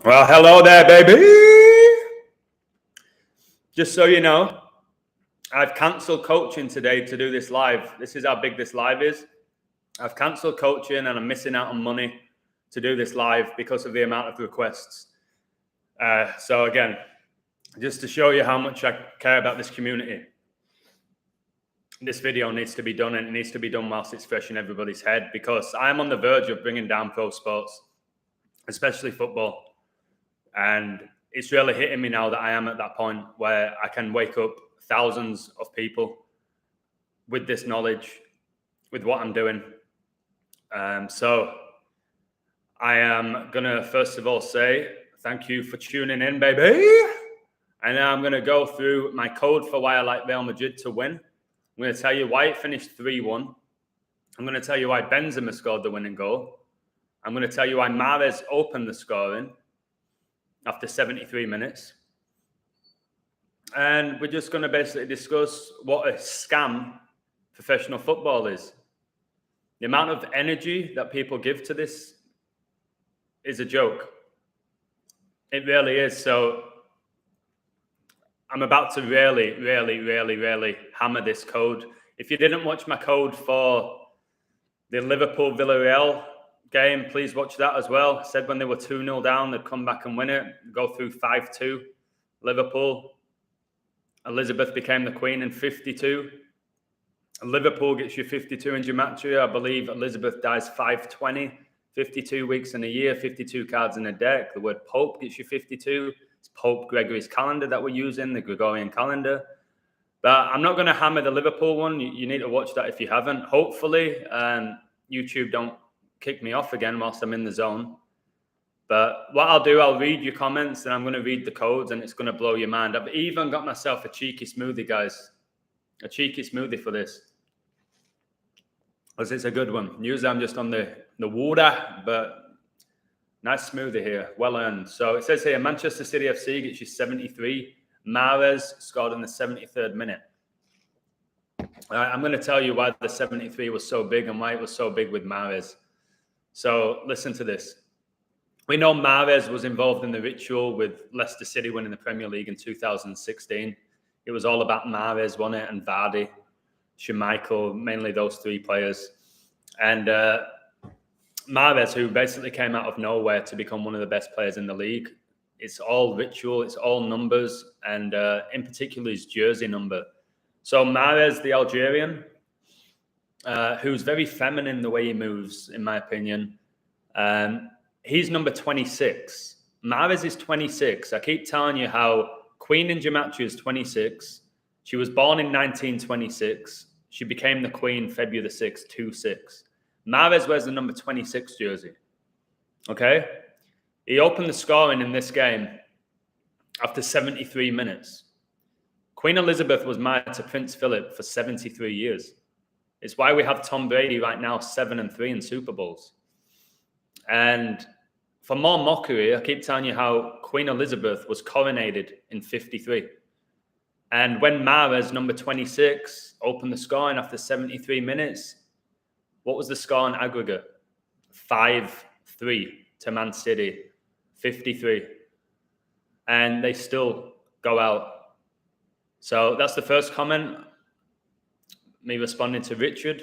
Well, hello there, baby. Just so you know, I've cancelled coaching today to do this live. This is how big this live is. I've cancelled coaching and I'm missing out on money to do this live because of the amount of requests. So again, just to show you how much I care about this community, this video needs to be done, and it needs to be done whilst it's fresh in everybody's head, because I'm on the verge of bringing down pro sports, especially football. And it's really hitting me now that I am at that point where I can wake up thousands of people with this knowledge, with what I'm doing. So I am going to first of all say thank you for tuning in, baby. And now I'm going to go through my code for why I like Real Madrid to win. I'm going to tell you why it finished 3-1. I'm going to tell you why Benzema scored the winning goal. I'm going to tell you why Mahrez opened the scoring after 73 minutes. And we're just going to basically discuss what a scam professional football is. The amount of energy that people give to this is a joke. It really is. So I'm about to really hammer this code. If you didn't watch my code for the Liverpool-Villarreal game, please watch that as well. I said when they were 2-0 down, they'd come back and win it, go through 5-2. Liverpool. Elizabeth became the queen in 52. Liverpool gets you 52 in gematria. I believe Elizabeth dies 520. 52 weeks in a year, 52 cards in a deck. The word Pope gets you 52. It's Pope Gregory's calendar that we're using, the Gregorian calendar. But I'm not going to hammer the Liverpool one. You need to watch that if you haven't. Hopefully, YouTube don't kick me off again whilst I'm in the zone. But what I'll do, I'll read your comments and I'm going to read the codes, and it's going to blow your mind. I've even got myself a cheeky smoothie, guys. A cheeky smoothie for this, because it's a good one. Usually I'm just on the water, but nice smoothie here. Well earned. So it says here, Manchester City FC gets you 73. Mahrez scored in the 73rd minute. I'm going to tell you why the 73 was so big and why it was so big with Mahrez. So listen to this. We know Mahrez was involved in the ritual with Leicester City winning the Premier League in 2016. It was all about Mahrez, wasn't it? And Vardy, Schmeichel, mainly those three players. And Mahrez, who basically came out of nowhere to become one of the best players in the league. It's all ritual, it's all numbers, and in particular his jersey number. So Mahrez, the Algerian, who's very feminine the way he moves, in my opinion. He's number 26. Mahrez is 26. I keep telling you how Queen in gematria is 26. She was born in 1926. She became the Queen February the 6th, 26. Mahrez wears the number 26 jersey. Okay? He opened the scoring in this game after 73 minutes. Queen Elizabeth was married to Prince Philip for 73 years. It's why we have Tom Brady right now 7-3 in Super Bowls. And for more mockery, I keep telling you how Queen Elizabeth was coronated in 53. And when Mahrez, number 26, opened the scoring after 73 minutes, what was the score in aggregate? 5-3 to Man City, 53. And they still go out. So that's the first comment. Me responding to Richard.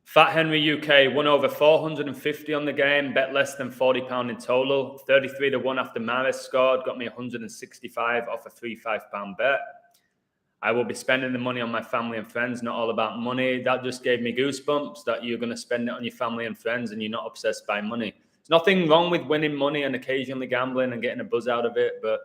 Fat Henry UK won over 450 on the game, bet less than £40 in total. 33-1 after Mahrez scored, got me 165 off a £35 bet. I will be spending the money on my family and friends, not all about money. That just gave me goosebumps that you're going to spend it on your family and friends and you're not obsessed by money. There's nothing wrong with winning money and occasionally gambling and getting a buzz out of it. But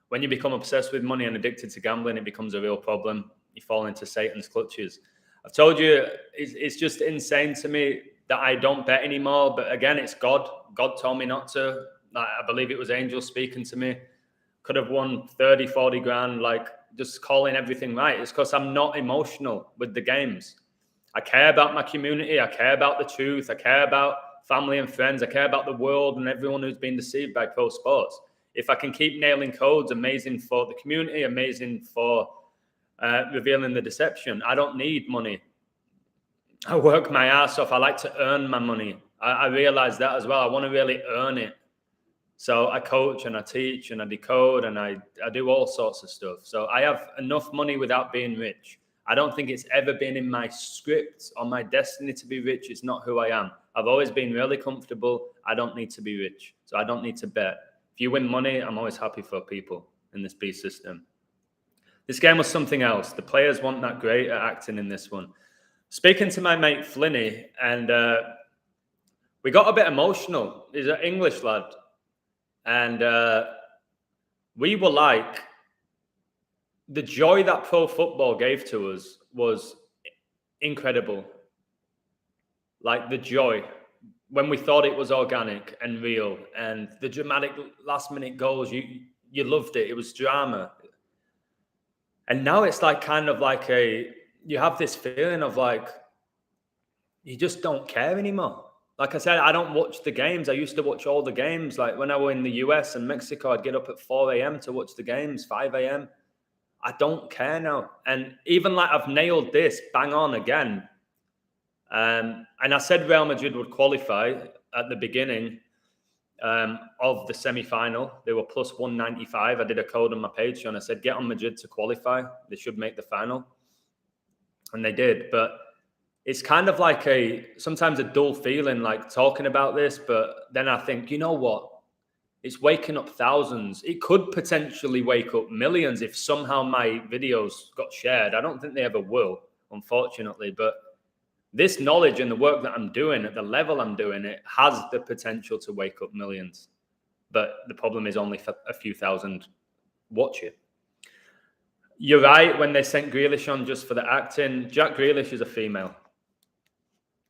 when you become obsessed with money and addicted to gambling, it becomes a real problem. You fall into Satan's clutches. I've told you, it's just insane to me that I don't bet anymore. But again, it's God. God told me not to. I believe it was angels speaking to me. Could have won 30, 40 grand, like just calling everything right. It's because I'm not emotional with the games. I care about my community. I care about the truth. I care about family and friends. I care about the world and everyone who's been deceived by pro sports. If I can keep nailing codes, amazing for the community, amazing for revealing the deception. I don't need money. I work my ass off. I like to earn my money. I realize that as well. I want to really earn it. So I coach and I teach and I decode and I do all sorts of stuff. So I have enough money without being rich. I don't think it's ever been in my script or my destiny to be rich. It's not who I am. I've always been really comfortable. I don't need to be rich. So I don't need to bet. If you win money, I'm always happy for people in this beast system. This game was something else. The players weren't that great at acting in this one. Speaking to my mate Flinny, and we got a bit emotional. He's an English lad. And we were like, the joy that pro football gave to us was incredible. Like the joy when we thought it was organic and real, and the dramatic last minute goals, you loved it. It was drama. And now it's like kind of like you have this feeling of like, you just don't care anymore. Like I said, I don't watch the games. I used to watch all the games. Like when I were in the US and Mexico, I'd get up at 4 a.m. to watch the games, 5 a.m. I don't care now. And even like I've nailed this bang on again. And I said Real Madrid would qualify at the beginning of the semi-final. They were plus 195. I did a code on my page and I said, get on Madrid to qualify. They should make the final. And they did. But it's kind of like sometimes a dull feeling like talking about this. But then I think, you know what? It's waking up thousands. It could potentially wake up millions if somehow my videos got shared. I don't think they ever will, unfortunately. But this knowledge and the work that I'm doing at the level I'm doing it has the potential to wake up millions. But the problem is only a few thousand watch it. You're right when they sent Grealish on just for the acting. Jack Grealish is a female.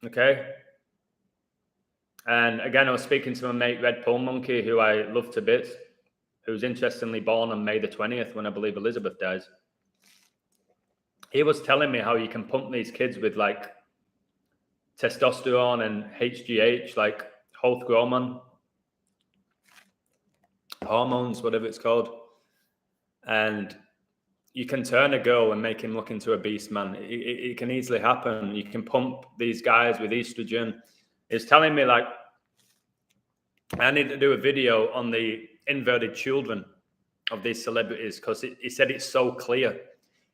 Okay? And again, I was speaking to my mate Red Bull Monkey, who I love to bits, who's interestingly born on May the 20th, when I believe Elizabeth dies. He was telling me how you can pump these kids with like testosterone and HGH, like growth hormones, whatever it's called. And you can turn a girl and make him look into a beast, man. It can easily happen. You can pump these guys with estrogen. He's telling me, like, I need to do a video on the inverted children of these celebrities because he said it's so clear.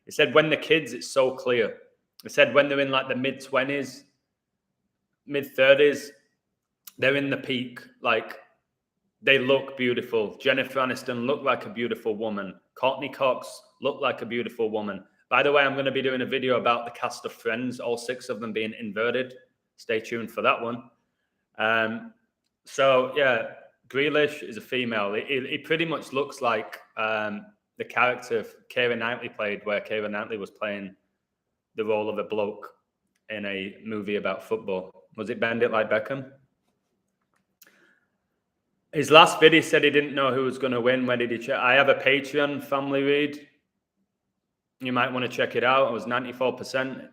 He said when the kids, it's so clear. He said when they're in like the mid-20s, mid-30s, they're in the peak. Like, they look beautiful. Jennifer Aniston looked like a beautiful woman. Courtney Cox looked like a beautiful woman. By the way, I'm going to be doing a video about the cast of Friends, all 6 of them being inverted. Stay tuned for that one. So, yeah, Grealish is a female. He pretty much looks like the character Keira Knightley played, where Keira Knightley was playing the role of a bloke in a movie about football. Was it Bend It Like Beckham? His last video said he didn't know who was going to win. When did he check? I have a Patreon family read. You might want to check it out. I was 94%.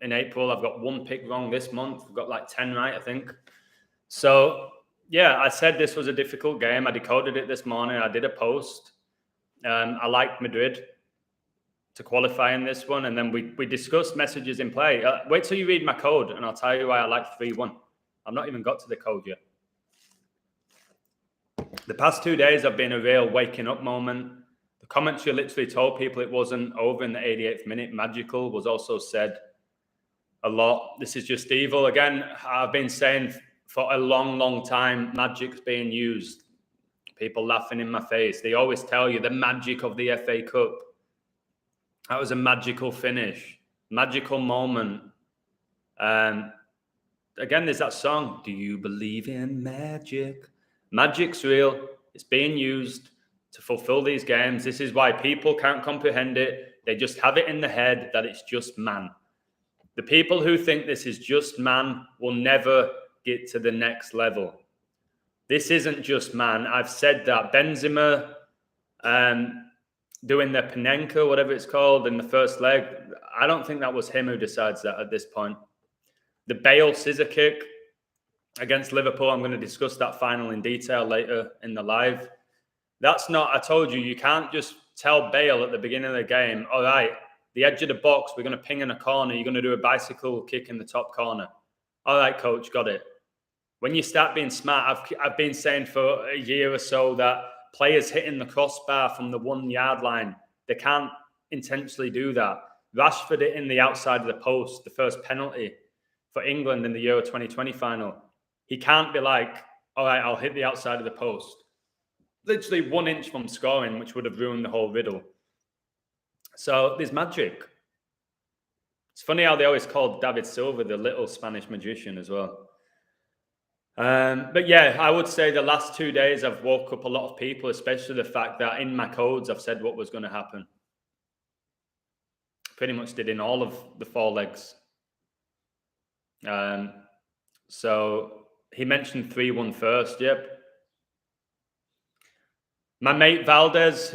In April, I've got 1 pick wrong this month. I've got like 10 right, I think. So, yeah, I said this was a difficult game. I decoded it this morning. I did a post. I liked Madrid to qualify in this one. And then we discussed messages in play. Wait till you read my code, and I'll tell you why I like 3-1. I've not even got to the code yet. The past 2 days have been a real waking up moment. The commentary literally told people it wasn't over in the 88th minute. Magical was also said a lot. This is just evil. Again, I've been saying for a long, long time, magic's being used. People laughing in my face. They always tell you the magic of the FA Cup. That was a magical finish, magical moment. Again, there's that song, Do You Believe in Magic? Magic's real. It's being used to fulfill these games. This is why people can't comprehend it. They just have it in the head that it's just man. The people who think this is just man will never get to the next level. This isn't just man. I've said that. Benzema doing the Panenka, whatever it's called, in the first leg, I don't think that was him who decides that at this point. The Bale scissor kick against Liverpool, I'm going to discuss that final in detail later in the live. That's not, I told you, you can't just tell Bale at the beginning of the game, all right, the edge of the box, we're going to ping in a corner. You're going to do a bicycle kick in the top corner. All right, coach, got it. When you start being smart, I've been saying for a year or so that players hitting the crossbar from the 1 yard line, they can't intentionally do that. Rashford hitting the outside of the post, the first penalty for England in the Euro 2020 final. He can't be like, all right, I'll hit the outside of the post. Literally 1 inch from scoring, which would have ruined the whole riddle. So there's magic. It's funny how they always called David Silva the little Spanish magician as well. But yeah, I would say the last 2 days I've woke up a lot of people, especially the fact that in my codes I've said what was going to happen. Pretty much did in all of the 4 legs. So he mentioned 3-1 first. Yep. My mate Valdez,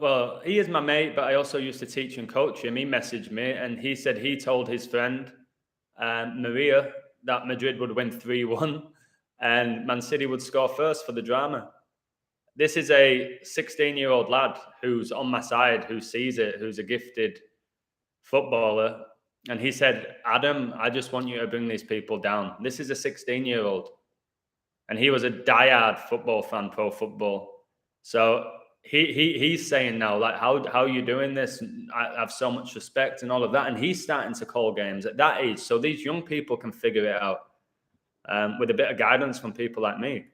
well, he is my mate, but I also used to teach and coach him. He messaged me and he said he told his friend Maria that Madrid would win 3-1 and Man City would score first for the drama. This is a 16-year-old lad who's on my side, who sees it, who's a gifted footballer. And he said, Adam, I just want you to bring these people down. This is a 16-year-old. And he was a diehard football fan, pro football. So he's saying now, like, how are you doing this? I have so much respect and all of that. And he's starting to call games at that age. So these young people can figure it out with a bit of guidance from people like me.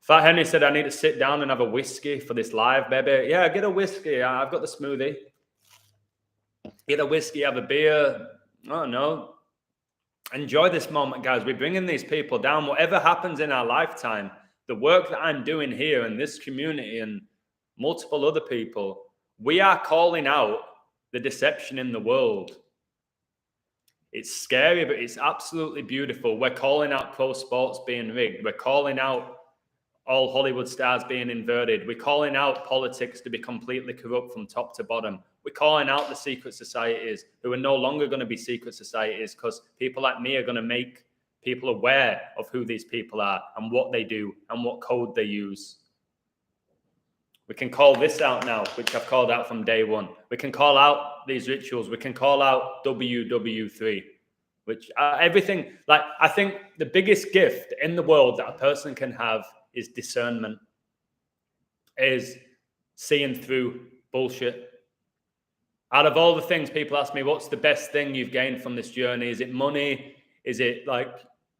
Fat Henry said, I need to sit down and have a whiskey for this live, baby. Yeah, get a whiskey. I've got the smoothie. Get a whiskey, have a beer. Oh, no. Enjoy this moment, guys. We're bringing these people down. Whatever happens in our lifetime, the work that I'm doing here in this community and multiple other people, we are calling out the deception in the world. It's scary, but it's absolutely beautiful. We're calling out pro sports being rigged. We're calling out all Hollywood stars being inverted. We're calling out politics to be completely corrupt from top to bottom. We're calling out the secret societies who are no longer going to be secret societies because people like me are going to make people aware of who these people are and what they do and what code they use. We can call this out now, which I've called out from day one. We can call out these rituals. We can call out WW3, which everything, like, I think the biggest gift in the world that a person can have is discernment, is seeing through bullshit. Out of all the things people ask me, what's the best thing you've gained from this journey? Is it money? Is it like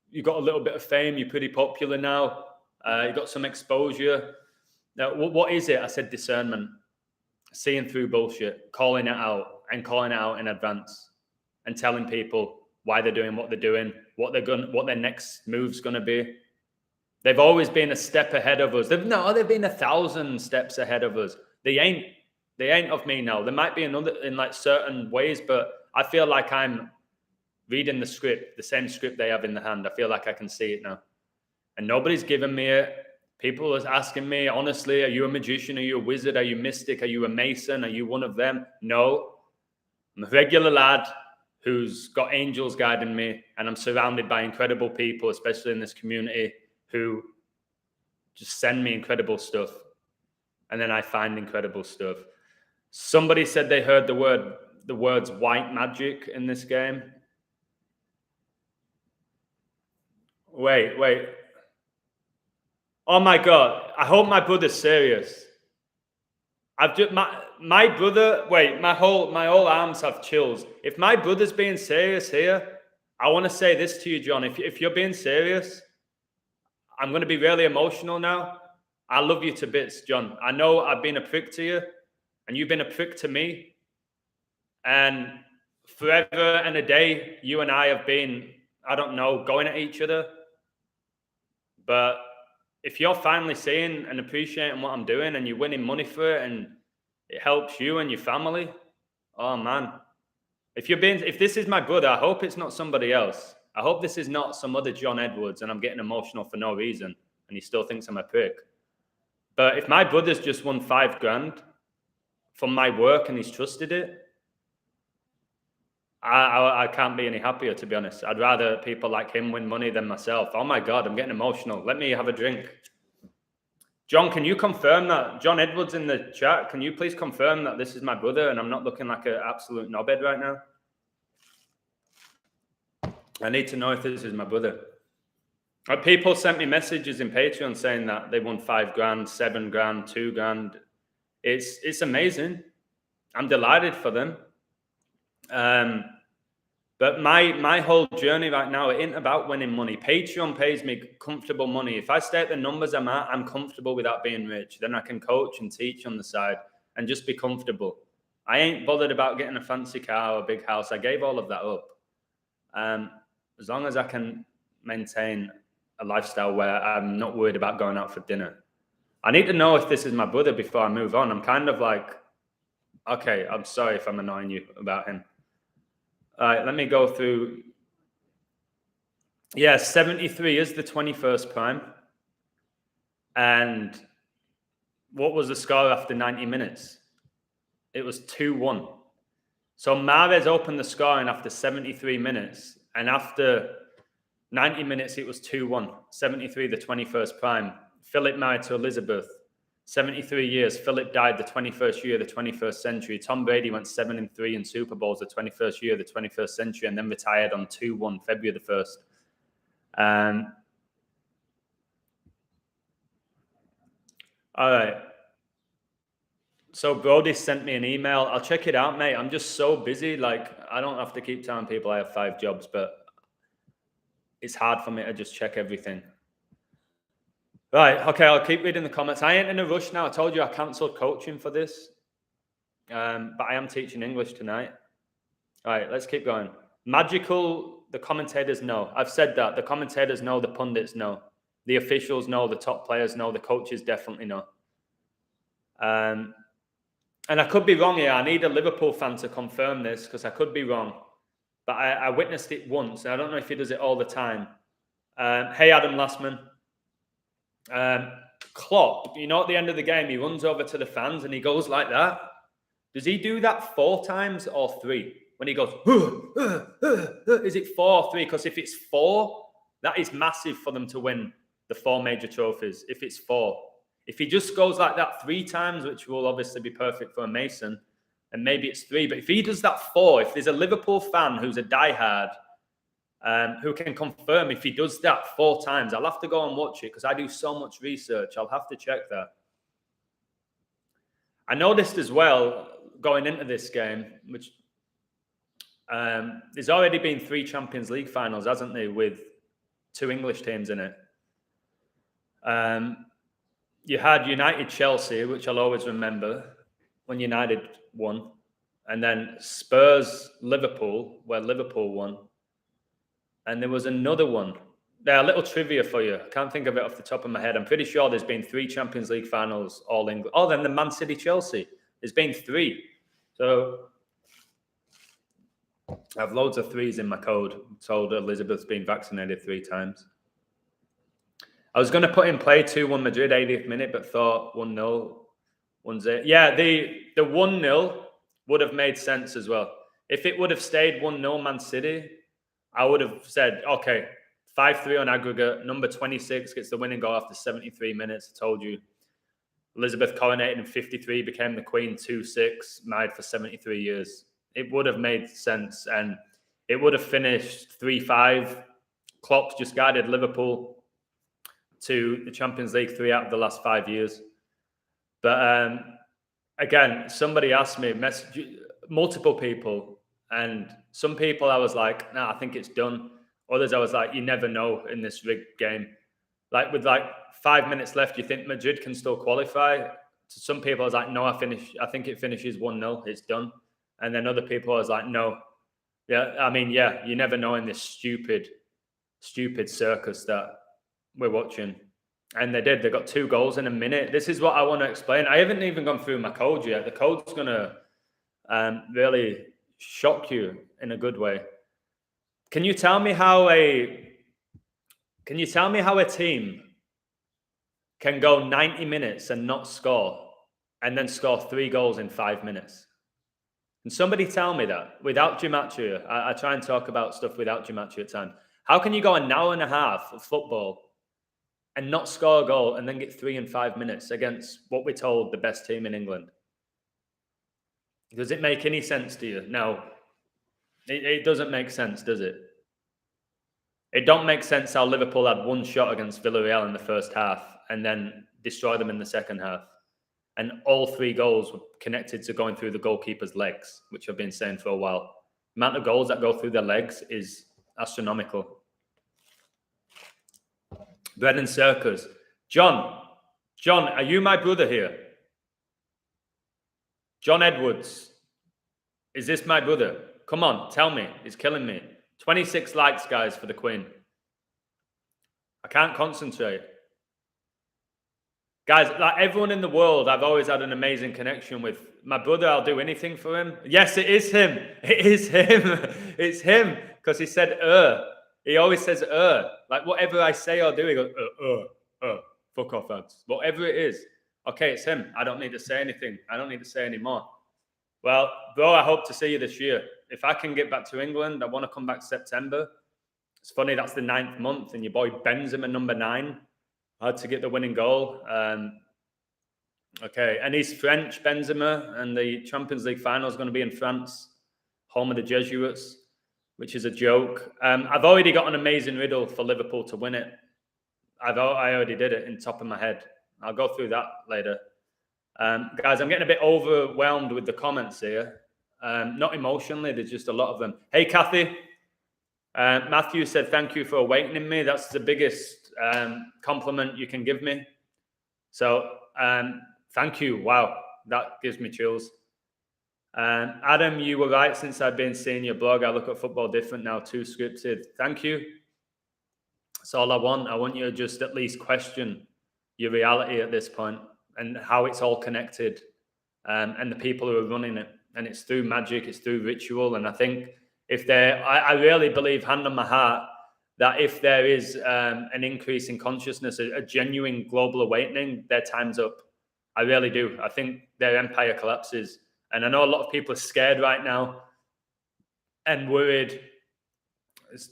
you got a little bit of fame? You're pretty popular now. You got some exposure. Now, what is it? I said discernment, seeing through bullshit, calling it out and calling it out in advance and telling people why they're doing what they're doing, what their next move's going to be. They've always been a step ahead of us. They've been 1,000 steps ahead of us. They ain't of me now. There might be another in like certain ways, but I feel like I'm reading the script, the same script they have in the hand. I feel like I can see it now. And nobody's given me it. People are asking me, honestly, are you a magician? Are you a wizard? Are you mystic? Are you a mason? Are you one of them? No. I'm a regular lad who's got angels guiding me, and I'm surrounded by incredible people, especially in this community, who just send me incredible stuff. And then I find incredible stuff. Somebody said they heard the words white magic in this game. Wait. Oh my God. I hope my brother's serious. I've just my brother, my whole arms have chills. If my brother's being serious here, I want to say this to you, John. If you're being serious, I'm going to be really emotional now. I love you to bits, John. I know I've been a prick to you, and you've been a prick to me. And forever and a day, you and I have been, I don't know, going at each other. But if you're finally seeing and appreciating what I'm doing and you're winning money for it and it helps you and your family, oh man. If this is my brother, I hope it's not somebody else. I hope this is not some other John Edwards and I'm getting emotional for no reason and he still thinks I'm a prick. But if my brother's just won $5,000 from my work and he's trusted it, I can't be any happier, to be honest. I'd rather people like him win money than myself. Oh my God, I'm getting emotional. Let me have a drink. John, can you confirm that? John Edwards in the chat, can you please confirm that this is my brother and I'm not looking like an absolute knobhead right now? I need to know if this is my brother. People sent me messages in Patreon saying that they won $5 grand, $7 grand, $2 grand. It's amazing. I'm delighted for them. But my whole journey right now, it ain't about winning money. Patreon pays me comfortable money. If I stay at the numbers I'm at, I'm comfortable without being rich. Then I can coach and teach on the side and just be comfortable. I ain't bothered about getting a fancy car or a big house. I gave all of that up. As long as I can maintain a lifestyle where I'm not worried about going out for dinner. I need to know if this is my brother before I move on. I'm kind of like, okay, I'm sorry if I'm annoying you about him. All right, let me go through. Yeah, 73 is the 21st prime. And what was the score after 90 minutes? It was 2-1. So Mahrez opened the scoring after 73 minutes. And after 90 minutes, it was 2-1. 73, the 21st prime. Philip married to Elizabeth. 73 years. Philip died the 21st year of the 21st century. Tom Brady went 7-3 in Super Bowls the 21st year of the 21st century and then retired on 2-1, February the 1st. All right. So Brody sent me an email. I'll check it out, mate. I'm just so busy. Like, I don't have to keep telling people I have 5 jobs, but it's hard for me to just check everything. Right, okay, I'll keep reading the comments. I ain't in a rush now. I told you I cancelled coaching for this. But I am teaching English tonight. All right, let's keep going. Magical, the commentators know. I've said that. The commentators know, the pundits know. The officials know, the top players know, the coaches definitely know. And I could be wrong here. I need a Liverpool fan to confirm this because I could be wrong. But I witnessed it once. And I don't know if he does it all the time. Hey, Adam Lastman. Klopp, you know, at the end of the game, he runs over to the fans and he goes like that. Does he do that 4 times or 3? When he goes, is it 4 or 3? Because if it's 4, that is massive for them to win the 4 major trophies. If it's 4. If he just goes like that 3 times, which will obviously be perfect for a Mason, and maybe it's 3. But if he does that 4, if there's a Liverpool fan who's a diehard, who can confirm if he does that 4 times, I'll have to go and watch it because I do so much research. I'll have to check that. I noticed as well, going into this game, which there's already been 3 Champions League finals, hasn't there, with 2 English teams in it. You had United-Chelsea, which I'll always remember, when United won. And then Spurs-Liverpool, where Liverpool won. And there was another one. There, a little trivia for you. I can't think of it off the top of my head. I'm pretty sure there's been 3 Champions League finals, all England. Oh, then the Man City-Chelsea. There's been 3. So I have loads of 3s in my code. I'm told Elizabeth's been vaccinated 3 times. I was going to put in play 2-1 Madrid 80th minute, but thought 1-0, 1-0. Yeah, the 1-0 would have made sense as well. If it would have stayed 1-0 Man City, I would have said, okay, 5-3 on aggregate. Number 26 gets the winning goal after 73 minutes. I told you. Elizabeth coronated in 53, became the Queen 2-6, married for 73 years. It would have made sense. And it would have finished 3-5. Klopp's just guided Liverpool to the Champions League 3 out of the last 5 years. But again, somebody asked me, multiple people, and some people I was like, nah, I think it's done. Others I was like, you never know in this rigged game. Like with like 5 minutes left, you think Madrid can still qualify? To some people I was like, no, I think it finishes 1-0, it's done. And then other people I was like, no. Yeah, I mean, yeah, you never know in this stupid circus that we're watching. And they did. They got 2 goals in a minute. This is what I want to explain. I haven't even gone through my code yet. The code's going to really shock you in a good way. Can you tell me how a team can go 90 minutes and not score and then score 3 goals in 5 minutes? Can somebody tell me that without gematria? I try and talk about stuff without gematria at times. How can you go an hour and a half of football and not score a goal and then get 3 in 5 minutes against what we're told the best team in England? Does it make any sense to you? No. It doesn't make sense, does it? It don't make sense how Liverpool had one shot against Villarreal in the first half and then destroy them in the second half. And all 3 goals were connected to going through the goalkeeper's legs, which I've been saying for a while. The amount of goals that go through their legs is astronomical. Bread and circus. John, are you my brother here? John Edwards, is this my brother? Come on, tell me. It's killing me. 26 likes, guys, for the Queen. I can't concentrate. Guys, like everyone in the world, I've always had an amazing connection with. My brother, I'll do anything for him. Yes, it is him. It is him. It's him. Because he said, He always says, Like whatever I say or do, he goes, fuck off, ads. Whatever it is. Okay, it's him. I don't need to say anything. I don't need to say anymore. Well, bro, I hope to see you this year. If I can get back to England, I want to come back September. It's funny, that's the 9th month, and your boy Benzema, number 9, had to get the winning goal. Okay, and he's French, Benzema, and the Champions League final is going to be in France, home of the Jesuits, which is a joke. I've already got an amazing riddle for Liverpool to win it. I already did it in top of my head. I'll go through that later. Guys, I'm getting a bit overwhelmed with the comments here. Not emotionally, there's just a lot of them. Hey, Kathy. Matthew said, thank you for awakening me. That's the biggest compliment you can give me. So, thank you. Wow, that gives me chills. Adam, you were right. Since I've been seeing your blog, I look at football different now, too scripted. Thank you. That's all I want. I want you to just at least question your reality at this point and how it's all connected, and the people who are running it. And it's through magic, it's through ritual. And I think I really believe, hand on my heart, that if there is an increase in consciousness, a genuine global awakening, their time's up. I really do. I think their empire collapses. And I know a lot of people are scared right now and worried.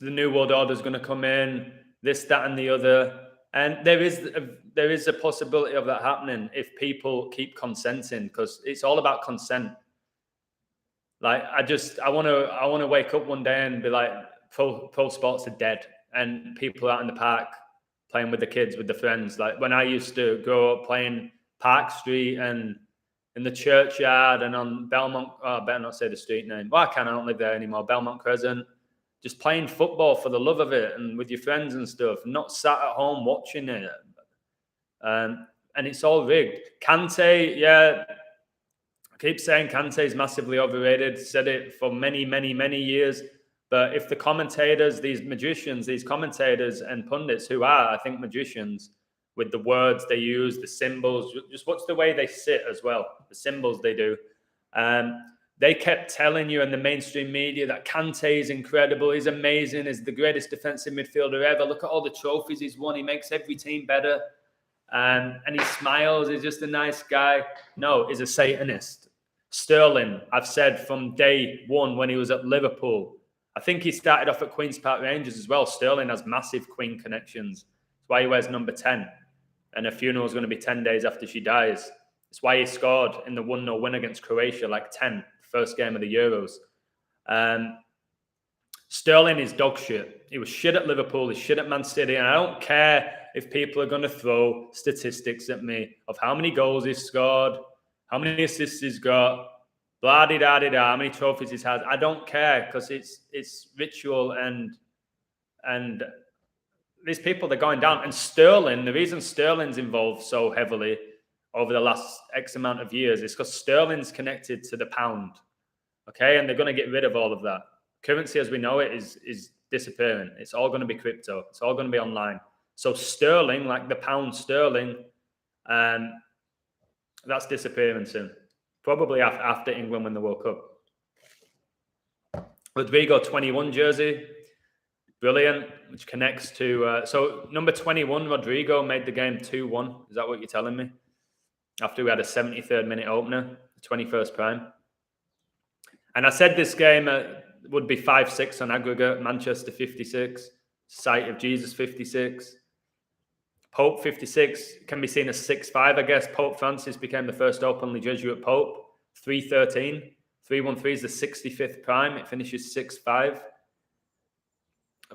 The New World Order is going to come in, this, that, and the other. And there is a possibility of that happening if people keep consenting, because it's all about consent. Like I want to wake up one day and be like, pro sports are dead, and people out in the park playing with the kids, with the friends. Like when I used to grow up playing Park Street and in the churchyard and on Belmont. Oh, I better not say the street name. Well, I don't live there anymore. Belmont Crescent. Just playing football for the love of it and with your friends and stuff, not sat at home watching it. And it's all rigged. Kante, yeah, I keep saying Kante is massively overrated. Said it for many, many, many years. But if the commentators, these magicians, these commentators and pundits who are, I think, magicians, with the words they use, the symbols, just what's the way they sit as well, the symbols they do. They kept telling you in the mainstream media that Kante is incredible, he's amazing, he's the greatest defensive midfielder ever. Look at all the trophies he's won. He makes every team better. And he smiles. He's just a nice guy. No, he's a Satanist. Sterling, I've said from day one when he was at Liverpool. I think he started off at Queen's Park Rangers as well. Sterling has massive Queen connections. That's why he wears number 10. And her funeral is going to be 10 days after she dies. That's why he scored in the 1-0 win against Croatia, like 10, first game of the Euros. Sterling is dog shit. He was shit at Liverpool. He's shit at Man City. And I don't care if people are going to throw statistics at me of how many goals he's scored, how many assists he's got, blah-de-da-de-da, how many trophies he's had. I don't care, because it's ritual, and these people, they're going down. And Sterling, the reason Sterling's involved so heavily over the last X amount of years is because Sterling's connected to the pound, okay? And they're going to get rid of all of that. Currency as we know it is disappearing. It's all going to be crypto. It's all going to be online. So sterling, like the pound sterling, that's disappearing soon. Probably after England win the World Cup. Rodrigo 21 jersey. Brilliant, which connects to... so number 21, Rodrigo, made the game 2-1. Is that what you're telling me? After we had a 73rd minute opener, the 21st prime. And I said this game would be 5-6 on aggregate. Manchester 56. Sight of Jesus 56. Pope 56 can be seen as 6-5, I guess. Pope Francis became the first openly Jesuit Pope. 313. 313 is the 65th prime. It finishes 6-5.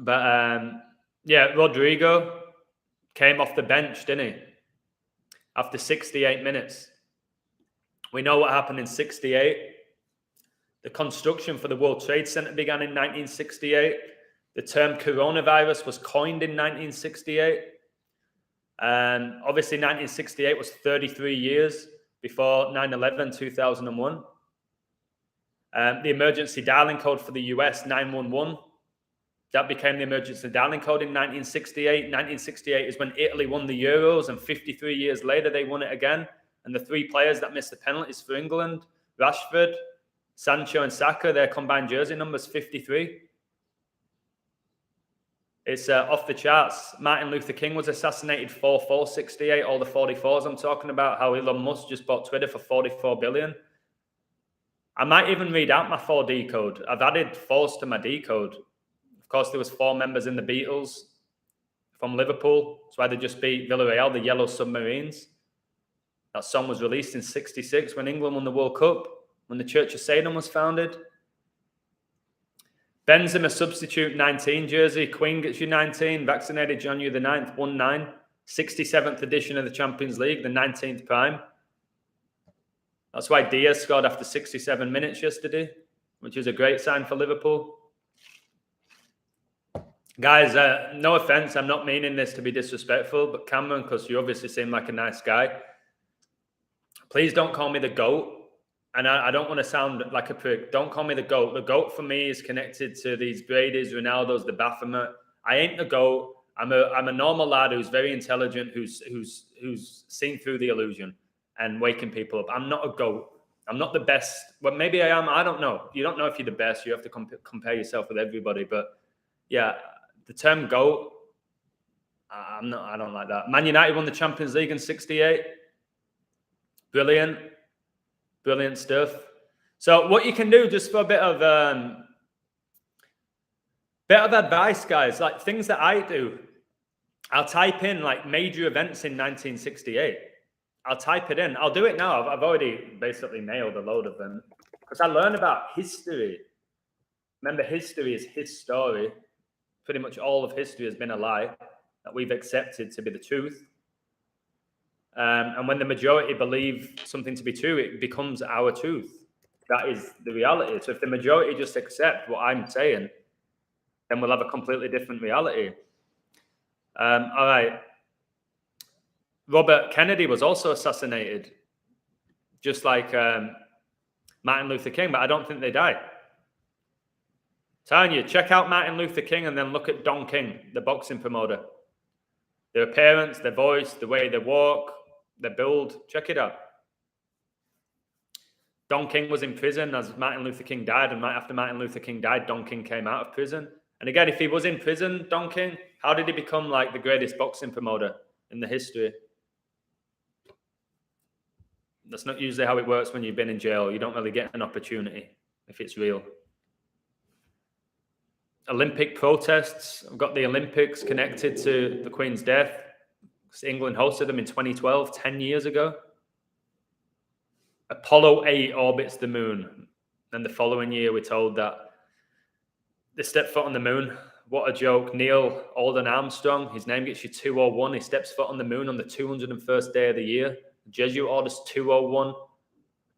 But Yeah, Rodrigo came off the bench, didn't he? After 68 minutes. We know what happened in 68. The construction for the World Trade Center began in 1968. The term coronavirus was coined in 1968. And obviously 1968 was 33 years before 9/11, 2001. The emergency dialing code for the US, 911, that became the emergency dialing code in 1968. 1968 is when Italy won the Euros, and 53 years later, they won it again. And the three players that missed the penalties for England, Rashford, Sancho, and Saka, their combined jersey numbers 53. It's off the charts. Martin Luther King was assassinated 4/4/68. All the 44s I'm talking about, how Elon Musk just bought Twitter for $44 billion. I might even read out my 4D code. I've added 4s to my D code. Of course, there was 4 members in the Beatles from Liverpool. That's why they just beat Villarreal, the Yellow Submarines. That song was released in 66 when England won the World Cup, when the Church of Satan was founded. Benzema substitute 19 jersey. Queen gets you 19. Vaccinated January the 9th, 1-9. 67th edition of the Champions League, the 19th prime. That's why Diaz scored after 67 minutes yesterday, which is a great sign for Liverpool. Guys, no offense, I'm not meaning this to be disrespectful, but Cameron, because you obviously seem like a nice guy, please don't call me the GOAT. And I don't want to sound like a prick. Don't call me the GOAT. The GOAT for me is connected to these Brady's, Ronaldo's, the Baphomet. I ain't the GOAT. I'm a normal lad who's very intelligent, who's seen through the illusion and waking people up. I'm not a GOAT. I'm not the best. Well, maybe I am. I don't know. You don't know if you're the best. You have to compare yourself with everybody. But yeah, the term GOAT, I don't like that. Man United won the Champions League in 68. Brilliant. Brilliant stuff. So what you can do, just for a bit of advice, guys, like things that I do, I'll type in like major events in 1968. I'll type it in. I'll do it now. I've already basically nailed a load of them because I learn about history. Remember, history is his story. Pretty much all of history has been a lie that we've accepted to be the truth. And when the majority believe something to be true, it becomes our truth. That is the reality. So if the majority just accept what I'm saying, then we'll have a completely different reality. All right. Robert Kennedy was also assassinated, just like Martin Luther King, but I don't think they died. Telling you, check out Martin Luther King and then look at Don King, the boxing promoter. Their appearance, their voice, the way they walk, their build, check it out. Don King was in prison as Martin Luther King died, and right after Martin Luther King died, Don King came out of prison. And again, if he was in prison, Don King, how did he become like the greatest boxing promoter in the history? That's not usually how it works when you've been in jail. You don't really get an opportunity if it's real. Olympic protests. I've got the Olympics connected to the Queen's death. England hosted them in 2012, 10 years ago. Apollo 8 orbits the moon. And the following year, we're told that they stepped foot on the moon. What a joke. Neil Alden Armstrong, his name gets you 201. He steps foot on the moon on the 201st day of the year. Jesuit orders 201.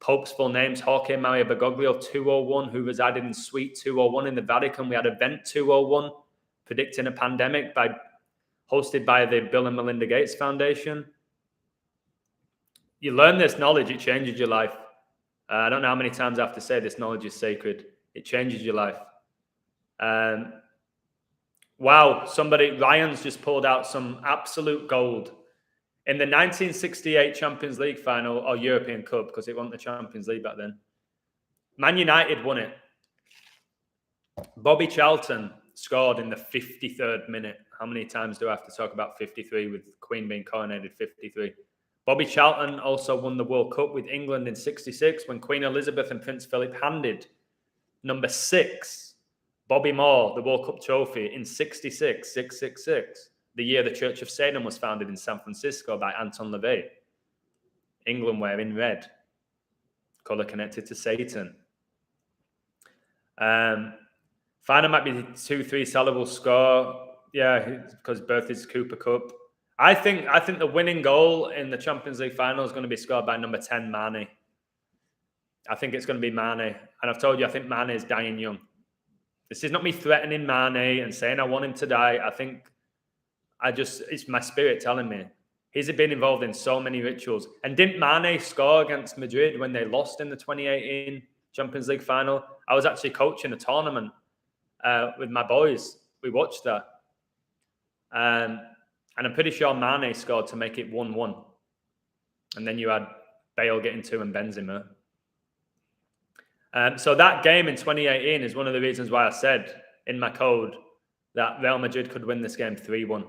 Pope's full name's Jorge Maria Bergoglio 201, who resided in Suite 201 in the Vatican. We had Event 201, predicting a pandemic, hosted by the Bill and Melinda Gates Foundation. You learn this knowledge, it changes your life. I don't know how many times I have to say this knowledge is sacred. It changes your life. Wow, Ryan's just pulled out some absolute gold. In the 1968 Champions League final, or European Cup, because it wasn't the Champions League back then, Man United won it. Bobby Charlton scored in the 53rd minute. How many times do I have to talk about 53 with Queen being coronated 53? Bobby Charlton also won the World Cup with England in 66 when Queen Elizabeth and Prince Philip handed number 6, Bobby Moore, the World Cup trophy in 66, 666. The year the Church of Satan was founded in San Francisco by Anton LaVey. England were in red, color connected to Satan. Final might be 2-3 Salah will score. Yeah, because birth is Cooper Cup. I think the winning goal in the Champions League final is going to be scored by number 10, Mane. I think it's going to be Mane. And I've told you, I think Mane is dying young. This is not me threatening Mane and saying I want him to die. I think it's my spirit telling me. He's been involved in so many rituals. And didn't Mane score against Madrid when they lost in the 2018 Champions League final? I was actually coaching a tournament with my boys. We watched that. And I'm pretty sure Mane scored to make it 1-1. And then you had Bale getting 2 and Benzema. So that game in 2018 is one of the reasons why I said in my code that Real Madrid could win this game 3-1.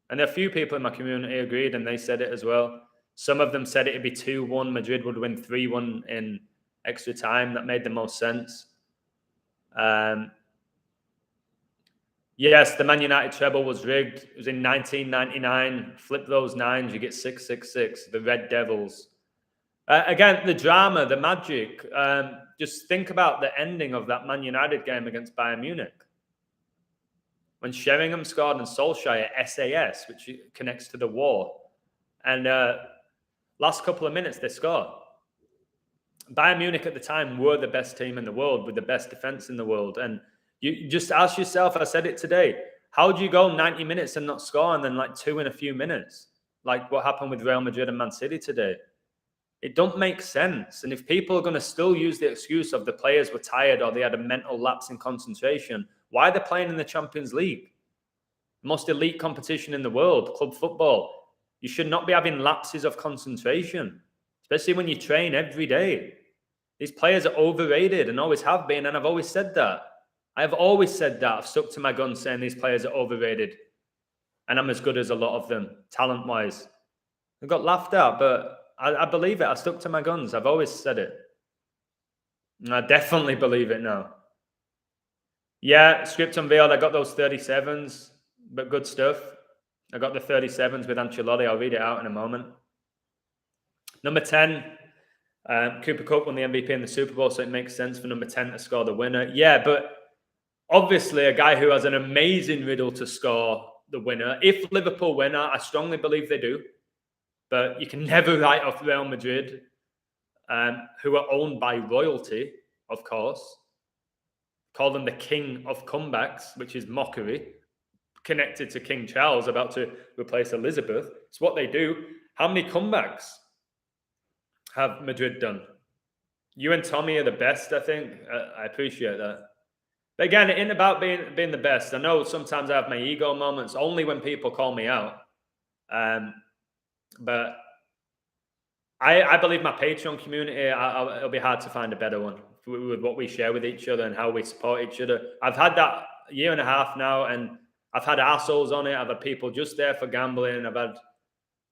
And there are a few people in my community agreed, and they said it as well. Some of them said it would be 2-1. Madrid would win 3-1 in extra time. That made the most sense. Yes, the Man United treble was rigged. It was in 1999. Flip those nines, you get 666. The Red Devils. Again, the drama, the magic. Just think about the ending of that Man United game against Bayern Munich. When Sheringham scored and Solskjaer, SAS, which connects to the war. And last couple of minutes, they scored. Bayern Munich at the time were the best team in the world with the best defense in the world. And you just ask yourself, I said it today, how do you go 90 minutes and not score and then like 2 in a few minutes? Like what happened with Real Madrid and Man City today. It don't make sense. And if people are going to still use the excuse of the players were tired or they had a mental lapse in concentration, why are they playing in the Champions League? The most elite competition in the world, club football. You should not be having lapses of concentration, especially when you train every day. These players are overrated and always have been, and I've always said that. I've always said that. I've stuck to my guns saying these players are overrated. And I'm as good as a lot of them, talent-wise. I got laughed at, but I believe it. I stuck to my guns. I've always said it. And I definitely believe it now. Yeah, script unveiled. I got those 37s, but good stuff. I got the 37s with Ancelotti. I'll read it out in a moment. Number 10, Cooper Cup won the MVP in the Super Bowl, so it makes sense for number 10 to score the winner. Yeah, but obviously a guy who has an amazing riddle to score the winner. If Liverpool win, I strongly believe they do. But you can never write off Real Madrid, who are owned by royalty, of course. Call them the king of comebacks, which is mockery, connected to King Charles, about to replace Elizabeth. It's what they do. How many comebacks have Madrid done? You and Tommy are the best, I think. I appreciate that. But again, it ain't about being the best. I know sometimes I have my ego moments, only when people call me out. But I believe my Patreon community, it'll be hard to find a better one with what we share with each other and how we support each other. I've had that a year and a half now, and I've had assholes on it. I've had people just there for gambling. I've had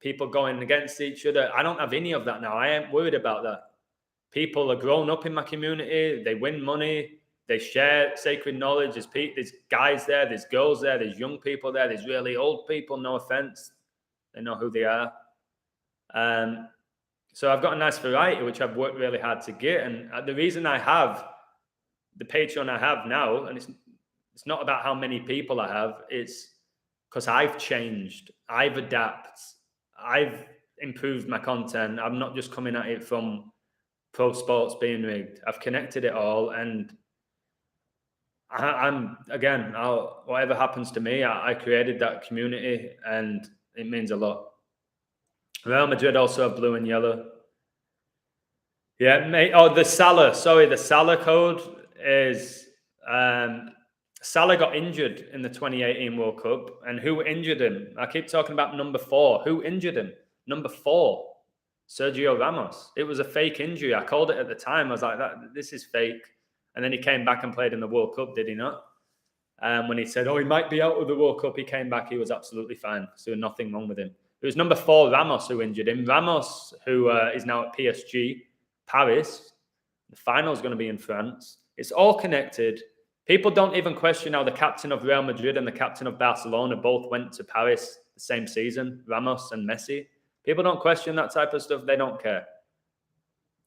people going against each other. I don't have any of that now. I ain't worried about that. People are grown up in my community. They win money. They share sacred knowledge. There's guys there. There's girls there. There's young people there. There's really old people. No offense. They know who they are. So I've got a nice variety, which I've worked really hard to get. And the reason I have the Patreon I have now, and it's not about how many people I have, it's because I've changed. I've adapted. I've improved my content. I'm not just coming at it from pro sports being rigged. I've connected it all. And I'm again, whatever happens to me, I created that community, and it means a lot. Real Madrid also have blue and yellow. Yeah, mate. Oh, the Salah. Sorry, the Salah code is Salah got injured in the 2018 World Cup. And who injured him? I keep talking about number 4. Who injured him? Number 4, Sergio Ramos. It was a fake injury. I called it at the time. I was like, this is fake. And then he came back and played in the World Cup, did he not? When he said, he might be out of the World Cup, he came back. He was absolutely fine. So nothing wrong with him. It was number 4, Ramos, who injured him. Ramos, who is now at PSG, Paris. The final is going to be in France. It's all connected. People don't even question how the captain of Real Madrid and the captain of Barcelona both went to Paris the same season, Ramos and Messi. People don't question that type of stuff. They don't care.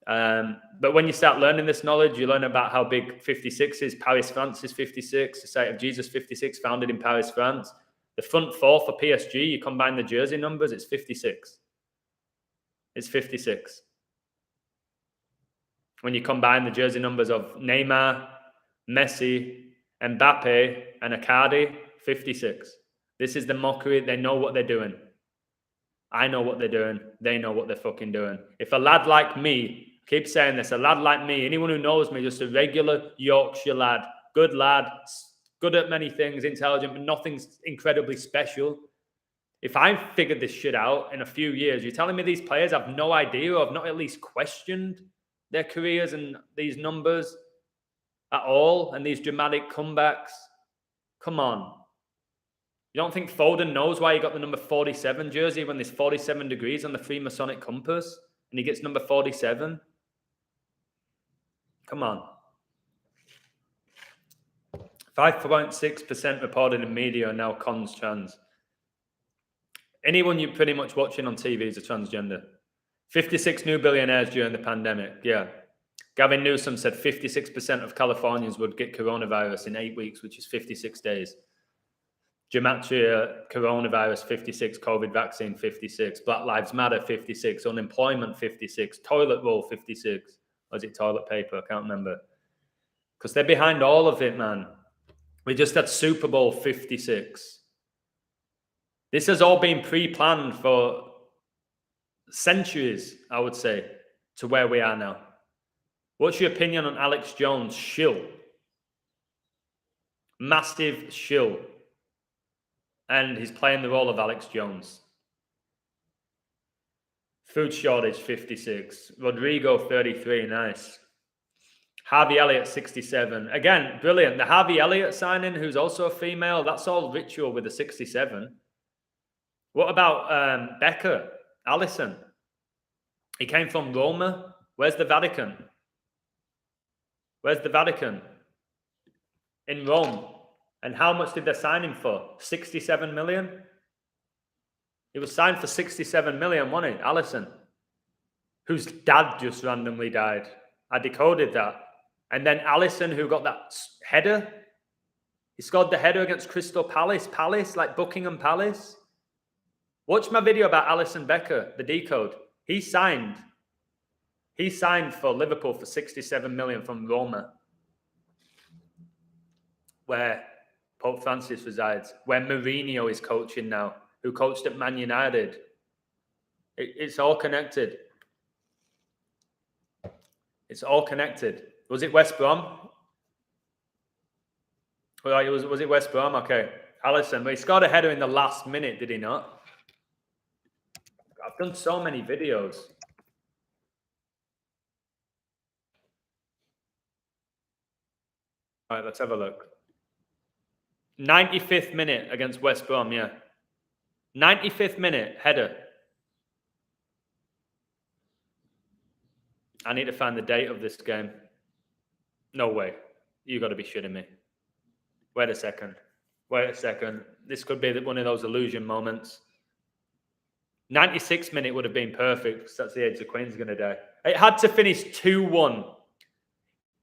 But when you start learning this knowledge, you learn about how big 56 is. Paris, France is 56. Society of Jesus, 56, founded in Paris, France. The front four for PSG, you combine the jersey numbers, it's 56. It's 56. When you combine the jersey numbers of Neymar, Messi, Mbappe, and Icardi, 56. This is the mockery. They know what they're doing. I know what they're doing. They know what they're fucking doing. If a lad like me, keep saying this, a lad like me, anyone who knows me, just a regular Yorkshire lad, good, good at many things, intelligent, but nothing's incredibly special. If I figured this shit out in a few years, you're telling me these players have no idea or have not at least questioned their careers and these numbers at all and these dramatic comebacks? Come on. You don't think Foden knows why he got the number 47 jersey when there's 47 degrees on the Freemasonic compass and he gets number 47? Come on. 5.6% reported in media are now cons trans. Anyone you're pretty much watching on TV is a transgender. 56 new billionaires during the pandemic. Yeah. Gavin Newsom said 56% of Californians would get coronavirus in 8 weeks, which is 56 days. Gematria, coronavirus, 56. COVID vaccine, 56. Black Lives Matter, 56. Unemployment, 56. Toilet roll, 56. Or is it toilet paper? I can't remember. Because they're behind all of it, man. We just had Super Bowl 56. This has all been pre-planned for centuries, I would say, to where we are now. What's your opinion on Alex Jones? Shill. Massive shill. And he's playing the role of Alex Jones. Food shortage, 56. Rodrigo, 33. Nice. Harvey Elliott, 67. Again, brilliant. The Harvey Elliott signing, who's also a female, that's all ritual with a 67. What about Becker? Alisson? He came from Roma. Where's the Vatican? Where's the Vatican? In Rome. And how much did they sign him for? 67 million? He was signed for 67 million, wasn't he? Alisson, whose dad just randomly died. I decoded that. And then Alisson, who got that header. He scored the header against Crystal Palace, like Buckingham Palace. Watch my video about Alisson Becker, the decode. He signed for Liverpool for 67 million from Roma, where Pope Francis resides, where Mourinho is coaching now, who coached at Man United. It's all connected. It's all connected. Was it West Brom? Well, was it West Brom? Okay. Alisson, he scored a header in the last minute, did he not? I've done so many videos. All right, let's have a look. 95th minute against West Brom, yeah. 95th minute, header. I need to find the date of this game. No way. You got to be shitting me. Wait a second. This could be one of those illusion moments. 96th minute would have been perfect because that's the age the Queen's going to die. It had to finish 2-1.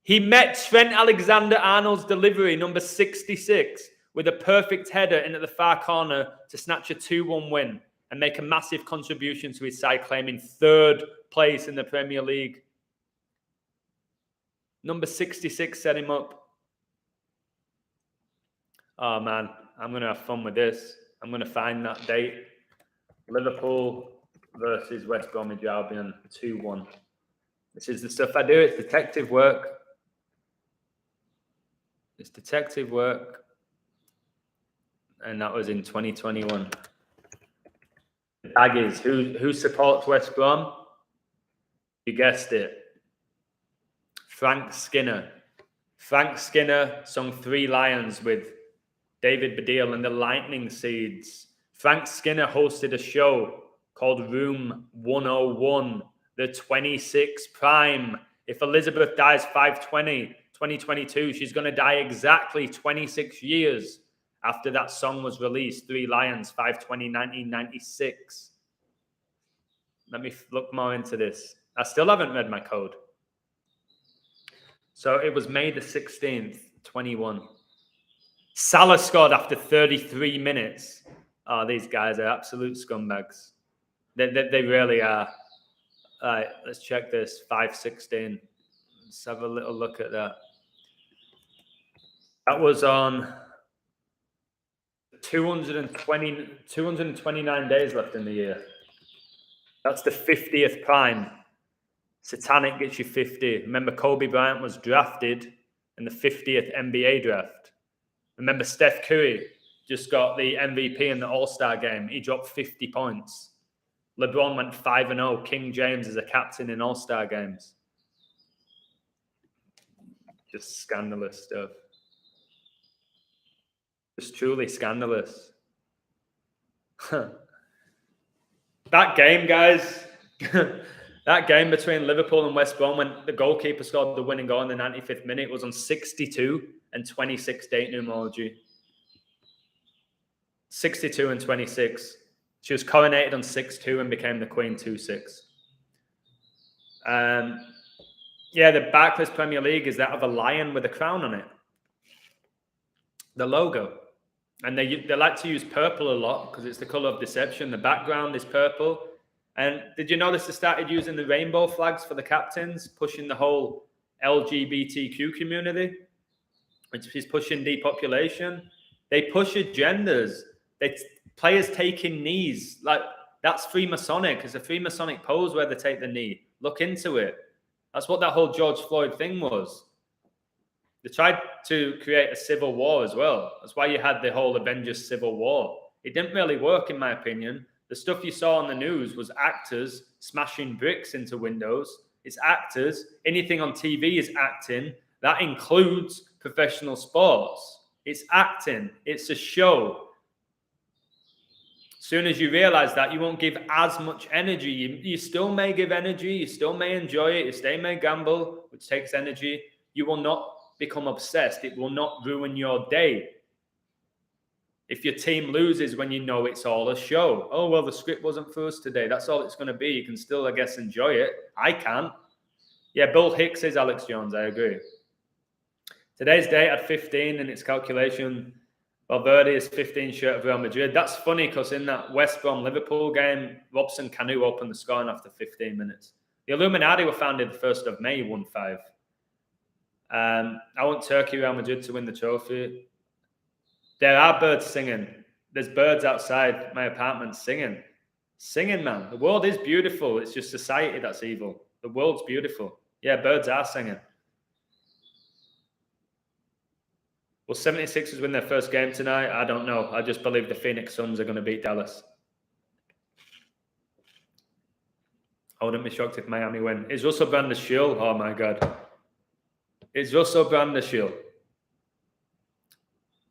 He met Trent Alexander-Arnold's delivery, number 66, with a perfect header into the far corner to snatch a 2-1 win and make a massive contribution to his side, claiming third place in the Premier League. Number 66 set him up. Oh, man, I'm going to have fun with this. I'm going to find that date. Liverpool versus West Bromwich Albion, 2-1. This is the stuff I do. It's detective work. It's detective work. And that was in 2021. The Baggies. Who supports West Brom? You guessed it. Frank Skinner. Frank Skinner sung Three Lions with David Baddiel and the Lightning Seeds. Frank Skinner hosted a show called Room 101, the 26 Prime. If Elizabeth dies 5/20/2022, she's going to die exactly 26 years after that song was released. Three Lions, 5/20/1996. Let me look more into this. I still haven't read my code. So it was May the 16th, 21. Salah scored after 33 minutes. Oh, these guys are absolute scumbags. They really are. All right, let's check this. 5:16. Let's have a little look at that. That was on 229 days left in the year. That's the 50th prime. Satanic gets you 50. Remember, Kobe Bryant was drafted in the 50th NBA draft. Remember, Steph Curry just got the MVP in the All-Star game. He dropped 50 points. LeBron went 5-0. King James is a captain in All-Star games. Just scandalous stuff. Just truly scandalous. That game, guys, that game between Liverpool and West Brom when the goalkeeper scored the winning goal in the 95th minute was on 62 and 26 date numerology. 62 and 26. She was coronated on 6-2 and became the Queen 2-6. Yeah, the Barclays Premier League is that of a lion with a crown on it. The logo. And they like to use purple a lot because it's the color of deception. The background is purple. And did you notice they started using the rainbow flags for the captains, pushing the whole LGBTQ community, which is pushing depopulation? They push agendas. Players taking knees. Like, that's Freemasonic. It's a Freemasonic pose where they take the knee. Look into it. That's what that whole George Floyd thing was. They tried to create a civil war as well. That's why you had the whole Avengers Civil War. It didn't really work, in my opinion. The stuff you saw on the news was actors smashing bricks into windows. It's actors. Anything on TV is acting. That includes professional sports. It's acting. It's a show. As soon as you realize that, you won't give as much energy. You still may give energy. You still may enjoy it. You still may gamble, which takes energy. You will not become obsessed. It will not ruin your day. If your team loses when you know it's all a show. Oh, well, the script wasn't for us today. That's all it's going to be. You can still, I guess, enjoy it. I can. Yeah, Bill Hicks is Alex Jones. I agree. Today's date at 15 in its calculation. Valverde is 15 shirt of Real Madrid. That's funny because in that West Brom Liverpool game, Robson Kanu opened the scoring after 15 minutes. The Illuminati were founded the 1st of May, 1-5. I want Turkey, Real Madrid to win the trophy. There are birds singing. There's birds outside my apartment singing. Singing, man. The world is beautiful. It's just society that's evil. The world's beautiful. Yeah, birds are singing. Will 76ers win their first game tonight? I don't know. I just believe the Phoenix Suns are going to beat Dallas. I wouldn't be shocked if Miami win. Is Russell Brand a shield? Oh, my God. Is Russell Brand a shield?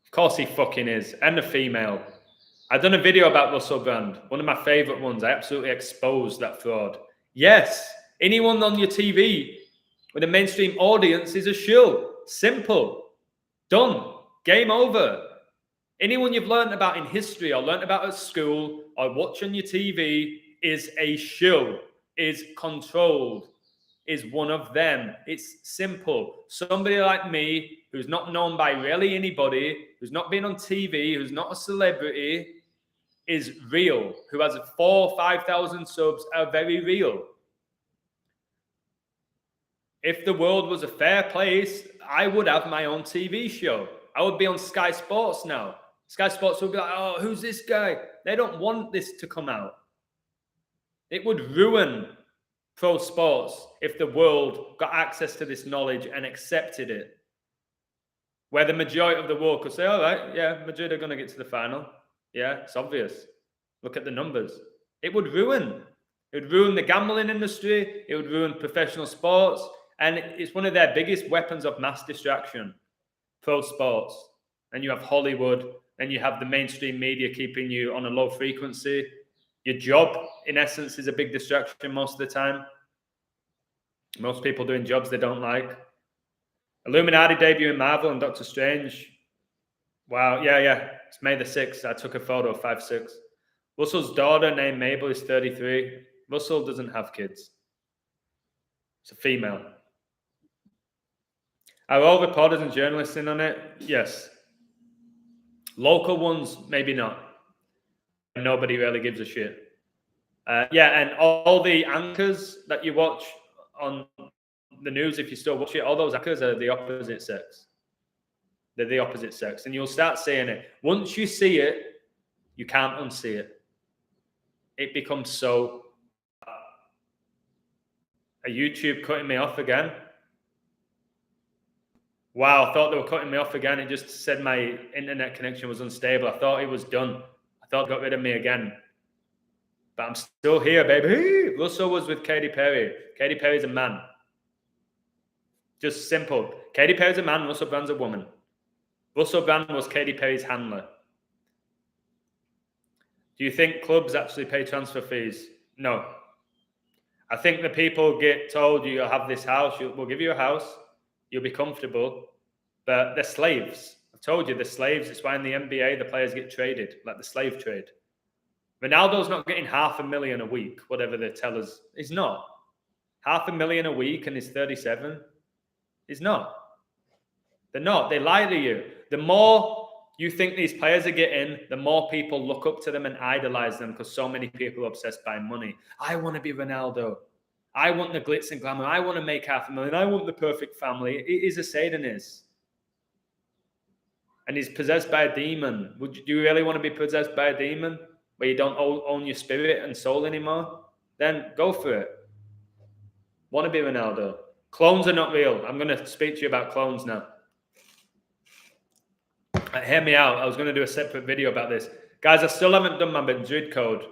Of course he fucking is. And a female. I've done a video about Russell Brand. One of my favourite ones. I absolutely exposed that fraud. Yes. Anyone on your TV with a mainstream audience is a shield. Simple. Done. Game over. Anyone you've learned about in history or learned about at school or watch on your TV is a shill, is controlled, is one of them. It's simple. Somebody like me who's not known by really anybody, who's not been on TV, who's not a celebrity, is real. Who has 4,000 or 5,000 subs are very real. If the world was a fair place, I would have my own TV show. I would be on Sky Sports now. Sky Sports would be like, oh, who's this guy? They don't want this to come out. It would ruin pro sports if the world got access to this knowledge and accepted it. Where the majority of the world could say, all right, yeah, Madrid are going to get to the final. Yeah, it's obvious. Look at the numbers. It would ruin. It would ruin the gambling industry. It would ruin professional sports. And it's one of their biggest weapons of mass distraction, pro sports. And you have Hollywood, and you have the mainstream media keeping you on a low frequency. Your job, in essence, is a big distraction most of the time. Most people doing jobs they don't like. Illuminati debut in Marvel and Doctor Strange. Wow, yeah. It's May the 6th. I took a photo of 5/6. Russell's daughter named Mabel is 33. Russell doesn't have kids. It's a female. Are all reporters and journalists in on it? Yes. Local ones, maybe not. nobody really gives a shit. Yeah, and all the anchors that you watch on the news, if you still watch it, all those anchors are the opposite sex. They're the opposite sex. And you'll start seeing it. Once you see it, you can't unsee it. It becomes so... Are YouTube cutting me off again? Wow, I thought they were cutting me off again. It just said my internet connection was unstable. I thought it was done. I thought it got rid of me again. But I'm still here, baby. Russell was with Katy Perry. Katy Perry's a man. Just simple. Katy Perry's a man, Russell Brand's a woman. Russell Brand was Katy Perry's handler. Do you think clubs actually pay transfer fees? No. I think the people get told you'll have this house, we'll give you a house, you'll be comfortable, but they're slaves. I've told you, they're slaves. It's why in the NBA, the players get traded, like the slave trade. Ronaldo's not getting $500,000 a week, whatever they tell us. He's not. $500,000 a week and he's 37. He's not. They're not. They lie to you. The more you think these players are getting, the more people look up to them and idolize them because so many people are obsessed by money. I want to be Ronaldo. I want the glitz and glamour. I want to make $500,000. I want the perfect family. It is a Satanist. And he's possessed by a demon. Do you really want to be possessed by a demon where you don't own your spirit and soul anymore? Then go for it. Want to be Ronaldo. Clones are not real. I'm going to speak to you about clones now. Hear me out. I was going to do a separate video about this. Guys, I still haven't done my Madrid code.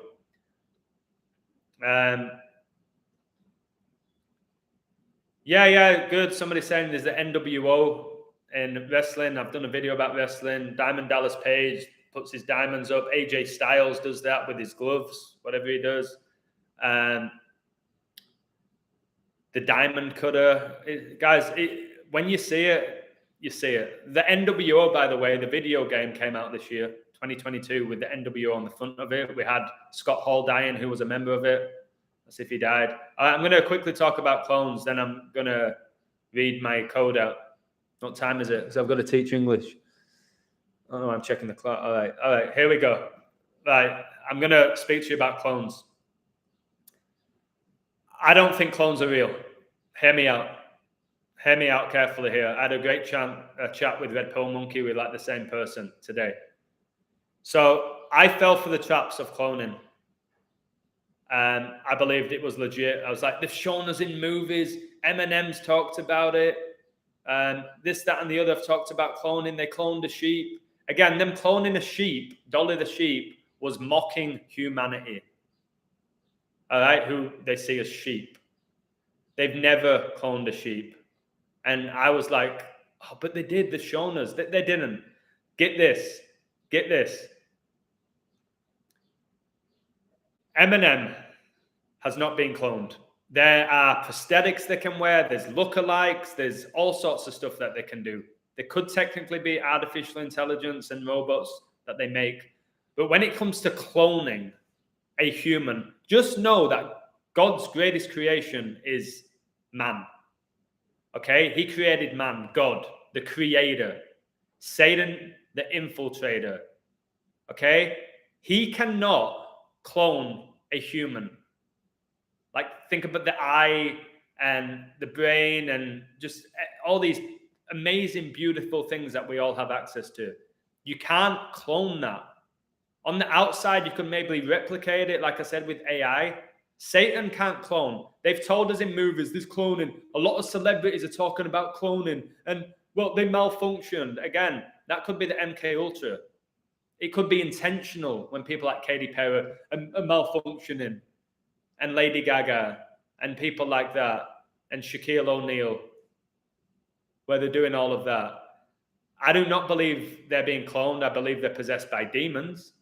Yeah, good. Somebody's saying there's the NWO in wrestling. I've done a video about wrestling. Diamond Dallas Page puts his diamonds up. AJ Styles does that with his gloves, whatever he does. The diamond cutter. Guys, when you see it, you see it. The NWO, by the way, the video game came out this year, 2022, with the NWO on the front of it. We had Scott Hall dying, who was a member of it. As if he died. I'm going to quickly talk about clones, then I'm going to read my code out. What time is it? Because I've got to teach English. Oh, no, I'm checking the clock. All right, here we go. Right, I'm going to speak to you about clones. I don't think clones are real. Hear me out. Hear me out carefully here. I had a great chat with Red Pill Monkey. We're like the same person today. So I fell for the traps of cloning. I believed it was legit. I was like, they've shown us in movies. Eminem's talked about it. This, that, and the other have talked about cloning. They cloned a sheep. Again, them cloning a sheep, Dolly the sheep, was mocking humanity. All right, who they see as sheep. They've never cloned a sheep. And I was like, oh, but they did. They've shown us. They didn't. Get this. Get this. Eminem has not been cloned. There are prosthetics they can wear. There's lookalikes. There's all sorts of stuff that they can do. There could technically be artificial intelligence and robots that they make. But when it comes to cloning a human, just know that God's greatest creation is man. Okay? He created man, God, the creator. Satan, the infiltrator. Okay? He cannot clone a human. Like, think about the eye and the brain and just all these amazing, beautiful things that we all have access to. You can't clone that. On the outside, you can maybe replicate it, like I said, with AI. Satan can't clone. They've told us in movies, there's cloning. A lot of celebrities are talking about cloning. And, well, they malfunctioned. Again, that could be the MK Ultra. It could be intentional when people like Katy Perry are malfunctioning. And Lady Gaga. And people like that. And Shaquille O'Neal. Where they're doing all of that. I do not believe they're being cloned. I believe they're possessed by demons.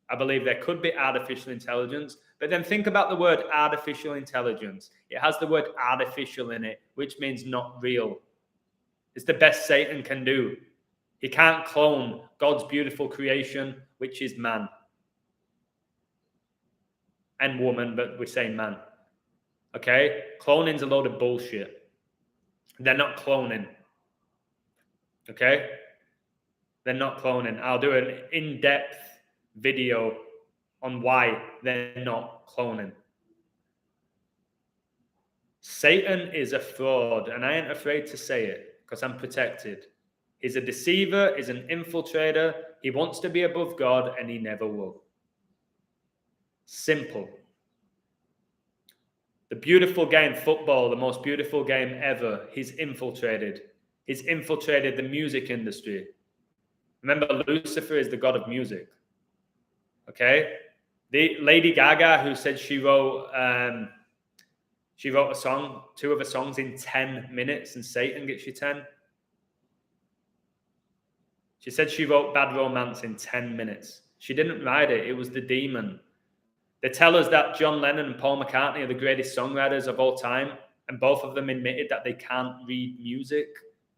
I believe there could be artificial intelligence. But then think about the word artificial intelligence. It has the word artificial in it, which means not real. It's the best Satan can do. He can't clone God's beautiful creation, which is man. And woman, but we say man. Okay? Cloning's a load of bullshit. They're not cloning. Okay? They're not cloning. I'll do an in-depth video on why they're not cloning. Satan is a fraud, and I ain't afraid to say it because I'm protected. He's a deceiver, he's an infiltrator. He wants to be above God, and he never will. Simple. The beautiful game, football, the most beautiful game ever, he's infiltrated. He's infiltrated the music industry. Remember, Lucifer is the god of music. Okay? The Lady Gaga, who said she wrote a song, 2 of her songs in 10 minutes, and Satan gets you 10. She said she wrote Bad Romance in 10 minutes. She didn't write it. It was the demon. They tell us that John Lennon and Paul McCartney are the greatest songwriters of all time, and both of them admitted that they can't read music.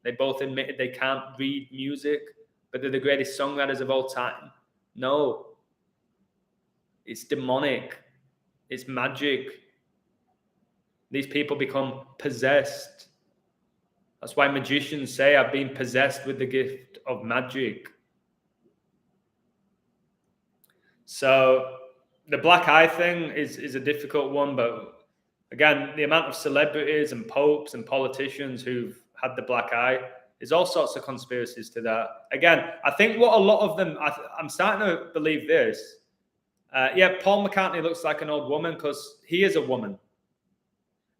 They both admitted they can't read music, but they're the greatest songwriters of all time. No. It's demonic. It's magic. These people become possessed. That's why magicians say, I've been possessed with the gift of magic. So the black eye thing is a difficult one, but again, the amount of celebrities and popes and politicians who've had the black eye, there's all sorts of conspiracies to that. Again, I think what a lot of them, I'm starting to believe this. Paul McCartney looks like an old woman because he is a woman.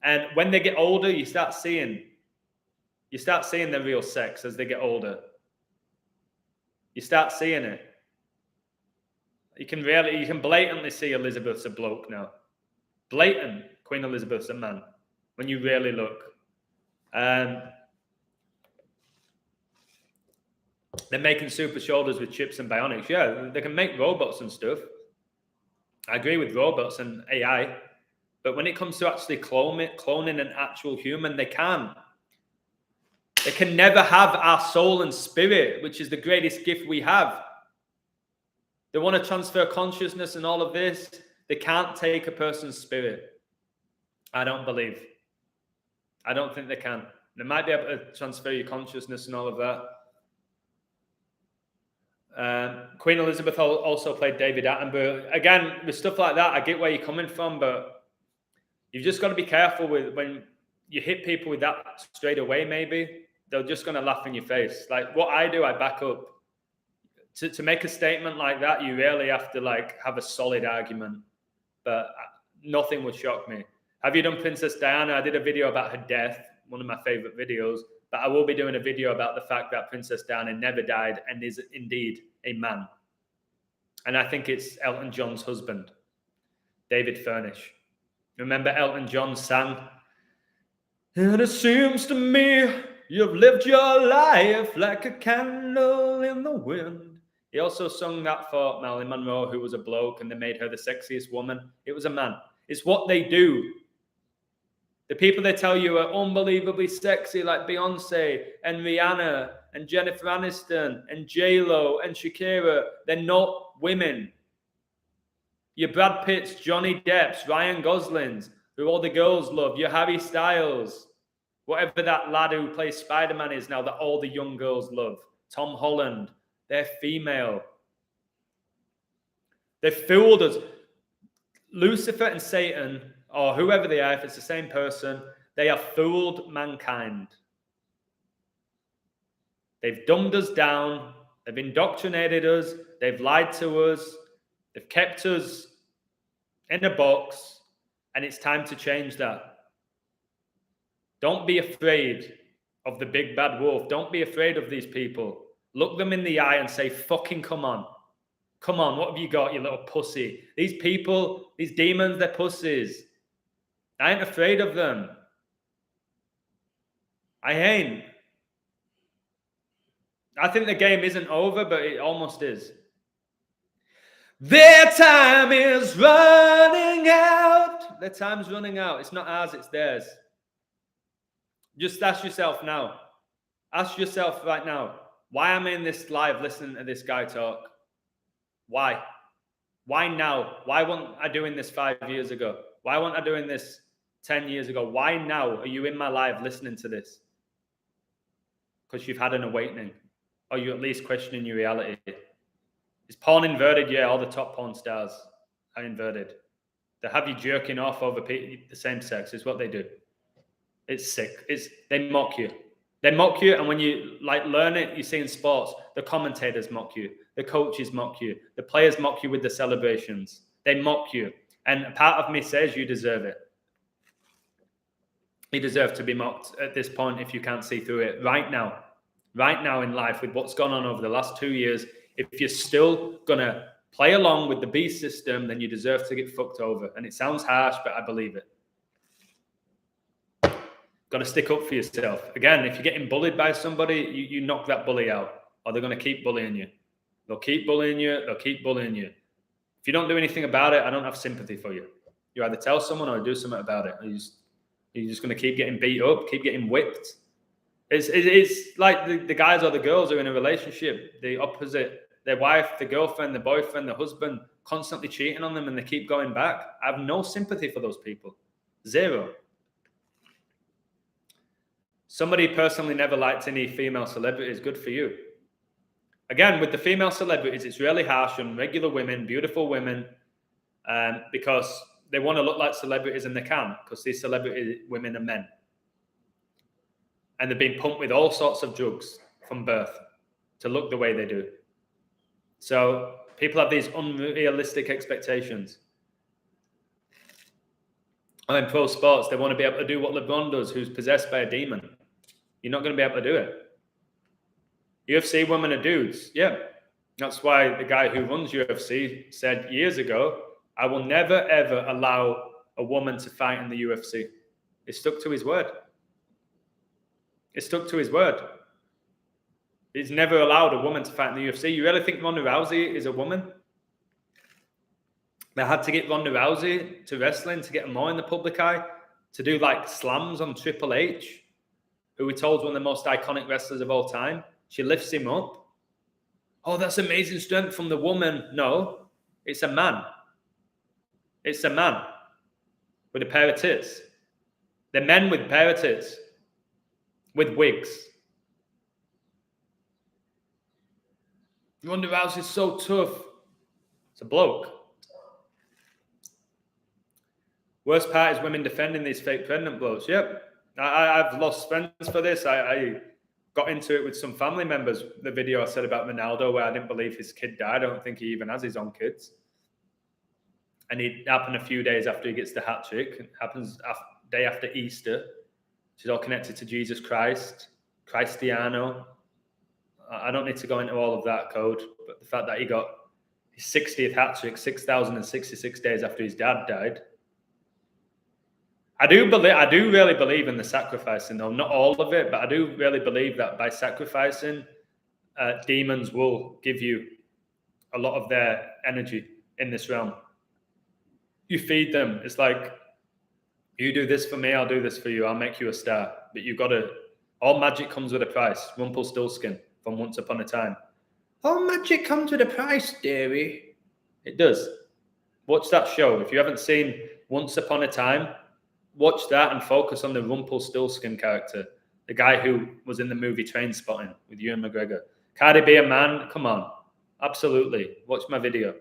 And when they get older, you start seeing their real sex as they get older. You start seeing it. You can blatantly see Elizabeth's a bloke now. Blatant. Queen Elizabeth's a man. When you really look. They're making super shoulders with chips and bionics. Yeah, they can make robots and stuff. I agree with robots and AI. But when it comes to actually cloning an actual human, they can't. They can never have our soul and spirit, which is the greatest gift we have. They want to transfer consciousness and all of this. They can't take a person's spirit. I don't believe. I don't think they can. They might be able to transfer your consciousness and all of that. Queen Elizabeth also played David Attenborough. Again, with stuff like that, I get where you're coming from, but you've just got to be careful with when you hit people with that straight away, maybe. They're just going to laugh in your face. Like what I do, I back up. To make a statement like that, you really have to have a solid argument. But nothing would shock me. Have you done Princess Diana? I did a video about her death, one of my favorite videos. But I will be doing a video about the fact that Princess Diana never died and is indeed a man. And I think it's Elton John's husband, David Furnish. Remember Elton John sang, "And it seems to me you've lived your life like a candle in the wind." He also sung that for Marilyn Monroe, who was a bloke, and they made her the sexiest woman. It was a man. It's what they do. The people they tell you are unbelievably sexy, like Beyonce and Rihanna and Jennifer Aniston and J-Lo and Shakira, they're not women. Your Brad Pitts, Johnny Depps, Ryan Goslings, who all the girls love, your Harry Styles, whatever that lad who plays Spider-Man is now that all the young girls love, Tom Holland, they're female. They fooled us. Lucifer and Satan, or whoever they are, if it's the same person, they have fooled mankind. They've dumbed us down. They've indoctrinated us. They've lied to us. They've kept us in a box. And it's time to change that. Don't be afraid of the big bad wolf. Don't be afraid of these people. Look them in the eye and say, fucking come on. Come on, what have you got, you little pussy? These people, these demons, they're pussies. I ain't afraid of them. I ain't. I think the game isn't over, but it almost is. Their time is running out. Their time's running out. It's not ours, it's theirs. Just ask yourself now. Ask yourself right now. Why am I in this live listening to this guy talk? Why? Why now? Why wasn't I doing this 5 years ago? Why wasn't I doing this 10 years ago? Why now are you in my live listening to this? Because you've had an awakening. Or you're at least questioning your reality. Is porn inverted? Yeah, all the top porn stars. I inverted. They have you jerking off over the same sex is what they do. It's sick. They mock you. They mock you, and when you learn it, you see in sports, the commentators mock you, the coaches mock you, the players mock you with the celebrations. They mock you. And a part of me says you deserve it. You deserve to be mocked at this point if you can't see through it right now in life with what's gone on over the last 2 years. If you're still going to play along with the beast system, then you deserve to get fucked over. And it sounds harsh, but I believe it. Got to stick up for yourself. Again, if you're getting bullied by somebody, you knock that bully out, or they're going to keep bullying you. They'll keep bullying you. They'll keep bullying you. If you don't do anything about it, I don't have sympathy for you. You either tell someone or do something about it. You're just going to keep getting beat up, keep getting whipped. It's like the guys or the girls are in a relationship, the opposite, their wife, the girlfriend, the boyfriend, the husband, constantly cheating on them, and they keep going back. I have no sympathy for those people. Zero. Somebody personally never liked any female celebrities. Good for you. Again, with the female celebrities, it's really harsh on regular women, beautiful women, because they want to look like celebrities and they can, because these celebrity women are men. And they've been pumped with all sorts of drugs from birth to look the way they do. So people have these unrealistic expectations. And in pro sports, they want to be able to do what LeBron does, who's possessed by a demon. You're not going to be able to do it. UFC women are dudes. Yeah. That's why the guy who runs UFC said years ago, I will never, ever allow a woman to fight in the UFC. He stuck to his word. He stuck to his word. He's never allowed a woman to fight in the UFC. You really think Ronda Rousey is a woman? They had to get Ronda Rousey to wrestling to get her more in the public eye, to do like slams on Triple H, who we told is one of the most iconic wrestlers of all time. She lifts him up. Oh, that's amazing strength from the woman. No, it's a man. It's a man with a pair of tits. They're men with pair of tits, with wigs. Ronda Rousey's so tough. It's a bloke. Worst part is women defending these fake pregnant blokes. Yep. I've lost friends for this. I got into it with some family members. The video I said about Ronaldo, where I didn't believe his kid died. I don't think he even has his own kids. And it happened a few days after he gets the hat trick. It happens day after Easter. She's all connected to Jesus Christ, Cristiano. I don't need to go into all of that code, but the fact that he got his 60th hat trick 6,066 days after his dad died. I do really believe in the sacrificing, though. Not all of it, but I do really believe that by sacrificing, demons will give you a lot of their energy in this realm. You feed them. It's like, you do this for me, I'll do this for you. I'll make you a star. But you've got to, all magic comes with a price. Rumpelstiltskin from Once Upon a Time. All magic comes with a price, dearie. It does. Watch that show. If you haven't seen Once Upon a Time, watch that and focus on the Rumpelstiltskin character, the guy who was in the movie Trainspotting with Ewan McGregor. Cardi B, a man? Come on. Absolutely. Watch my video.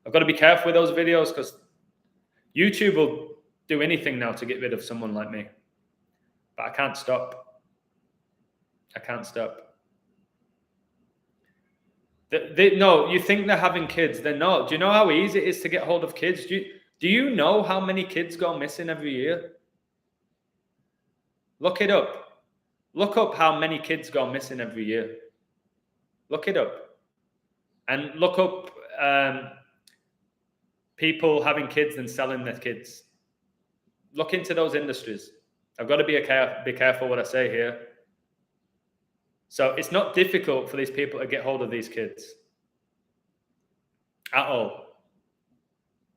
I've got to be careful with those videos because YouTube will do anything now to get rid of someone like me. But I can't stop. I can't stop. No, you think they're having kids. They're not. Do you know how easy it is to get hold of kids? Do you know how many kids go missing every year? Look it up. Look up how many kids go missing every year. Look it up. And look up people having kids and selling their kids. Look into those industries. I've got to be careful what I say here. So it's not difficult for these people to get hold of these kids at all.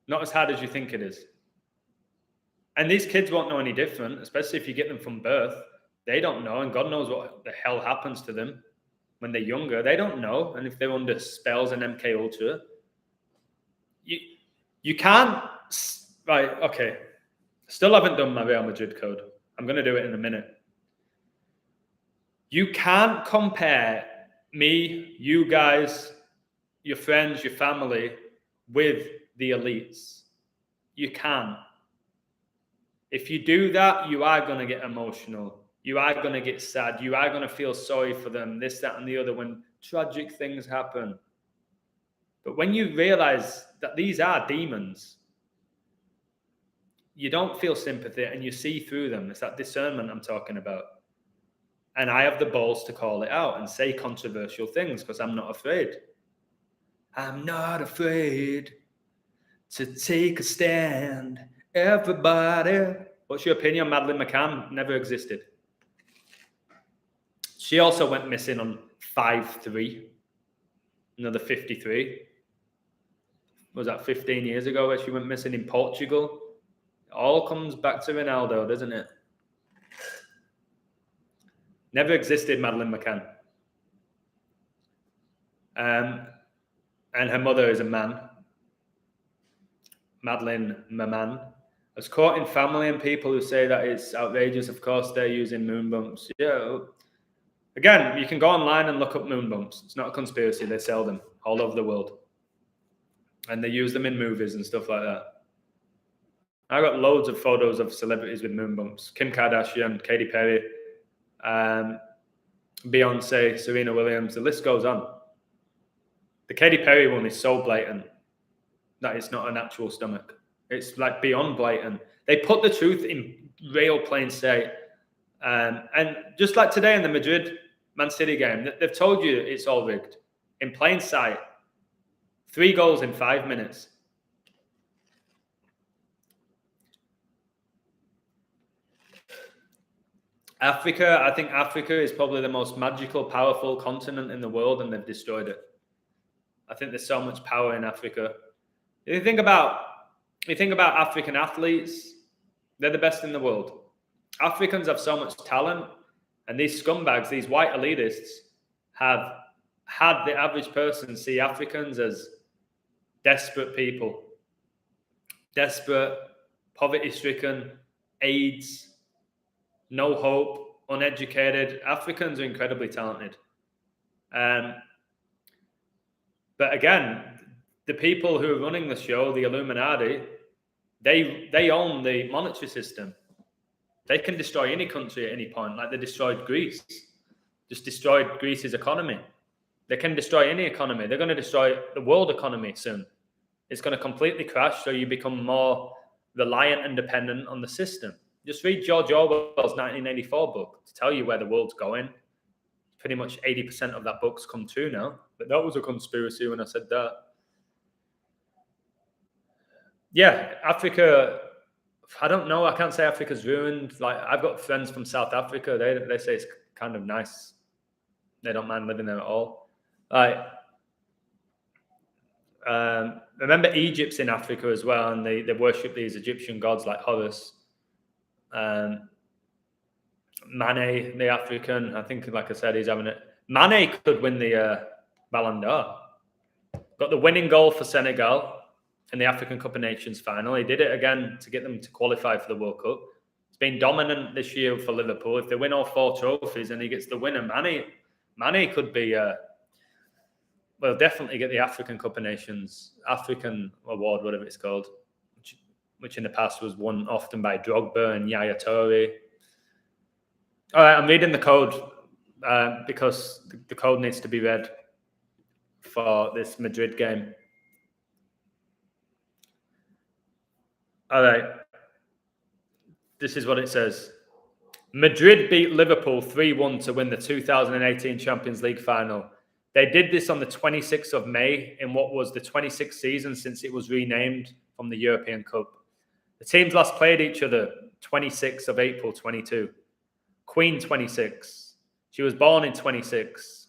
Not as hard as you think it is. And these kids won't know any different, especially if you get them from birth. They don't know, and God knows what the hell happens to them when they're younger. They don't know, and if they're under spells and MK Ultra, you can't. Right? Okay. Still haven't done my Real Madrid code. I'm going to do it in a minute. You can't compare me, you guys, your friends, your family with the elites. You can. If you do that, you are going to get emotional. You are going to get sad. You are going to feel sorry for them, this, that, and the other, when tragic things happen. But when you realize that these are demons, you don't feel sympathy and you see through them. It's that discernment I'm talking about. And I have the balls to call it out and say controversial things because I'm not afraid. I'm not afraid to take a stand. Everybody. What's your opinion on Madeleine McCann? Never existed. She also went missing on 5-3. Another 53. Was that 15 years ago where she went missing in Portugal? It all comes back to Ronaldo, doesn't it? Never existed, Madeleine McCann. And her mother is a man. Madeleine Maman. I was caught in family and people who say that it's outrageous. Of course, they're using moon bumps. Yeah. Again, you can go online and look up moon bumps. It's not a conspiracy. They sell them all over the world. And they use them in movies and stuff like that. I got loads of photos of celebrities with moon bumps. Kim Kardashian, Katy Perry, Beyonce, Serena Williams. The list goes on. The Katy Perry one is so blatant that it's not an actual stomach. It's like beyond blatant. They put the truth in real plain sight. And just like today in the Madrid Man City game, they've told you it's all rigged. In plain sight. 3 goals in 5 minutes. Africa, I think Africa is probably the most magical, powerful continent in the world, and they've destroyed it. I think there's so much power in Africa. If you think about African athletes, they're the best in the world. Africans have so much talent, and these scumbags, these white elitists, have had the average person see Africans as desperate people. Desperate, poverty-stricken, AIDS, no hope, uneducated. Africans are incredibly talented. But again, the people who are running the show, the Illuminati, they own the monetary system. They can destroy any country at any point, like they destroyed Greece. Just destroyed Greece's economy. They can destroy any economy. They're going to destroy the world economy soon. It's going to completely crash, so you become more reliant and dependent on the system. Just read George Orwell's 1984 book to tell you where the world's going. Pretty much 80% of that book's come true now. But that was a conspiracy when I said that. Yeah, Africa, I don't know. I can't say Africa's ruined. Like, I've got friends from South Africa. They say it's kind of nice. They don't mind living there at all. Like, remember Egypt's in Africa as well, and they worship these Egyptian gods like Horus. Mane, the African, I think, like I said, he's having it. Mane could win the Ballon d'Or. Got the winning goal for Senegal in the African Cup of Nations final. He did it again to get them to qualify for the World Cup. He's been dominant this year for Liverpool. If they win all 4 trophies and he gets the winner, Mane could be, well, definitely get the African Cup of Nations, African Award, whatever it's called, which in the past was won often by Drogba and Yaya Toure. All right, I'm reading the code because the code needs to be read for this Madrid game. All right. This is what it says. Madrid beat Liverpool 3-1 to win the 2018 Champions League final. They did this on the 26th of May in what was the 26th season since it was renamed from the European Cup. The teams last played each other 26th of April 22. Queen 26. She was born in 26.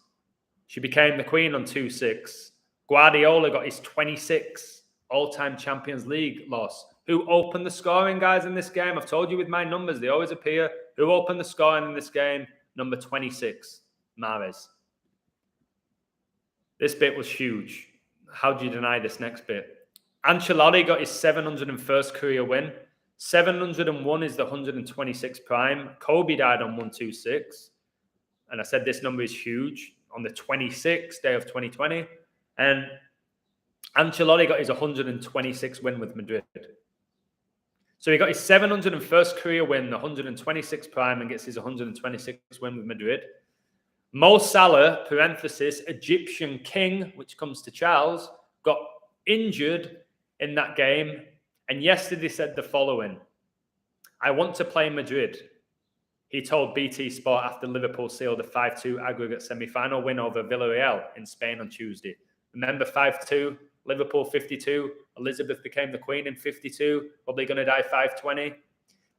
She became the Queen on 2-6. Guardiola got his 26th all-time Champions League loss. Who opened the scoring, guys, in this game? I've told you with my numbers, they always appear. Who opened the scoring in this game? Number 26, Mahrez. This bit was huge. How do you deny this next bit? Ancelotti got his 701st career win. 701 is the 126th prime. Kobe died on 126. And I said this number is huge on the 26th day of 2020. And Ancelotti got his 126th win with Madrid. So he got his 701st career win, the 126th prime, and gets his 126th win with Madrid. Mo Salah, parenthesis, Egyptian king, which comes to Charles, got injured in that game, and yesterday said the following: "I want to play Madrid," he told BT Sport after Liverpool sealed a 5-2 aggregate semi-final win over Villarreal in Spain on Tuesday. Remember 5-2, Liverpool 52, Elizabeth became the queen in 52, probably going to die 5-20.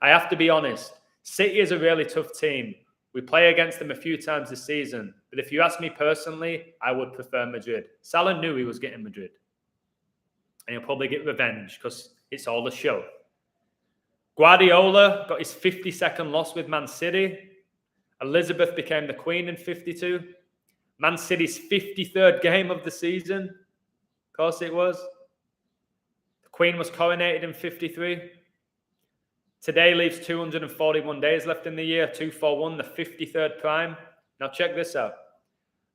I have to be honest, City is a really tough team. We play against them a few times this season, but if you ask me personally, I would prefer Madrid. Salah knew he was getting Madrid, and he'll probably get revenge because it's all a show. Guardiola got his 52nd loss with Man City. Elizabeth became the queen in 52. Man City's 53rd game of the season. Of course it was. The queen was coronated in 53. Today leaves 241 days left in the year. 241, the 53rd prime. Now check this out.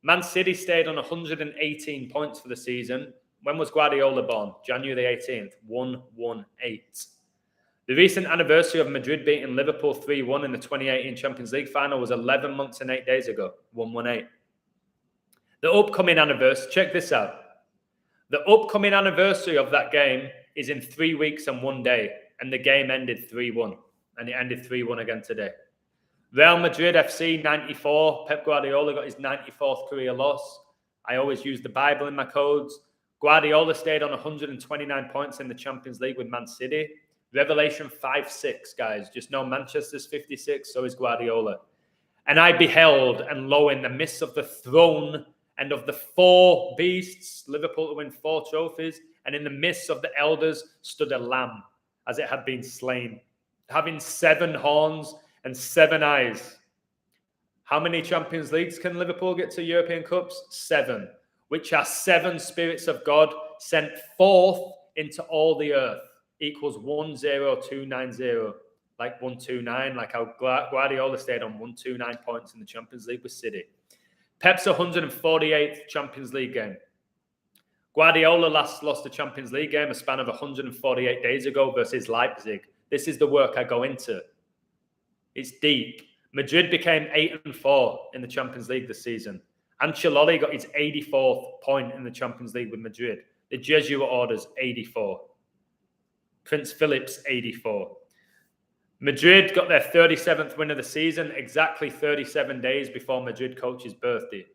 Man City stayed on 118 points for the season. When was Guardiola born? January the 18th. 118. The recent anniversary of Madrid beating Liverpool 3-1 in the 2018 Champions League final was 11 months and 8 days ago. 118. The upcoming anniversary, check this out. The upcoming anniversary of that game is in 3 weeks and 1 day, and the game ended 3-1, and it ended 3-1 again today. Real Madrid FC 94, Pep Guardiola got his 94th career loss. I always use the Bible in my codes. Guardiola stayed on 129 points in the Champions League with Man City. Revelation 5-6, guys. Just know Manchester's 56, so is Guardiola. And I beheld, and lo, in the midst of the throne and of the 4 beasts, Liverpool to win 4 trophies, and in the midst of the elders stood a lamb, as it had been slain, having 7 horns and 7 eyes. How many Champions Leagues can Liverpool get to European Cups? 7, which are 7 spirits of God sent forth into all the earth. Equals 10290, like 129, like how Guardiola stayed on 129 points in the Champions League with City. Pep's 148th Champions League game. Guardiola last lost the Champions League game a span of 148 days ago versus Leipzig. This is the work I go into. It's deep. Madrid became 8-4 in the Champions League this season. Ancelotti got his 84th point in the Champions League with Madrid. The Jesuit orders 84. Prince Philip's 84. Madrid got their 37th win of the season, exactly 37 days before Madrid coach's birthday.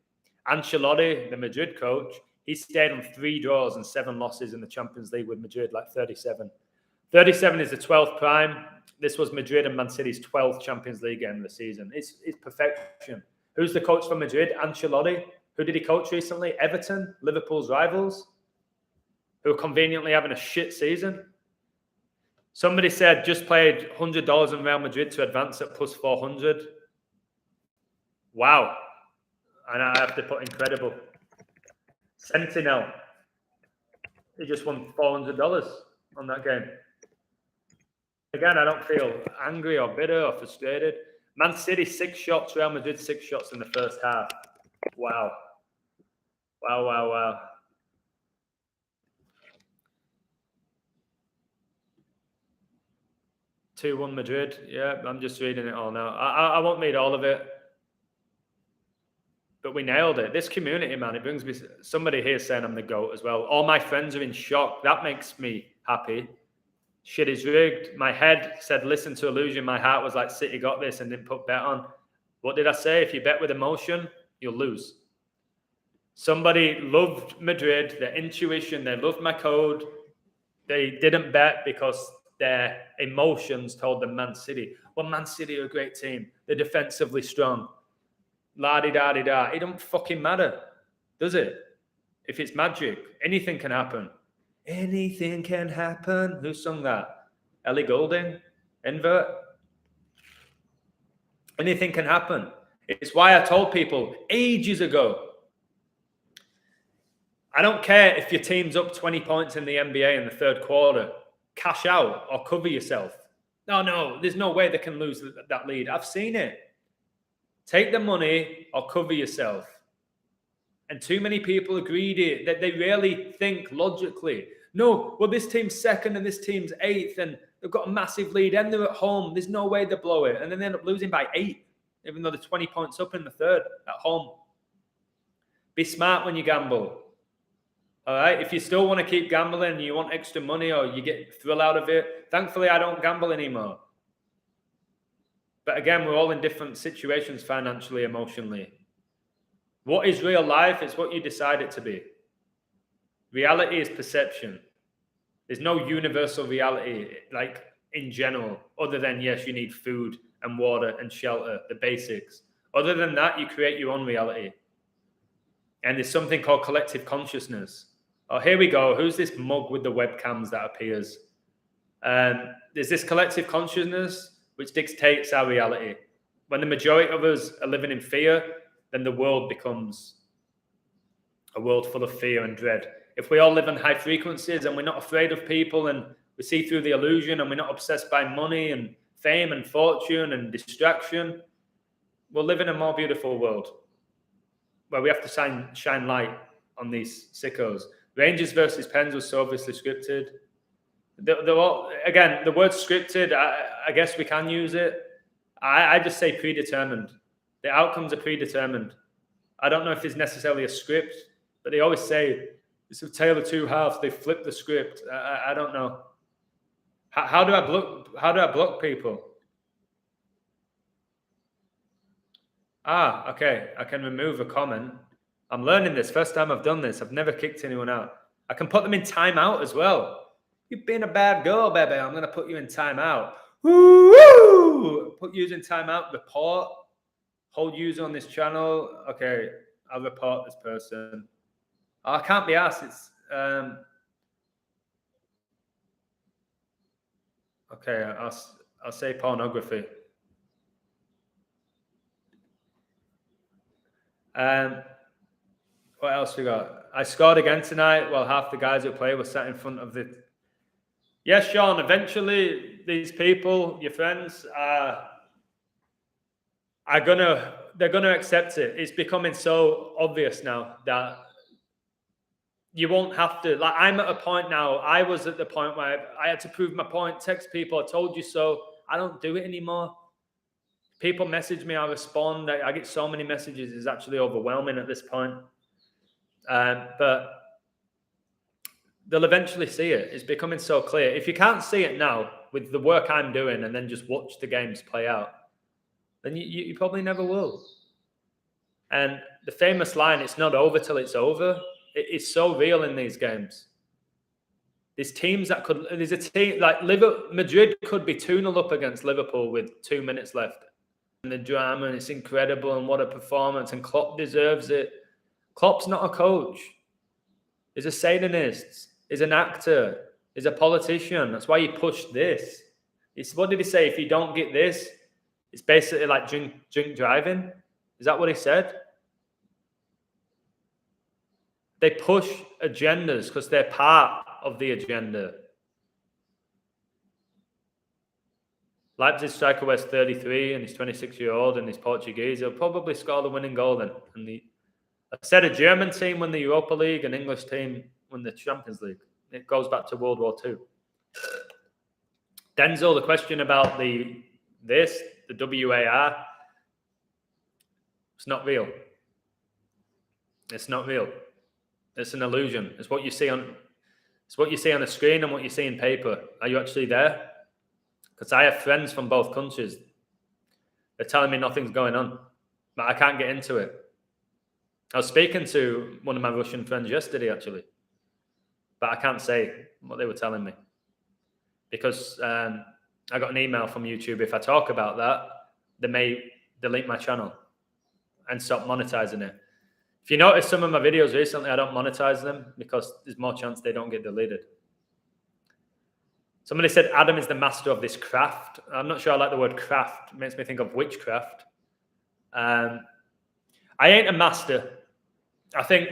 Ancelotti, the Madrid coach, he stayed on 3 draws and 7 losses in the Champions League with Madrid, like 37. 37 is the 12th prime. This was Madrid and Man City's 12th Champions League game of the season. It's perfection. Who's the coach for Madrid? Ancelotti. Who did he coach recently? Everton, Liverpool's rivals, who are conveniently having a shit season. Somebody said just played $100 in Real Madrid to advance at plus 400. Wow. And I have to put incredible. Sentinel. He just won $400 on that game. Again, I don't feel angry or bitter or frustrated. Man City, 6 shots. Real Madrid, 6 shots in the first half. Wow. Wow, wow, wow. 2-1 Madrid. Yeah, I'm just reading it all now. I won't read all of it. But we nailed it. This community, man, it brings me... Somebody here saying I'm the GOAT as well. All my friends are in shock. That makes me happy. Shit is rigged. My head said, listen to illusion. My heart was like, City got this and didn't put bet on. What did I say? If you bet with emotion, you'll lose. Somebody loved Madrid, their intuition. They loved my code. They didn't bet because... their emotions told them Man City. Well, Man City are a great team. They're defensively strong. La-di-da-di-da. It don't fucking matter, does it? If it's magic, anything can happen. Anything can happen. Who sung that? Ellie Goulding? Invert? Anything can happen. It's why I told people ages ago, I don't care if your team's up 20 points in the NBA in the 3rd quarter. Cash out or cover yourself. No, there's no way they can lose that lead. I've seen it. Take the money or cover yourself. And too many people are greedy, that they really think logically. No, well, this team's second and this team's eighth, and they've got a massive lead, and they're at home. There's no way they blow it. And then they end up losing by 8, even though they're 20 points up in the third at home. Be smart when you gamble. All right? If you still want to keep gambling and you want extra money or you get thrill out of it, thankfully, I don't gamble anymore. But again, we're all in different situations financially, emotionally. What is real life? It's what you decide it to be. Reality is perception. There's no universal reality, like in general, other than, yes, you need food and water and shelter, the basics. Other than that, you create your own reality. And there's something called collective consciousness. Oh, here we go. Who's this mug with the webcams that appears? There's this collective consciousness which dictates our reality. When the majority of us are living in fear, then the world becomes a world full of fear and dread. If we all live on high frequencies and we're not afraid of people and we see through the illusion and we're not obsessed by money and fame and fortune and distraction, we'll live in a more beautiful world where we have to shine light on these sickos. Rangers versus Pens was so obviously scripted. They're all, again, the word scripted, I guess we can use it. I just say predetermined. The outcomes are predetermined. I don't know if it's necessarily a script, but they always say it's a tale of two halves. They flip the script. I don't know. How do I block people? Okay. I can remove a comment. I'm learning this. First time I've done this. I've never kicked anyone out. I can put them in timeout as well. You've been a bad girl, baby. I'm going to put you in timeout. Woo! Put you in timeout. Report. Hold user on this channel. Okay, I'll report this person. I can't be asked. It's okay. I'll say pornography. What else we got? I scored again tonight. Well, half the guys who play were sat in front of the. Yes, Sean. Eventually, these people, your friends, they're gonna accept it. It's becoming so obvious now that you won't have to. Like, I'm at a point now. I was at the point where I had to prove my point. Text people, I told you so. I don't do it anymore. People message me, I respond. I get so many messages. It's actually overwhelming at this point. But they'll eventually see it. It's becoming so clear. If you can't see it now with the work I'm doing and then just watch the games play out, then you probably never will. And the famous line, it's not over till it's over, it is so real in these games. There's teams that could, there's a team like Madrid could be 2-0 up against Liverpool with 2 minutes left. And the drama, and it's incredible, and what a performance, and Klopp deserves it. Klopp's not a coach. He's a Satanist. He's an actor. He's a politician. That's why he pushed this. What did he say? If you don't get this, it's basically like drink driving. Is that what he said? They push agendas because they're part of the agenda. Leipzig striker wears 33 and he's 26-year-old and he's Portuguese. He'll probably score the winning goal then. And I said a German team win the Europa League, an English team win the Champions League. It goes back to World War II. Denzel, the question about the WAR, it's not real. It's not real. It's an illusion. It's what you see on a screen and what you see in paper. Are you actually there? Because I have friends from both countries. They're telling me nothing's going on, but I can't get into it. I was speaking to one of my Russian friends yesterday, actually, but I can't say what they were telling me because I got an email from YouTube. If I talk about that, they may delete my channel and stop monetizing it. If you notice some of my videos recently, I don't monetize them because there's more chance they don't get deleted. Somebody said Adam is the master of this craft. I'm not sure I like the word craft. It makes me think of witchcraft. I ain't a master. I think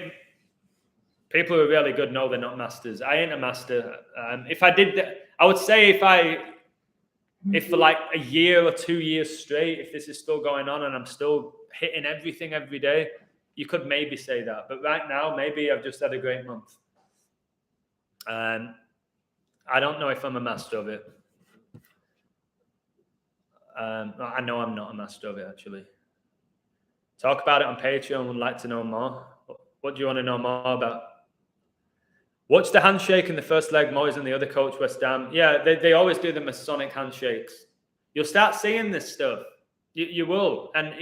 people who are really good know they're not masters. I ain't a master. If I did that, I would say if for like a year or 2 years straight, if this is still going on and I'm still hitting everything every day, You could maybe say that. But right now, maybe I've just had a great month. I don't know if I'm a master of it. I know I'm not a master of it, actually. Talk about it on Patreon. Would like to know more. What do you want to know more about? Watch the handshake in the first leg, Moyes and the other coach, West Ham. Yeah, they always do the Masonic handshakes. You'll start seeing this stuff. You will. And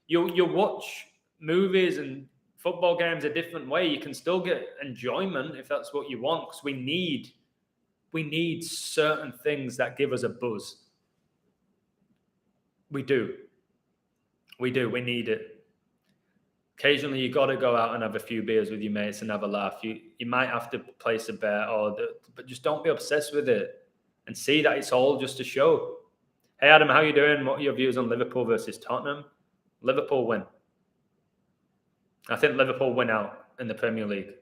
you'll watch movies and football games a different way. You can still get enjoyment if that's what you want, because we need certain things that give us a buzz. We do. We need it. Occasionally, you got to go out and have a few beers with your mates and have a laugh. You might have to place a bet, but just don't be obsessed with it, and see that it's all just a show. Hey, Adam, how you doing? What are your views on Liverpool versus Tottenham? Liverpool win. I think Liverpool win out in the Premier League.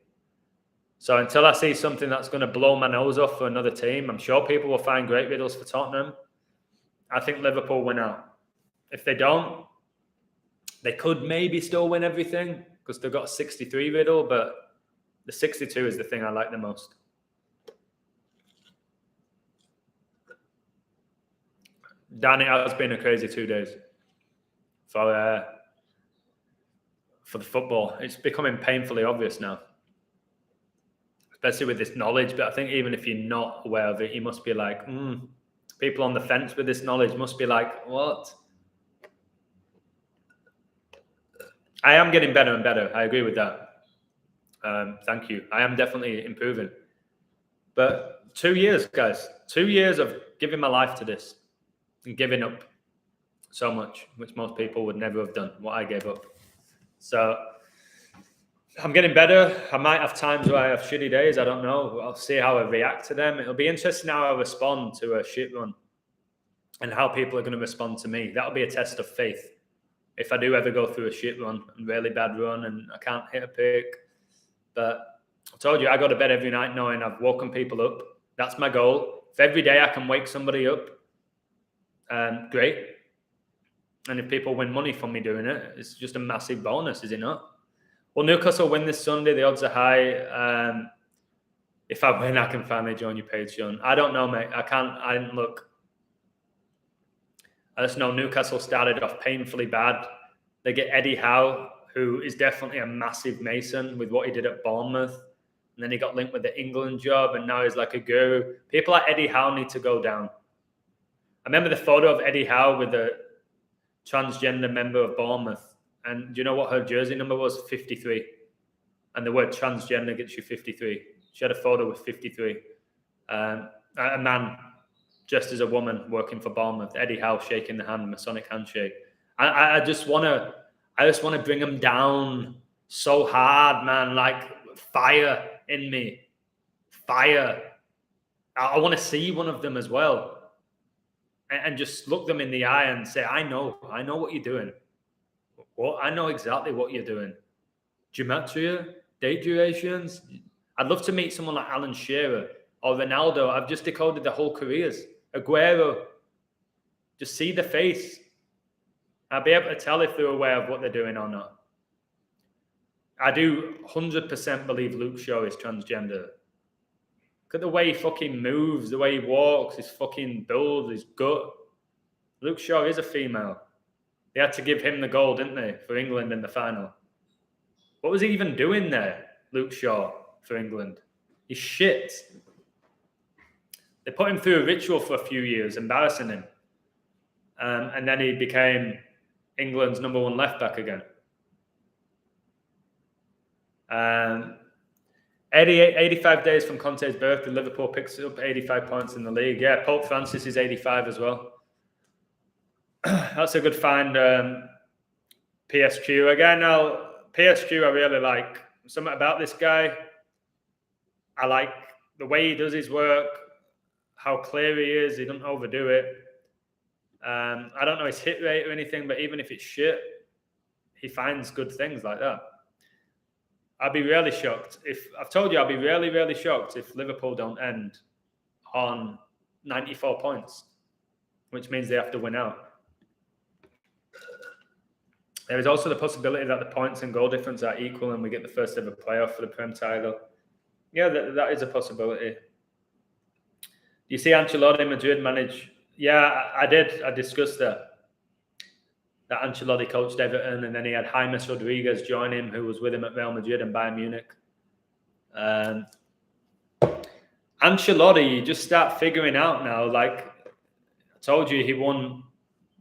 So until I see something that's going to blow my nose off for another team, I'm sure people will find great riddles for Tottenham. I think Liverpool win out. If they don't, they could maybe still win everything because they've got a 63 riddle, but the 62 is the thing I like the most. Dan, it has been a crazy 2 days for the football. It's becoming painfully obvious now, especially with this knowledge. But I think even if you're not aware of it, you must be like, people on the fence with this knowledge must be like, what? I am getting better and better. I agree with that. Thank you. I am definitely improving. But 2 years, guys. 2 years of giving my life to this and giving up so much, which most people would never have done, what I gave up. So I'm getting better. I might have times where I have shitty days. I don't know. I'll see how I react to them. It'll be interesting how I respond to a shit run and how people are going to respond to me. That'll be a test of faith. If I do ever go through a shit run, a really bad run, and I can't hit a pick. But I told you, I go to bed every night knowing I've woken people up. That's my goal. If every day I can wake somebody up, great. And if people win money from me doing it, it's just a massive bonus, is it not? Well, Newcastle win this Sunday. The odds are high. If I win, I can finally join your Patreon. I don't know, mate. I didn't look. I just know Newcastle started off painfully bad. They get Eddie Howe, who is definitely a massive Mason with what he did at Bournemouth. And then he got linked with the England job, and now he's like a guru. People like Eddie Howe need to go down. I remember the photo of Eddie Howe with the transgender member of Bournemouth. And do you know what her jersey number was? 53. And the word transgender gets you 53. She had a photo with 53. A man dressed as a woman working for Bournemouth, Eddie Howe shaking the hand, Masonic handshake. I just want to bring him down so hard, man, like fire in me. Fire. I want to see one of them as well and just look them in the eye and say, I know what you're doing. Well, I know exactly what you're doing. Gematria, date durations. I'd love to meet someone like Alan Shearer or Ronaldo. I've just decoded the whole careers. Aguero, just see the face. I'll be able to tell if they're aware of what they're doing or not. I do 100% believe Luke Shaw is transgender. Look at the way he fucking moves, the way he walks, his fucking build, his gut. Luke Shaw is a female. They had to give him the goal, didn't they, for England in the final? What was he even doing there, Luke Shaw, for England? He's shit. They put him through a ritual for a few years, embarrassing him. And then he became England's number one left back again. 85 days from Conte's birthday, Liverpool picks up 85 points in the league. Yeah, Pope Francis is 85 as well. That's a good find. PSG again. Now, PSG, I really like. Something about this guy. I like the way he does his work, how clear he is. He doesn't overdo it. I don't know his hit rate or anything, but even if it's shit, he finds good things like that. I'd be really shocked I've told you, I'll be really, really shocked if Liverpool don't end on 94 points, which means they have to win out. There is also the possibility that the points and goal difference are equal and we get the first ever playoff for the Prem title. Yeah, that is a possibility. Do you see Ancelotti Madrid manage? Yeah, I did. I discussed that Ancelotti coached Everton, and then he had James Rodriguez join him, who was with him at Real Madrid and Bayern Munich. Ancelotti, you just start figuring out now. Like I told you, he won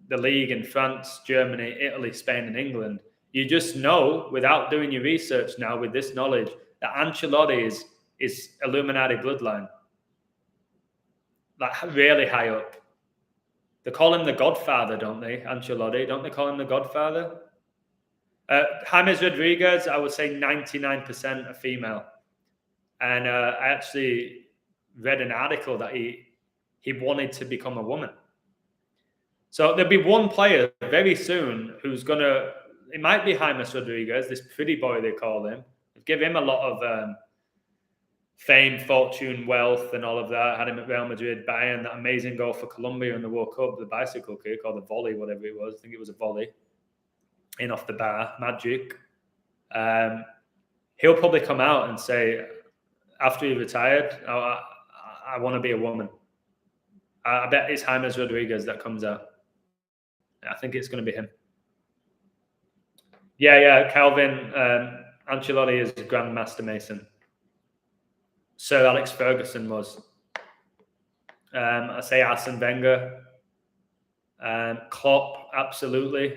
the league in France, Germany, Italy, Spain, and England. You just know, without doing your research now, with this knowledge, that Ancelotti is Illuminati bloodline. Like really high up. They call him the Godfather, don't they? Ancelotti, don't they call him the Godfather? James Rodriguez, I would say 99% are female. And I actually read an article that he wanted to become a woman. So there'll be one player very soon who's going to, it might be James Rodriguez, this pretty boy they call him. Give him a lot of fame, fortune, wealth, and all of that. Had him at Real Madrid, Bayern, that amazing goal for Colombia in the World Cup, the bicycle kick or the volley, whatever it was. I think it was a volley in off the bar, magic. He'll probably come out and say, after he retired, I want to be a woman. I bet it's James Rodriguez that comes out. I think it's going to be him. Yeah, Calvin, Ancelotti is Grandmaster Mason. Sir Alex Ferguson was. I say Arsene Wenger. Klopp, absolutely.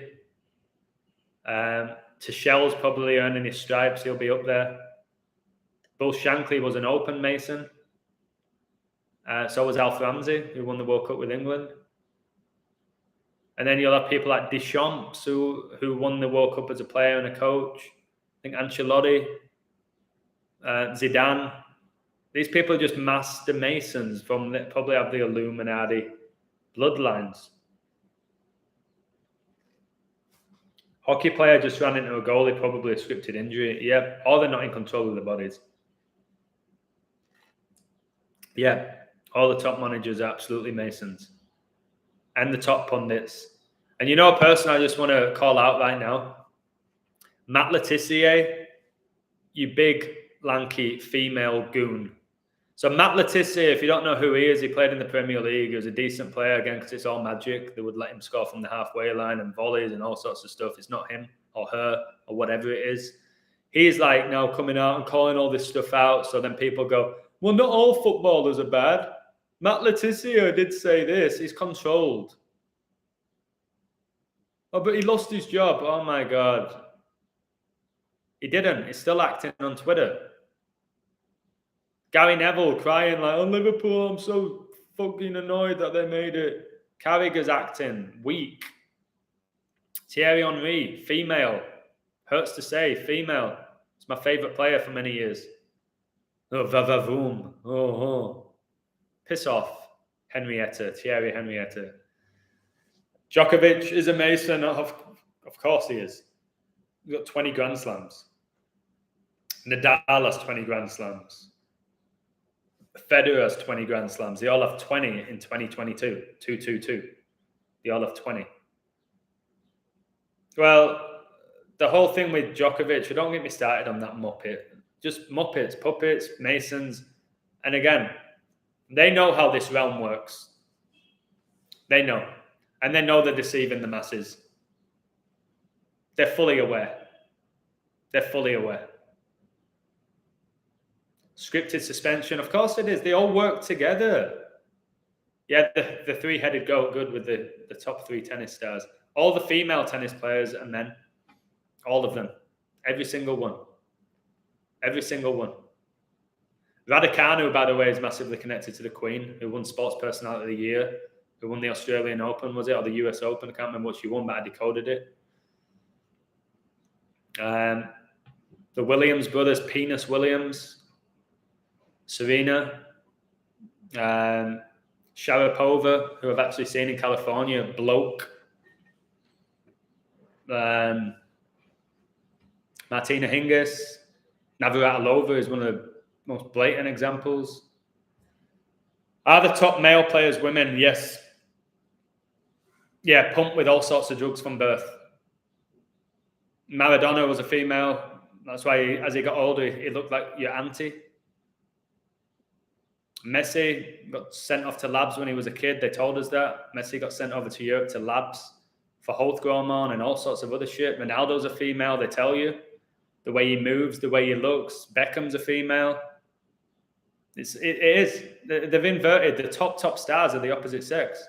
Tuchel's probably earning his stripes. He'll be up there. Bill Shankly was an open Mason. So was Alf Ramsey, who won the World Cup with England. And then you'll have people like Deschamps, who won the World Cup as a player and a coach. I think Ancelotti, Zidane. These people are just master Masons probably have the Illuminati bloodlines. Hockey player just ran into a goalie, probably a scripted injury. Yeah, or they're not in control of their bodies. Yeah, all the top managers are absolutely Masons. And the top pundits. And you know a person I just want to call out right now? Matt Letizia, you big, lanky, female goon. So Matt Letizia, if you don't know who he is, he played in the Premier League. He was a decent player, again, because it's all magic. They would let him score from the halfway line and volleys and all sorts of stuff. It's not him or her or whatever it is. He's like now coming out and calling all this stuff out. So then people go, well, not all footballers are bad. Matt Letizia did say this. He's controlled. Oh, but he lost his job. Oh, my God. He didn't. He's still acting on Twitter. Gary Neville crying like, oh, Liverpool, I'm so fucking annoyed that they made it. Carragher's acting. Weak. Thierry Henry, female. Hurts to say, female. It's my favourite player for many years. Oh, va-va-voom. Oh. Piss off, Thierry Henrietta. Djokovic is a Mason. Of course he is. He's got 20 Grand Slams. Nadal has 20 Grand Slams. Federer has 20 Grand Slams. They all have 20 in 2022. 222. They all have 20. Well, the whole thing with Djokovic, don't get me started on that Muppet. Just Muppets, puppets, Masons. And again, they know how this realm works. They know. And they know they're deceiving the masses. They're fully aware. They're fully aware. Scripted suspension, of course it is. They all work together. Yeah, the three-headed goat, good with the top three tennis stars. All the female tennis players are men. All of them. Every single one. Every single one. Raducanu, by the way, is massively connected to the Queen, who won Sports Personality of the Year, who won the Australian Open, was it? Or the US Open? I can't remember what she won, but I decoded it. The Williams brothers, Penis Williams, Serena, Sharapova, who I've actually seen in California, bloke. Martina Hingis, Navratilova is one of the most blatant examples. Are the top male players women? Yes. Yeah, pumped with all sorts of drugs from birth. Maradona was a female. That's why as he got older, he looked like your auntie. Messi got sent off to labs when he was a kid. They told us that. Messi got sent over to Europe to labs for growth hormone and all sorts of other shit. Ronaldo's a female, they tell you. The way he moves, the way he looks. Beckham's a female. It is. They've inverted. The top stars are the opposite sex.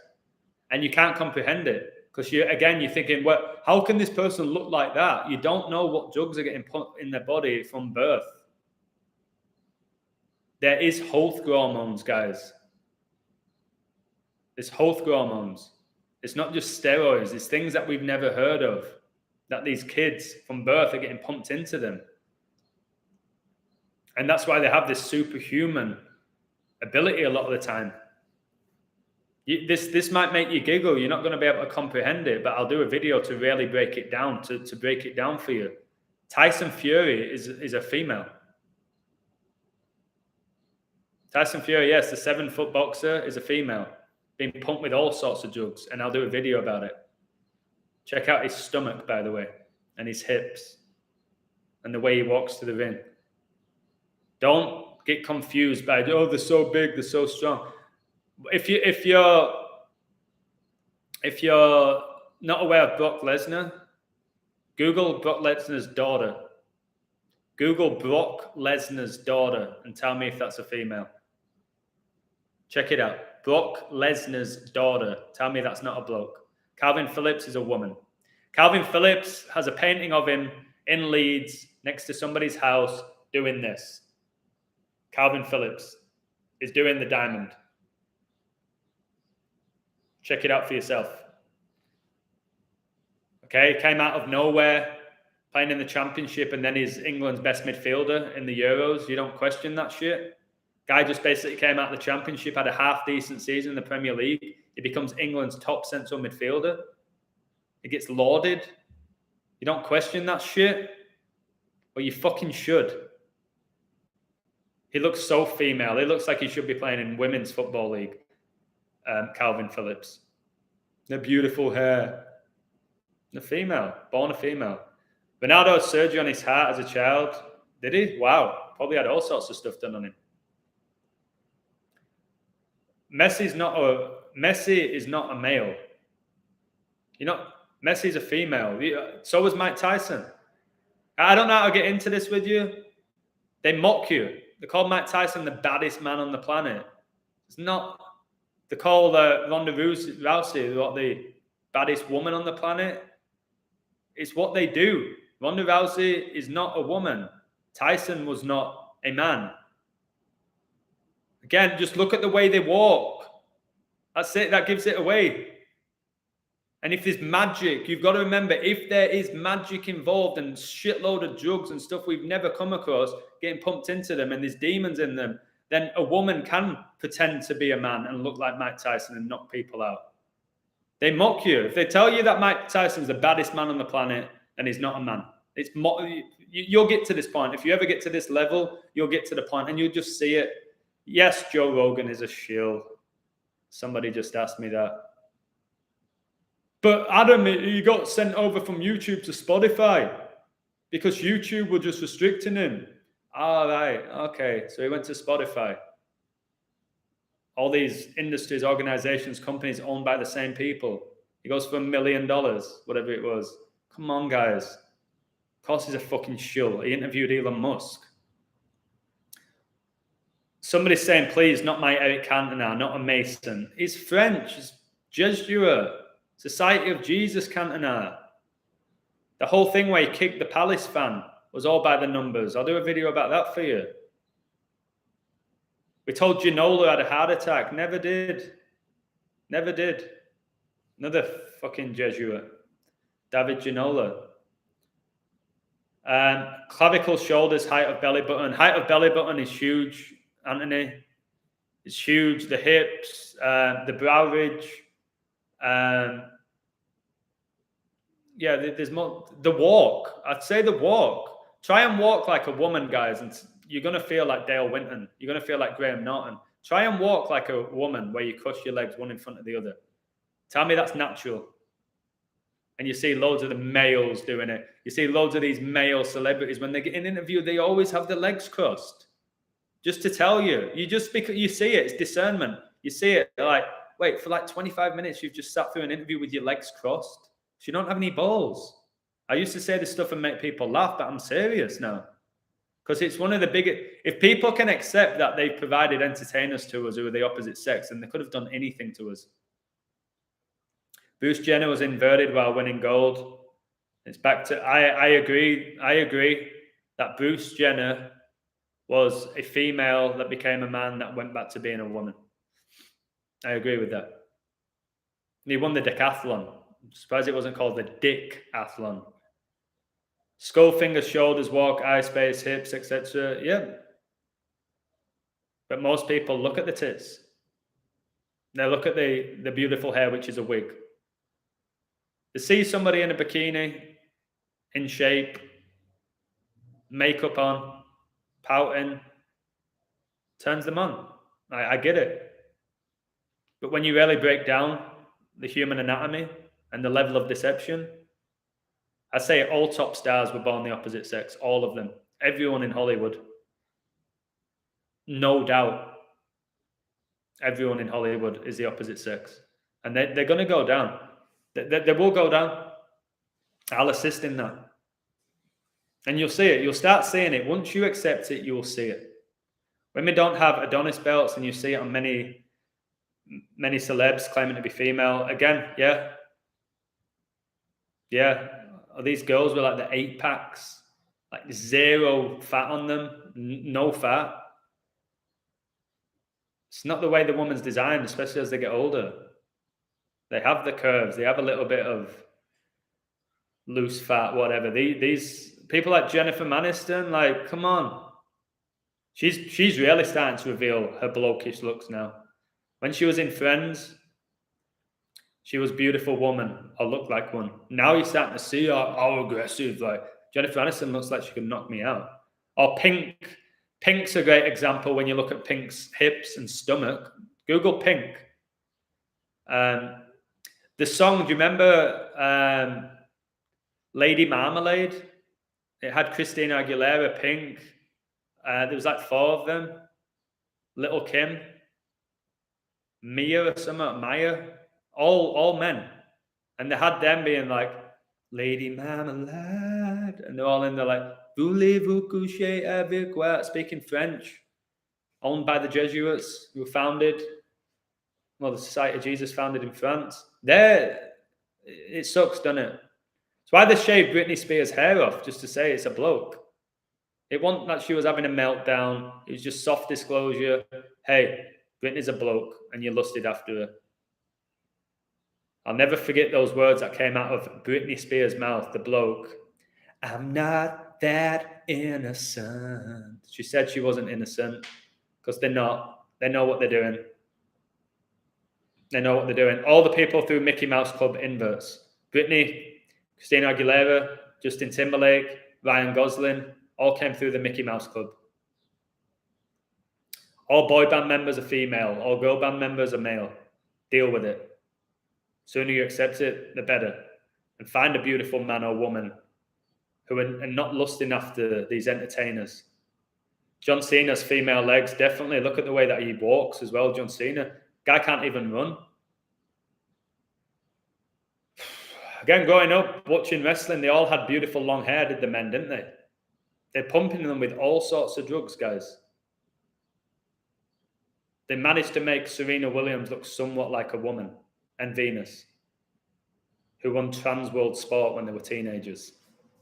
And you can't comprehend it. Because you're thinking, well, how can this person look like that? You don't know what drugs are getting put in their body from birth. There is growth hormones, guys. There's growth hormones. It's not just steroids. It's things that we've never heard of, that these kids from birth are getting pumped into them. And that's why they have this superhuman ability a lot of the time. This might make you giggle. You're not going to be able to comprehend it, but I'll do a video to really break it down, to break it down for you. Tyson Fury is a female. Tyson Fury, yes, the 7-foot boxer, is a female. Being pumped with all sorts of drugs, and I'll do a video about it. Check out his stomach, by the way, and his hips, and the way he walks to the ring. Don't get confused by, oh, they're so big, they're so strong. If you're not aware of Brock Lesnar, Google Brock Lesnar's daughter. Google Brock Lesnar's daughter and tell me if that's a female. Check it out. Brock Lesnar's daughter. Tell me that's not a bloke. Calvin Phillips is a woman. Calvin Phillips has a painting of him in Leeds next to somebody's house doing this. Calvin Phillips is doing the diamond. Check it out for yourself. Okay, came out of nowhere, playing in the championship, and then he's England's best midfielder in the Euros. You don't question that shit. Guy just basically came out of the championship, had a half-decent season in the Premier League. He becomes England's top central midfielder. He gets lauded. You don't question that shit? Well, you fucking should. He looks so female. He looks like he should be playing in Women's Football League. Calvin Phillips. The beautiful hair. The female. Born a female. Ronaldo had surgery on his heart as a child. Did he? Wow. Probably had all sorts of stuff done on him. Messi is not a male. Messi is a female. So was Mike Tyson. I don't know how to get into this with you. They mock you. They call Mike Tyson the baddest man on the planet. It's not. They call Ronda Rousey the baddest woman on the planet. It's what they do. Ronda Rousey is not a woman. Tyson was not a man. Again, just look at the way they walk. That's it. That gives it away. And if there's magic, you've got to remember, if there is magic involved and shitload of drugs and stuff we've never come across getting pumped into them and there's demons in them, then a woman can pretend to be a man and look like Mike Tyson and knock people out. They mock you. If they tell you that Mike Tyson's the baddest man on the planet, then he's not a man. You'll get to this point. If you ever get to this level, you'll get to the point and you'll just see it. Yes, Joe Rogan is a shill. Somebody just asked me that. But Adam, he got sent over from YouTube to Spotify because YouTube were just restricting him. All right, okay. So he went to Spotify. All these industries, organizations, companies owned by the same people. He goes for $1 million, whatever it was. Come on, guys. Of course he's a fucking shill. He interviewed Elon Musk. Somebody's saying, please, not my Eric Cantona, not a Mason. He's French. He's Jesuit. Society of Jesus Cantona. The whole thing where he kicked the Palace fan was all by the numbers. I'll do a video about that for you. We told Ginola had a heart attack. Never did. Never did. Another fucking Jesuit. David Ginola. Clavicle, shoulders, height of belly button. Height of belly button is huge, Anthony. It's huge. The hips, the brow ridge. Yeah, there's more. The walk. I'd say the walk. Try and walk like a woman, guys, and you're going to feel like Dale Winton. You're going to feel like Graham Norton. Try and walk like a woman where you cross your legs one in front of the other. Tell me that's natural. And you see loads of the males doing it. You see loads of these male celebrities, when they get an interview, they always have their legs crossed. Just to tell you, because you see it, it's discernment. You see it like, wait, for like 25 minutes, you've just sat through an interview with your legs crossed. So you don't have any balls. I used to say this stuff and make people laugh, but I'm serious now. Because it's one of the biggest, if people can accept that they've provided entertainers to us who are the opposite sex, then they could have done anything to us. Bruce Jenner was inverted while winning gold. It's back to, I agree that Bruce Jenner was a female that became a man that went back to being a woman. I agree with that. He won the decathlon. I'm surprised it wasn't called the Dick-athlon. Skull, fingers, shoulders, walk, eye space, hips, etc. Yeah. But most people look at the tits. They look at the beautiful hair, which is a wig. They see somebody in a bikini, in shape, makeup on, pouting, turns them on. I get it. But when you really break down the human anatomy and the level of deception, I say all top stars were born the opposite sex, all of them. Everyone in Hollywood. No doubt. Everyone in Hollywood is the opposite sex. And they're going to go down. They will go down. I'll assist in that. And you'll see it. You'll start seeing it. Once you accept it, you will see it. When we don't have Adonis belts, and you see it on many celebs claiming to be female, again, yeah. These girls with like the 8-packs, like zero fat on them, no fat. It's not the way the woman's designed, especially as they get older. They have the curves. They have a little bit of loose fat, whatever. These people like Jennifer Aniston, like, come on. She's really starting to reveal her blokish looks now. When she was in Friends, she was a beautiful woman, or looked like one. Now you're starting to see how aggressive. Like Jennifer Aniston looks like she could knock me out. Or Pink. Pink's a great example when you look at Pink's hips and stomach. Google Pink. The song, do you remember Lady Marmalade? It had Christina Aguilera, Pink. There was like 4 of them. Little Kim. Mia or something, Maya. All men. And they had them being like, Lady Marmalade. And they're all in there like, voulez-vous coucher avec moi? Speaking French. Owned by the Jesuits who founded, the Society of Jesus founded in France. It sucks, doesn't it? It's why they shaved Britney Spears' hair off, just to say it's a bloke. It wasn't that she was having a meltdown. It was just soft disclosure. Hey, Britney's a bloke, and you lusted after her. I'll never forget those words that came out of Britney Spears' mouth, the bloke. I'm not that innocent. She said she wasn't innocent because they're not. They know what they're doing. They know what they're doing. All the people through Mickey Mouse Club inverts. Britney, Christina Aguilera, Justin Timberlake, Ryan Gosling, all came through the Mickey Mouse Club. All boy band members are female. All girl band members are male. Deal with it. Sooner you accept it, the better. And find a beautiful man or woman who are not lusting after these entertainers. John Cena's female legs, definitely. Look at the way that he walks as well, John Cena. Guy can't even run. Again, growing up, watching wrestling, they all had beautiful long hair, did the men, didn't they? They're pumping them with all sorts of drugs, guys. They managed to make Serena Williams look somewhat like a woman, and Venus, who won Trans World Sport when they were teenagers.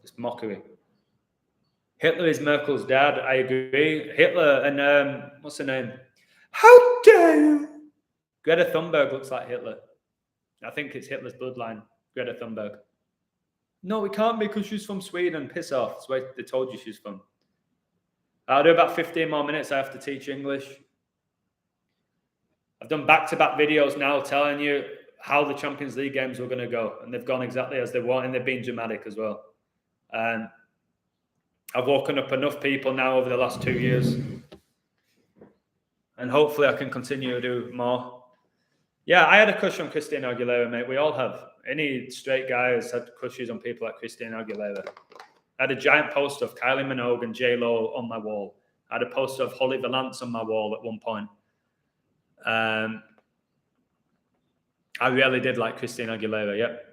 It's mockery. Hitler is Merkel's dad. I agree. Hitler and what's her name? How dare you? Greta Thunberg looks like Hitler. I think it's Hitler's bloodline. Greta Thunberg. No, it can't be because she's from Sweden. Piss off. That's where they told you she's from. I'll do about 15 more minutes. I have to teach English. I've done back-to-back videos now telling you how the Champions League games were going to go. And they've gone exactly as they want. And they've been dramatic as well. And I've woken up enough people now over the last 2 years. And hopefully I can continue to do more. Yeah, I had a crush on Christina Aguilera, mate. We all have. Any straight guy has had crushes on people like Christina Aguilera. I had a giant poster of Kylie Minogue and J-Lo on my wall. I had a poster of Holly Valance on my wall at one point. I really did like Christina Aguilera, yep.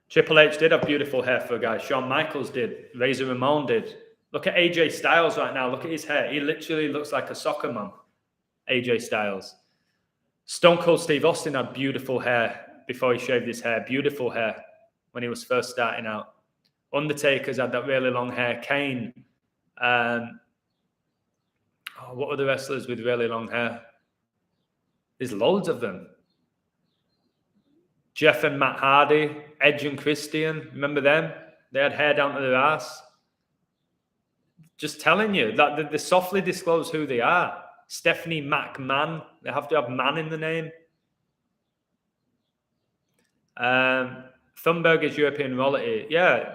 Triple H did have beautiful hair for a guy. Shawn Michaels did. Razor Ramon did. Look at AJ Styles right now. Look at his hair. He literally looks like a soccer mom. AJ Styles. Stone Cold Steve Austin had beautiful hair before he shaved his hair. Beautiful hair when he was first starting out. Undertaker's had that really long hair. Kane. What were the wrestlers with really long hair? There's loads of them. Jeff and Matt Hardy, Edge and Christian, remember them? They had hair down to their ass. Just telling you that they softly disclose who they are. Stephanie McMahon, they have to have man in the name. Thunberg is European royalty. Yeah,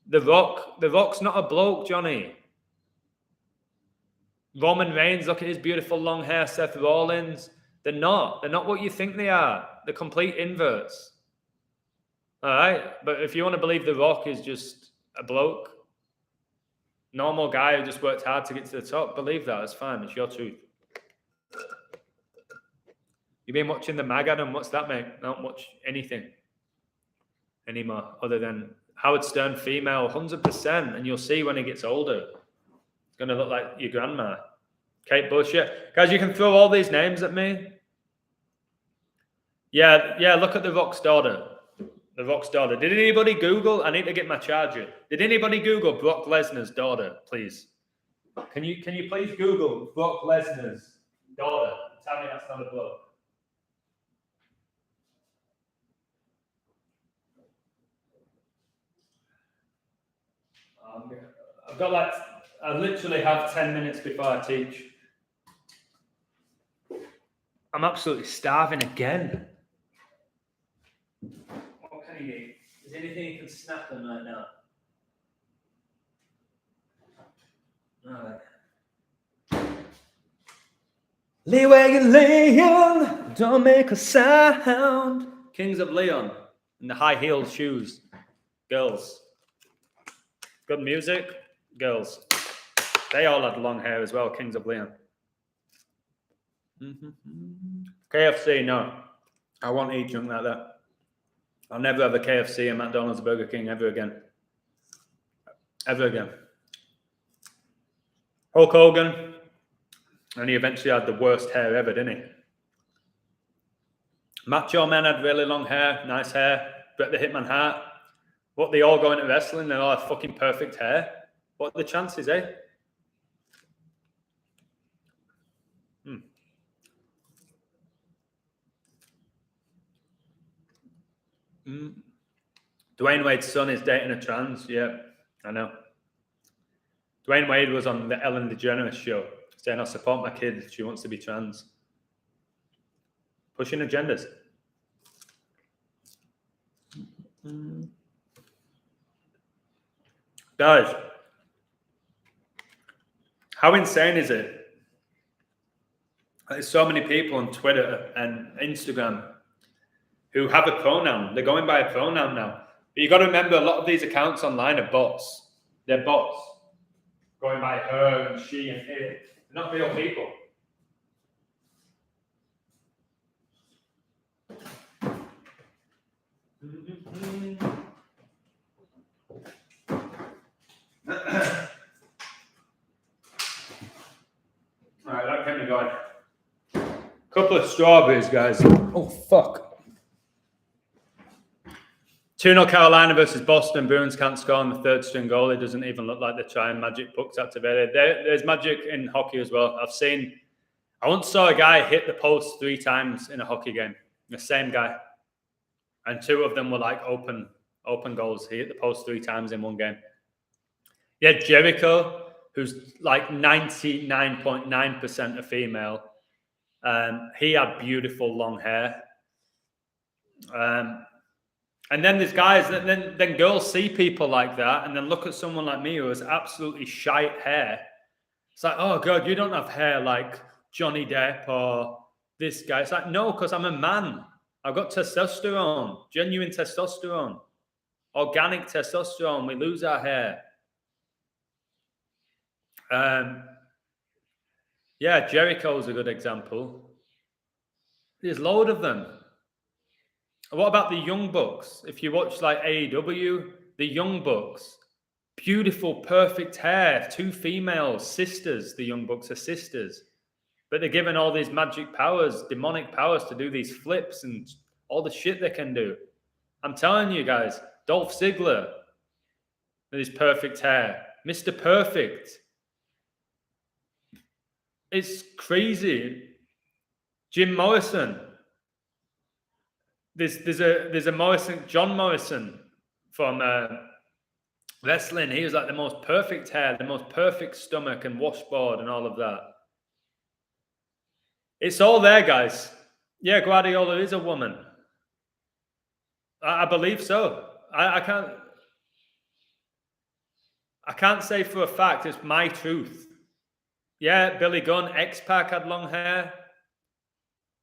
The Rock's not a bloke, Johnny. Roman Reigns, look at his beautiful long hair. Seth Rollins. They're not what you think they are. They're complete inverts. All right? But if you want to believe The Rock is just a bloke, normal guy who just worked hard to get to the top, believe that. It's fine. It's your truth. You've been watching the Mag, Adam? What's that, mate? I don't watch anything anymore other than Howard Stern female, 100%. And you'll see when he gets older. It's going to look like your grandma. Kate Bush, yeah. Guys, you can throw all these names at me. Yeah, look at The Rock's daughter. The Rock's daughter. Did anybody Google? I need to get my charger. Did anybody Google Brock Lesnar's daughter, please? Can you please Google Brock Lesnar's daughter? Tell me that's not a bloke. I literally have 10 minutes before I teach. I'm absolutely starving again. What can you eat? Is there anything you can snap them right now? All right. Leon, don't make a sound. Kings of Leon in the high-heeled shoes. Girls. Good music. Girls. They all had long hair as well, Kings of Leon. KFC, no. I won't eat junk like that. I'll never have a KFC, a McDonald's, Burger King ever again. Ever again. Hulk Hogan. And he eventually had the worst hair ever, didn't he? Macho Man had really long hair, nice hair. Bret the Hitman Hart. What, they all go into wrestling, they all have fucking perfect hair? What are the chances, eh? Dwayne Wade's son is dating a trans. Yeah, I know. Dwayne Wade was on the Ellen DeGeneres show saying, I support my kid. She wants to be trans. Pushing agendas. Guys, how insane is it? There's so many people on Twitter and Instagram who have a pronoun. They're going by a pronoun now. But you've got to remember, a lot of these accounts online are bots. They're bots. Going by her and she and it. They're not real people. All right, that kept me going. Couple of strawberries, guys. Oh, fuck. 2-0 Carolina versus Boston. Bruins can't score on the third string goal. It doesn't even look like they're trying. Magic puck's activated. There's magic in hockey as well. I once saw a guy hit the post 3 times in a hockey game. The same guy. And 2 of them were like open goals. He hit the post 3 times in one game. Yeah, Jericho, who's like 99.9% a female. He had beautiful long hair. And then there's guys that then girls see people like that and then look at someone like me who has absolutely shite hair. It's like, oh God, you don't have hair like Johnny Depp or this guy. It's like, no, because I'm a man. I've got testosterone, genuine testosterone, organic testosterone. We lose our hair. Yeah, Jericho's a good example. There's a load of them. What about the Young Bucks? If you watch like AEW, the Young Bucks, beautiful, perfect hair, 2 females, sisters. The Young Bucks are sisters. But they're given all these magic powers, demonic powers to do these flips and all the shit they can do. I'm telling you guys, Dolph Ziggler with his perfect hair, Mr. Perfect. It's crazy. Jim Morrison. There's a Morrison, John Morrison from wrestling. He was like the most perfect hair, the most perfect stomach and washboard and all of that. It's all there, guys. Yeah, Guardiola is a woman. I believe so. I can't say for a fact. It's my truth. Yeah, Billy Gunn, X-Pac had long hair.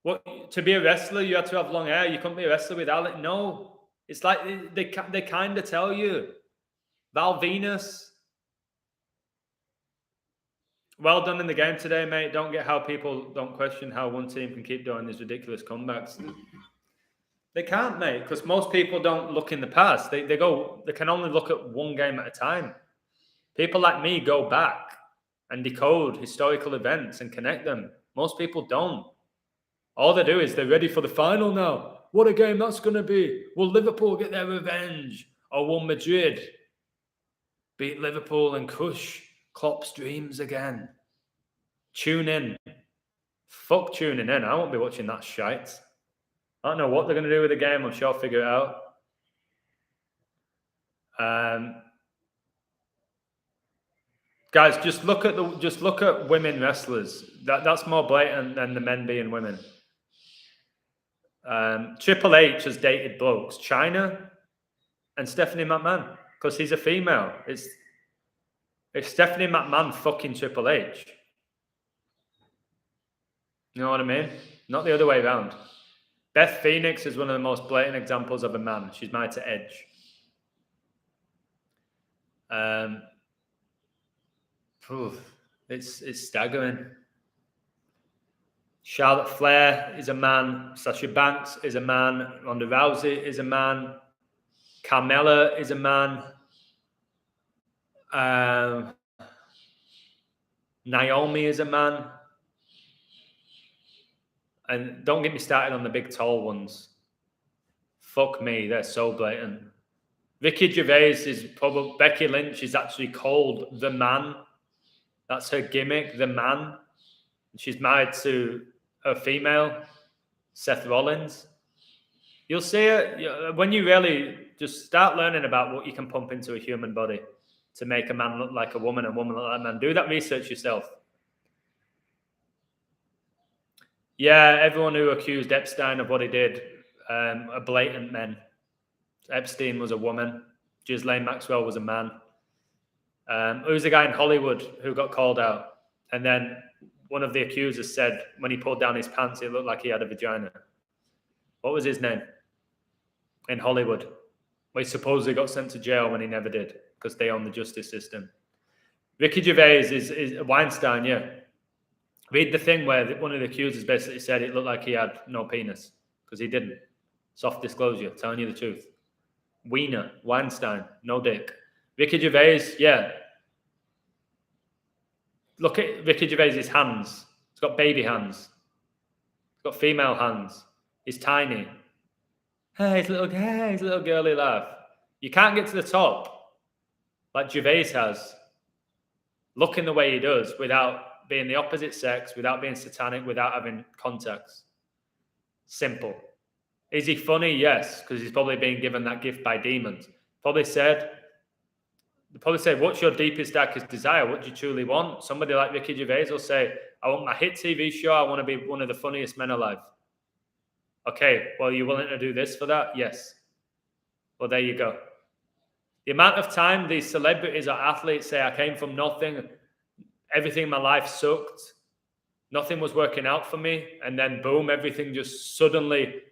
What, to be a wrestler, you had to have long hair. You couldn't be a wrestler without it. No, it's like they kind of tell you. Val Venus. Well done in the game today, mate. Don't get how people don't question how one team can keep doing these ridiculous comebacks. They can't, mate, because most people don't look in the past. They can only look at one game at a time. People like me go back and decode historical events and connect them. Most people don't. All they do is they're ready for the final now. What a game that's going to be. Will Liverpool get their revenge? Or will Madrid beat Liverpool and crush Klopp's dreams again? Tune in. Fuck tuning in. I won't be watching that shite. I don't know what they're going to do with the game. I'm sure I'll figure it out. Guys, just look at women wrestlers. That's more blatant than the men being women. Triple H has dated blokes, China and Stephanie McMahon, because he's a female. It's Stephanie McMahon fucking Triple H. You know what I mean? Not the other way around. Beth Phoenix is one of the most blatant examples of a man. She's married to Edge. It's staggering. Charlotte Flair is a man. Sasha Banks is a man. Ronda Rousey is a man. Carmella is a man. Naomi is a man. And don't get me started on the big tall ones. Fuck me, they're so blatant. Ricky Gervais is probably... Becky Lynch is actually called the man. That's her gimmick, the man. She's married to a female, Seth Rollins. You'll see it when you really just start learning about what you can pump into a human body to make a man look like a woman and a woman look like a man. Do that research yourself. Yeah, everyone who accused Epstein of what he did are blatant men. Epstein was a woman. Ghislaine Maxwell was a man. Who's the guy in Hollywood who got called out? And then one of the accusers said when he pulled down his pants, it looked like he had a vagina. What was his name? In Hollywood. Well, he supposedly got sent to jail when he never did because they own the justice system. Ricky Gervais is Weinstein, yeah. Read the thing where one of the accusers basically said it looked like he had no penis because he didn't. Soft disclosure, telling you the truth. Wiener, Weinstein, no dick. Ricky Gervais, yeah. Look at Ricky Gervais' hands. He's got baby hands. He's got female hands. He's tiny. Hey, his little girly laugh. You can't get to the top like Gervais has, looking the way he does without being the opposite sex, without being satanic, without having contacts. Simple. Is he funny? Yes, because he's probably being given that gift by demons. Probably said, what's your deepest, darkest desire? What do you truly want? Somebody like Ricky Gervais will say, I want my hit TV show. I want to be one of the funniest men alive. Okay, well, you're willing to do this for that? Yes. Well, there you go. The amount of time these celebrities or athletes say, I came from nothing. Everything in my life sucked. Nothing was working out for me. And then boom, everything just suddenly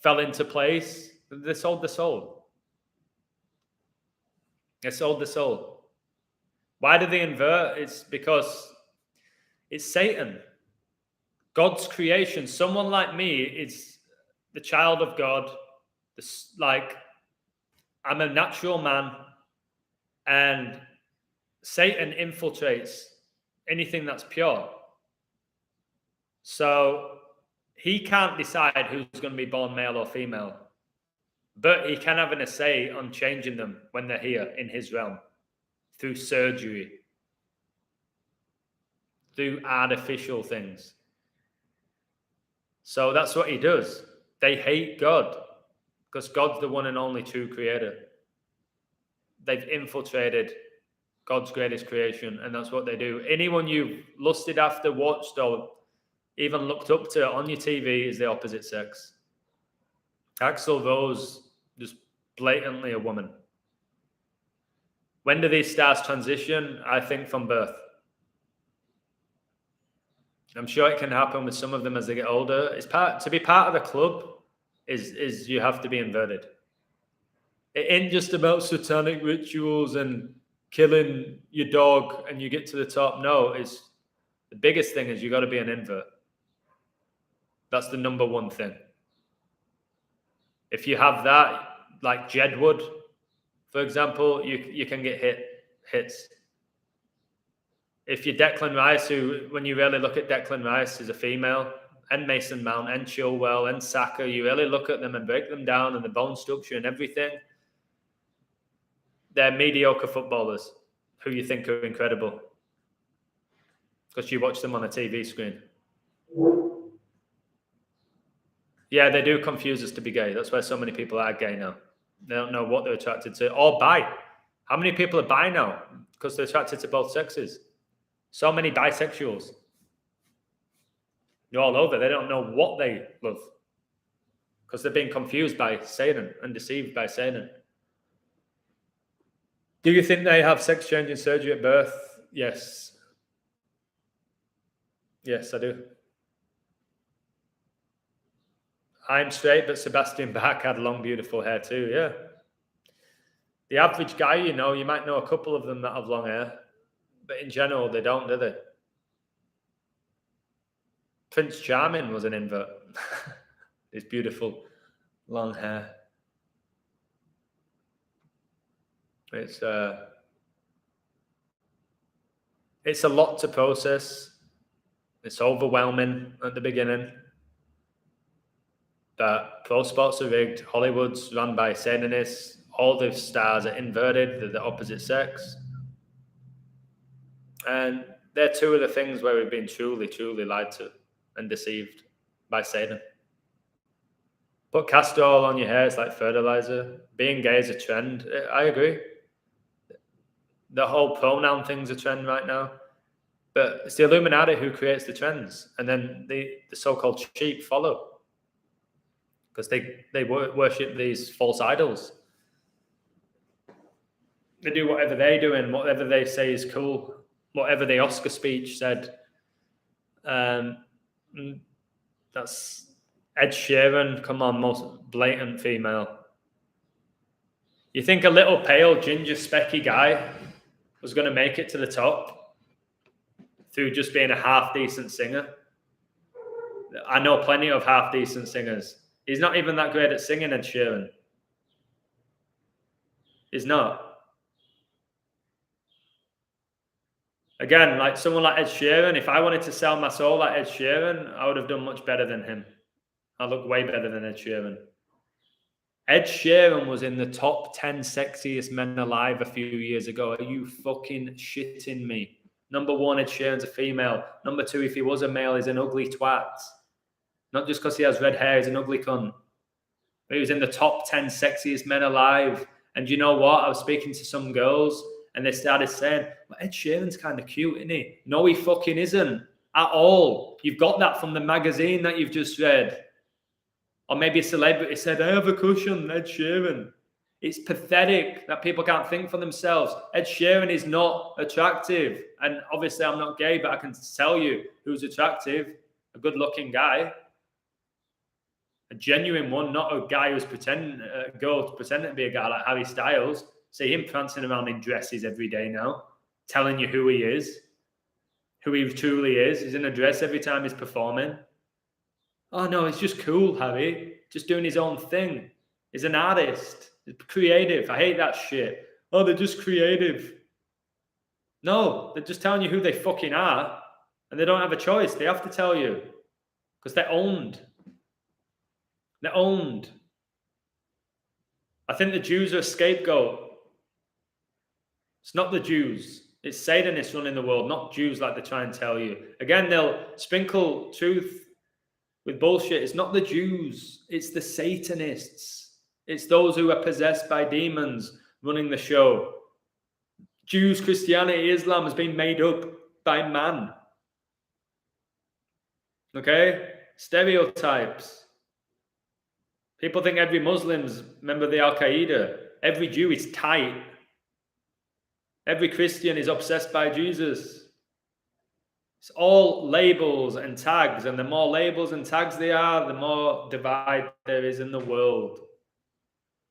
fell into place. They sold the soul. They sold the soul. Why did they invert? It's because it's Satan. God's creation. Someone like me is the child of God. Like, I'm a natural man. And Satan infiltrates anything that's pure. So he can't decide who's going to be born male or female. But he can have an say on changing them when they're here in his realm. Through surgery. Through artificial things. So that's what he does. They hate God. Because God's the one and only true creator. They've infiltrated God's greatest creation, and that's what they do. Anyone you've lusted after, watched, or even looked up to on your TV is the opposite sex. Axl Rose, just blatantly a woman. When do these stars transition? I think from birth. I'm sure it can happen with some of them as they get older. To be part of the club is you have to be inverted. It ain't just about satanic rituals and killing your dog and you get to the top. No, it's the biggest thing is you got to be an invert. That's the number one thing. If you have that, like Jedward, for example, you can get hits. If you're Declan Rice, who, when you really look at Declan Rice, is a female, and Mason Mount, and Chilwell, and Saka, you really look at them and break them down and the bone structure and everything, they're mediocre footballers who you think are incredible because you watch them on a TV screen. Yeah, they do confuse us to be gay. That's why so many people are gay now. They don't know what they're attracted to. Or bi. How many people are bi now? Because they're attracted to both sexes. So many bisexuals. They're all over. They don't know what they love. Because they're being confused by Satan and deceived by Satan. Do you think they have sex-changing surgery at birth? Yes. Yes, I do. I'm straight, but Sebastian Bach had long, beautiful hair too, yeah. The average guy, you might know a couple of them that have long hair. But in general, they don't, do they? Prince Charming was an invert. His beautiful long hair. It's a lot to process. It's overwhelming at the beginning. That pro sports are rigged. Hollywood's run by Satanists. All the stars are inverted. They're the opposite sex. And they're two of the things where we've been truly, truly lied to and deceived by Satan. Put castor oil on your hair, it's like fertilizer. Being gay is a trend. I agree. The whole pronoun thing's a trend right now. But it's the Illuminati who creates the trends. And then the so-called sheep follow. Because they worship these false idols. They do whatever they do and whatever they say is cool. Whatever the Oscar speech said. That's Ed Sheeran. Come on, most blatant female. You think a little pale, ginger, specky guy was going to make it to the top through just being a half-decent singer? I know plenty of half-decent singers. He's not even that great at singing, Ed Sheeran. He's not. Again, like someone like Ed Sheeran, if I wanted to sell my soul like Ed Sheeran, I would have done much better than him. I look way better than Ed Sheeran. Ed Sheeran was in the top 10 sexiest men alive a few years ago. Are you fucking shitting me? Number one, Ed Sheeran's a female. Number two, if he was a male, he's an ugly twat. Not just because he has red hair, he's an ugly cunt. But he was in the top 10 sexiest men alive. And you know what? I was speaking to some girls and they started saying, well, Ed Sheeran's kind of cute, isn't he? No, he fucking isn't at all. You've got that from the magazine that you've just read. Or maybe a celebrity said, I have a crush on Ed Sheeran. It's pathetic that people can't think for themselves. Ed Sheeran is not attractive. And obviously I'm not gay, but I can tell you who's attractive. A good-looking guy. A genuine one, not a guy who's pretending to be a guy like Harry Styles. See him prancing around in dresses every day now, telling you who he is, who he truly is. He's in a dress every time he's performing. Oh no, he's just cool, Harry. Just doing his own thing. He's an artist. He's creative. I hate that shit. Oh, they're just creative. No, they're just telling you who they fucking are, and they don't have a choice. They have to tell you because they're owned. They're owned. I think the Jews are a scapegoat. It's not the Jews. It's Satanists running the world, not Jews like they try and tell you. Again, they'll sprinkle truth with bullshit. It's not the Jews. It's the Satanists. It's those who are possessed by demons running the show. Jews, Christianity, Islam has been made up by man. Okay? Stereotypes. People think every Muslim's member of the Al-Qaeda. Every Jew is tight. Every Christian is obsessed by Jesus. It's all labels and tags, and the more labels and tags they are, the more divide there is in the world.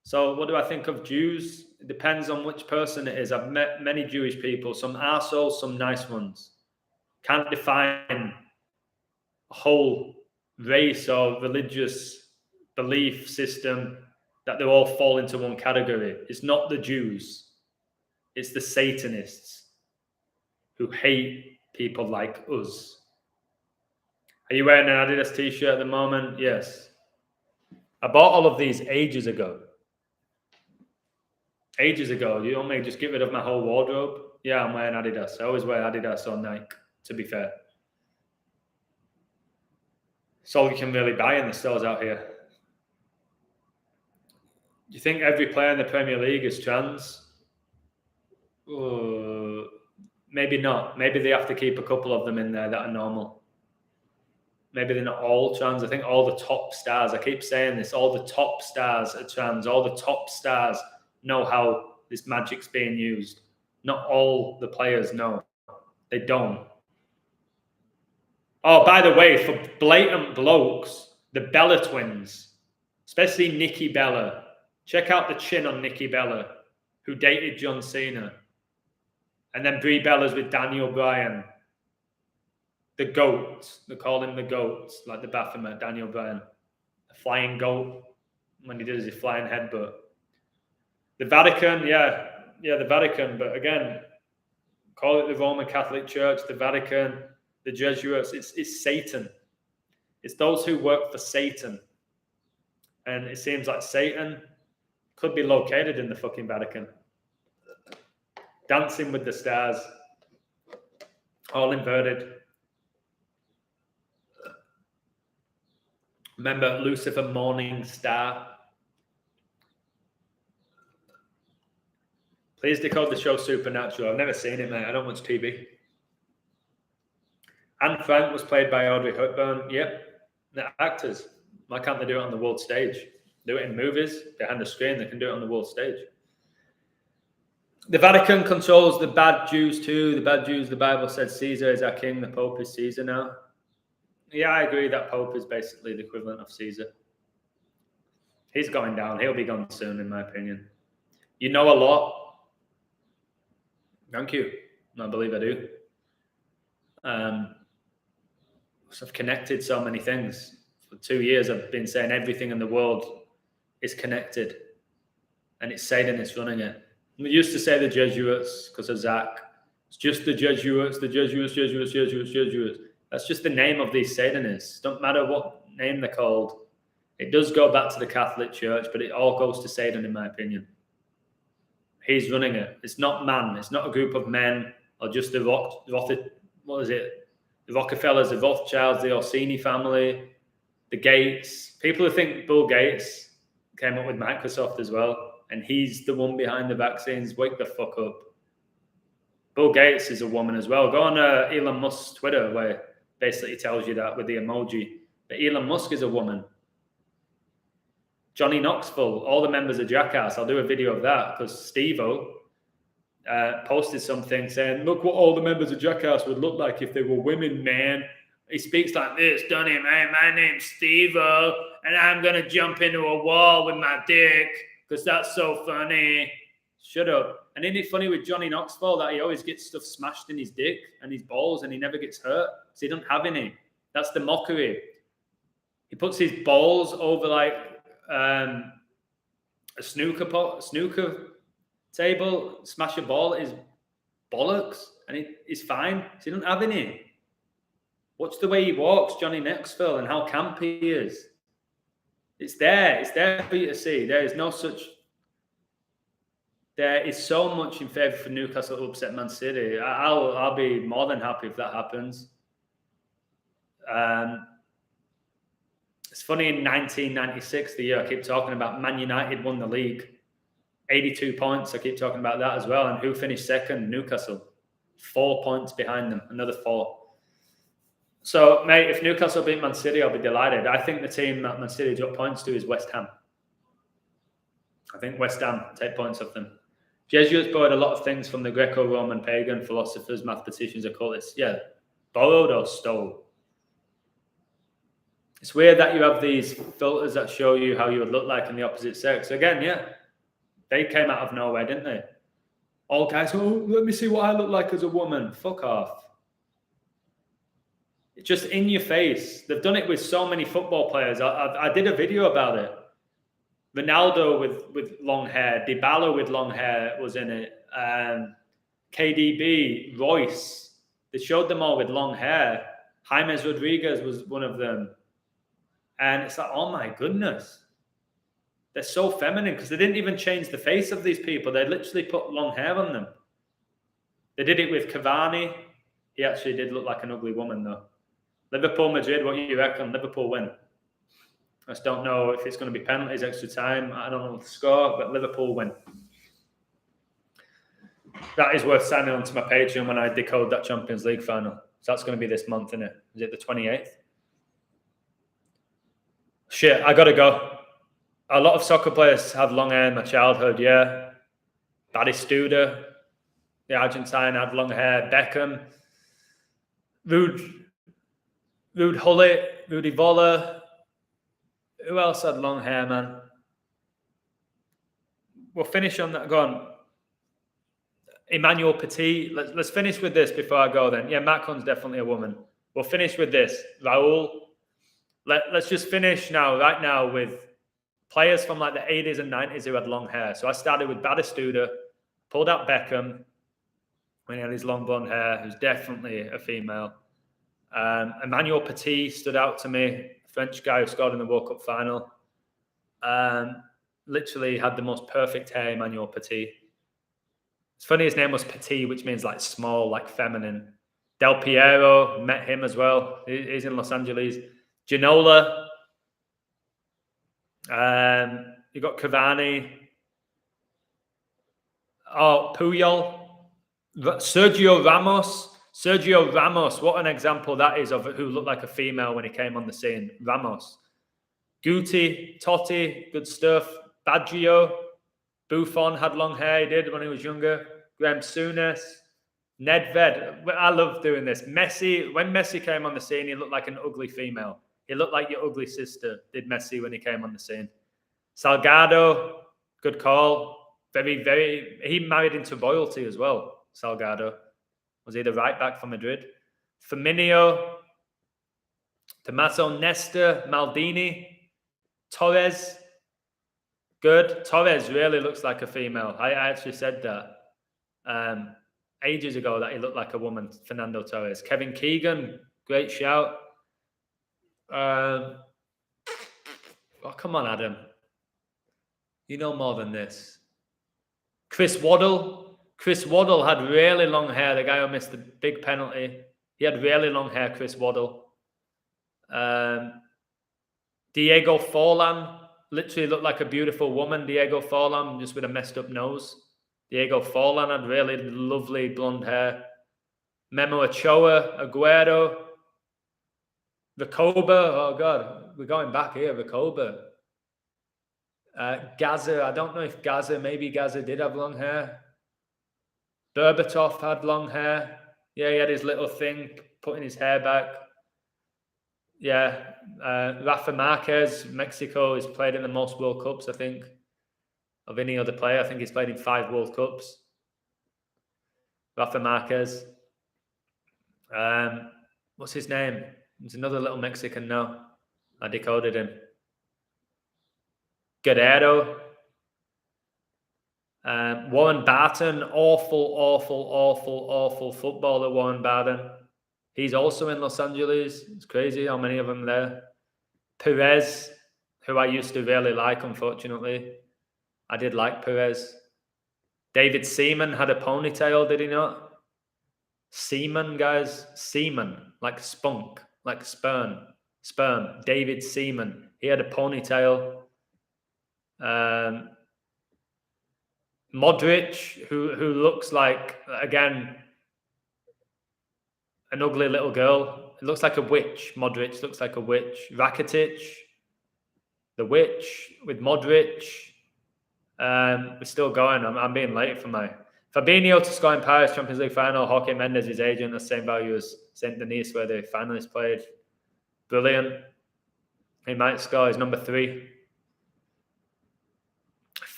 So what do I think of Jews? It depends on which person it is. I've met many Jewish people, some arseholes, some nice ones. Can't define a whole race or religious belief system that they all fall into one category. It's not the Jews. It's the Satanists who hate people like us. Are you wearing an Adidas t-shirt at the moment? Yes. I bought all of these ages ago. Ages ago. You want me to just get rid of my whole wardrobe? Yeah, I'm wearing Adidas. I always wear Adidas or Nike, to be fair. It's all you can really buy in the stores out here. Do you think every player in the Premier League is trans? Maybe not. Maybe they have to keep a couple of them in there that are normal. Maybe they're not all trans. I think all the top stars, I keep saying this, all the top stars are trans. All the top stars know how this magic's being used. Not all the players know. They don't. Oh, by the way, for blatant blokes, the Bella twins, especially Nikki Bella. Check out the chin on Nikki Bella, who dated John Cena. And then Brie Bella's with Daniel Bryan. The GOAT. They call him the GOAT, like the Baphomet, Daniel Bryan. The flying goat, when he did his flying headbutt. The Vatican, yeah, the Vatican. But again, call it the Roman Catholic Church, the Vatican, the Jesuits. It's Satan. It's those who work for Satan. And it seems like Satan could be located in the fucking Vatican. Dancing with the stars. All inverted. Remember Lucifer, morning star. Please decode the show Supernatural. I've never seen it, mate. I don't watch TV. Anne Frank was played by Audrey Hepburn. Yep. They're actors. Why can't they do it on the world stage? Do it in movies, behind the screen. They can do it on the world stage. The Vatican controls the bad Jews too. The bad Jews, the Bible said Caesar is our king. The Pope is Caesar now. Yeah, I agree that Pope is basically the equivalent of Caesar. He's going down. He'll be gone soon, in my opinion. You know a lot. Thank you. I believe I do. So I've connected so many things. For 2 years, I've been saying everything in the world is connected. And it's Satanists running it. We used to say the Jesuits because of Zach. It's just the Jesuits, the Jesuits. That's just the name of these Satanists. Don't matter what name they're called. It does go back to the Catholic Church, but it all goes to Satan, in my opinion. He's running it. It's not man. It's not a group of men or just the Rockefellers, the Rothschilds, the Orsini family, the Gates. People who think Bill Gates came up with Microsoft as well. And he's the one behind the vaccines. Wake the fuck up. Bill Gates is a woman as well. Go on Elon Musk's Twitter, where it basically tells you that with the emoji. But Elon Musk is a woman. Johnny Knoxville, all the members of Jackass. I'll do a video of that because Steve-O posted something saying, look what all the members of Jackass would look like if they were women, man. He speaks like this, doesn't he, man? My name's Steve-O, and I'm going to jump into a wall with my dick because that's so funny. Shut up. And isn't it funny with Johnny Knoxville that he always gets stuff smashed in his dick and his balls and he never gets hurt? So he doesn't have any. That's the mockery. He puts his balls over like a snooker table, smash a ball at his bollocks, and he's fine. So he doesn't have any. Watch the way he walks, Johnny Knoxville, and how campy he is. It's there. It's there for you to see. There is no such... There is so much in favour for Newcastle to upset Man City. I'll be more than happy if that happens. It's funny, in 1996, the year I keep talking about, Man United won the league. 82 points, I keep talking about that as well. And who finished second? Newcastle. 4 points behind them, another 4. So, mate, if Newcastle beat Man City, I'll be delighted. I think the team that Man City drop points to is West Ham. I think West Ham take points off them. Jesuits borrowed a lot of things from the Greco-Roman pagan philosophers, mathematicians, occultists. Yeah, borrowed or stole. It's weird that you have these filters that show you how you would look like in the opposite sex. Again, yeah, they came out of nowhere, didn't they? All guys, oh, let me see what I look like as a woman. Fuck off. It's just in your face. They've done it with so many football players. I did a video about it. Ronaldo with long hair, Dybala with long hair was in it. KDB, Royce. They showed them all with long hair. James Rodriguez was one of them. And it's like, oh my goodness. They're so feminine because they didn't even change the face of these people. They literally put long hair on them. They did it with Cavani. He actually did look like an ugly woman though. Liverpool, Madrid, what do you reckon? Liverpool win. I just don't know if it's going to be penalties, extra time. I don't know the score, but Liverpool win. That is worth signing on to my Patreon when I decode that Champions League final. So that's going to be this month, isn't it? Is it the 28th? Shit, I got to go. A lot of soccer players have long hair in my childhood, yeah. Batistuta, the Argentine, had long hair. Beckham. Ruud Gullit, Rudi Voller. Who else had long hair, man? We'll finish on that. Go on. Emmanuel Petit. Let's finish with this before I go then. Yeah, Macron's definitely a woman. We'll finish with this. Raul. Let's just finish now, right now, with players from like the 80s and 90s who had long hair. So I started with Batistuta, pulled out Beckham when he had his long blonde hair, who's definitely a female. Emmanuel Petit stood out to me. French guy who scored in the World Cup final. Literally had the most perfect hair, Emmanuel Petit. It's funny his name was Petit, which means like small, like feminine. Del Piero, met him as well. He's in Los Angeles. Ginola. You got Cavani. Oh, Puyol. Sergio Ramos. Sergio Ramos, what an example that is of who looked like a female when he came on the scene. Ramos. Guti, Totti, good stuff. Baggio, Buffon had long hair, he did when he was younger. Graham Souness, Nedved. I love doing this. Messi, when Messi came on the scene, he looked like an ugly female. He looked like your ugly sister, did Messi when he came on the scene. Salgado, good call. Very, very, he married into royalty as well, Salgado. Was he the right back for Madrid? Firmino, Tommaso Nesta, Maldini, Torres. Good. Torres really looks like a female. I actually said that ages ago that he looked like a woman, Fernando Torres. Kevin Keegan, great shout. Oh, come on, Adam. You know more than this. Chris Waddle. Chris Waddle had really long hair. The guy who missed the big penalty. He had really long hair, Chris Waddle. Diego Forlan. Literally looked like a beautiful woman, Diego Forlan, just with a messed up nose. Diego Forlan had really lovely blonde hair. Memo Ochoa, Aguero. Recoba. Oh, God. We're going back here. Recoba. Gaza, I don't know if maybe Gaza did have long hair. Berbatov had long hair. Yeah, he had his little thing, putting his hair back. Yeah, Rafa Marquez, Mexico, has played in the most World Cups, I think, of any other player. I think he's played in 5 World Cups. Rafa Marquez. What's his name? There's another little Mexican now. I decoded him. Guerrero. Warren Barton, awful footballer, Warren Barton. He's also in Los Angeles. It's crazy how many of them there. Perez, who I used to really like, unfortunately. I did like Perez. David Seaman had a ponytail, did he not? Seaman, guys. Seaman, like spunk, like sperm. David Seaman. He had a ponytail. Modric, who looks like, again, an ugly little girl. It looks like a witch. Modric looks like a witch. Rakitic, the witch with Modric. We're still going. I'm being late for my Fabinho to score in Paris Champions League final. Jorge Mendes, his agent, the same value as Saint Denis, where the finalists played. Brilliant. He might score. He's number 3.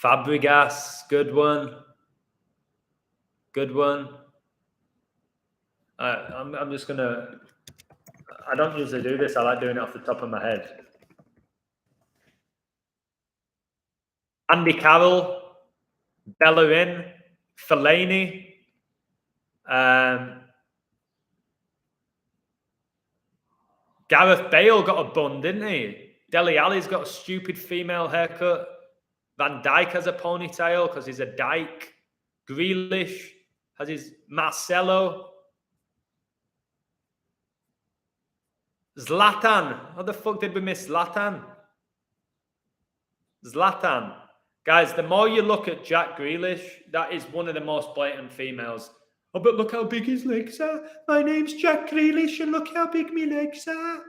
Fabregas, good one. Good one. I'm just gonna. I don't usually do this. I like doing it off the top of my head. Andy Carroll, Bellerin, Fellaini, Gareth Bale got a bun, didn't he? Dele Alli's got a stupid female haircut. Van Dijk has a ponytail because he's a dyke. Grealish has his Marcelo. Zlatan. How the fuck did we miss Zlatan? Zlatan. Guys, the more you look at Jack Grealish, that is one of the most blatant females. Oh, but look how big his legs are. My name's Jack Grealish and look how big my legs are.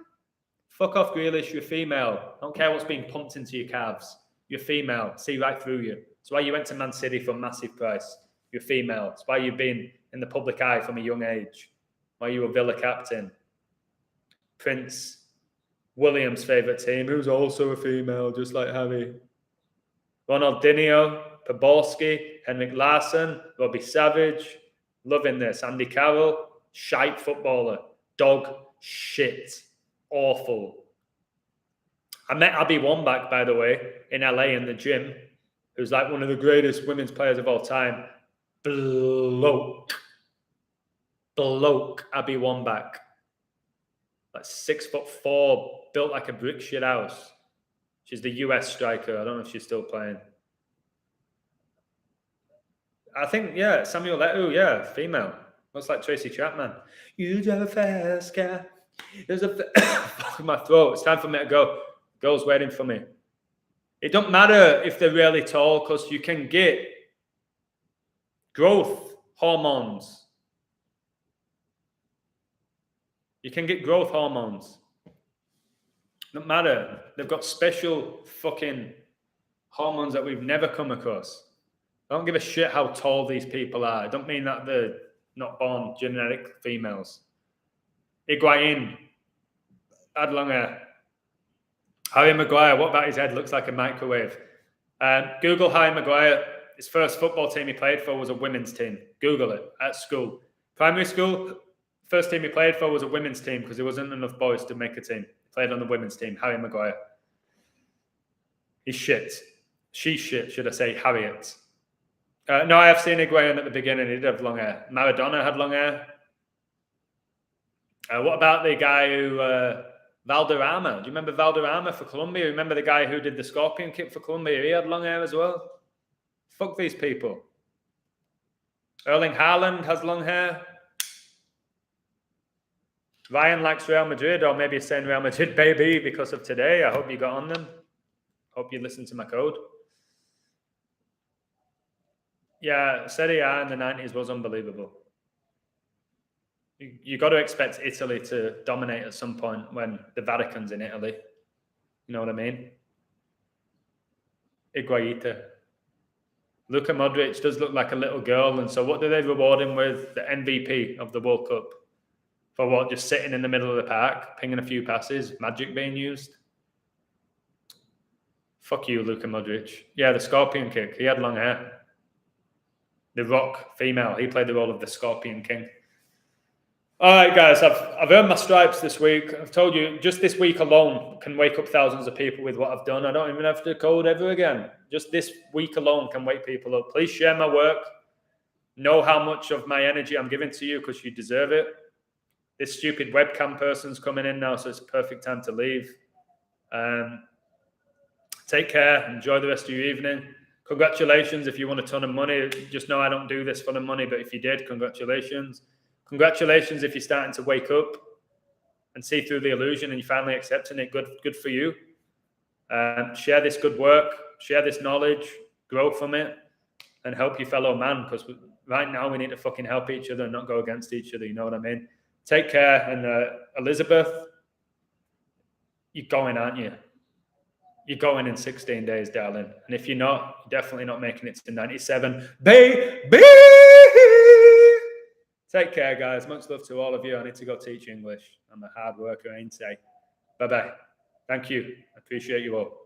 Fuck off, Grealish. You're female. I don't care what's being pumped into your calves. You're female. See right through you. That's why you went to Man City for a massive price. You're female. That's why you've been in the public eye from a young age. Why you were Villa captain. Prince William's favourite team, who's also a female, just like Harry. Ronaldinho, Poborski, Henrik Larsson, Robbie Savage. Loving this. Andy Carroll, shite footballer. Dog shit. Awful. I met Abby Wambach, by the way, in LA in the gym, who's like one of the greatest women's players of all time. Bloke, Abby Wambach. Like 6'4", built like a brick shit house. She's the US striker. I don't know if she's still playing. I think, yeah, Samuel Eto'o, yeah, female. Looks like Tracy Chapman. You drive a fast car. There's a fuck in my throat. It's time for me to go. Girl's waiting for me. It don't matter if they're really tall because you can get growth hormones. You can get growth hormones. Don't matter. They've got special fucking hormones that we've never come across. I don't give a shit how tall these people are. I don't mean that they're not born genetic females. Higuain had long hair. Harry Maguire, what about his head? Looks like a microwave. Google Harry Maguire. His first football team he played for was a women's team. Google it. At school. Primary school, first team he played for was a women's team because there wasn't enough boys to make a team. Played on the women's team. Harry Maguire. He's shit. She's shit, should I say, Harriet. No, I have seen Higuain at the beginning. He did have long hair. Maradona had long hair. What about the guy who... Valderrama. Do you remember Valderrama for Colombia? Remember the guy who did the scorpion kick for Colombia? He had long hair as well. Fuck these people. Erling Haaland has long hair. Ryan likes Real Madrid, or maybe saying Real Madrid baby because of today. I hope you got on them. Hope you listened to my code. Yeah, Serie A in the 90s was unbelievable. You got to expect Italy to dominate at some point when the Vatican's in Italy. You know what I mean? Higuaita. Luka Modric does look like a little girl, and so what do they reward him with? The MVP of the World Cup. For what? Just sitting in the middle of the park, pinging a few passes, magic being used? Fuck you, Luka Modric. Yeah, the Scorpion Kick. He had long hair. The Rock female. He played the role of the Scorpion King. All right, guys, I've earned my stripes this week. I've told you, just this week alone can wake up thousands of people with what I've done. I don't even have to code ever again. Just this week alone can wake people up. Please share my work. Know how much of my energy I'm giving to you because you deserve it. This stupid webcam person's coming in now, so it's a perfect time to leave. Take care. Enjoy the rest of your evening. Congratulations if you won a ton of money. Just know I don't do this for the money, but if you did, congratulations. Congratulations if you're starting to wake up and see through the illusion and you're finally accepting it. Good for you. Share this good work. Share this knowledge. Grow from it. And help your fellow man, because right now we need to fucking help each other and not go against each other. You know what I mean? Take care. And Elizabeth, you're going, aren't you? You're going in 16 days, darling. And if you're not, you're definitely not making it to 97. Baby! Take care, guys. Much love to all of you. I need to go teach English. I'm a hard worker, ain't I? Bye-bye. Thank you. I appreciate you all.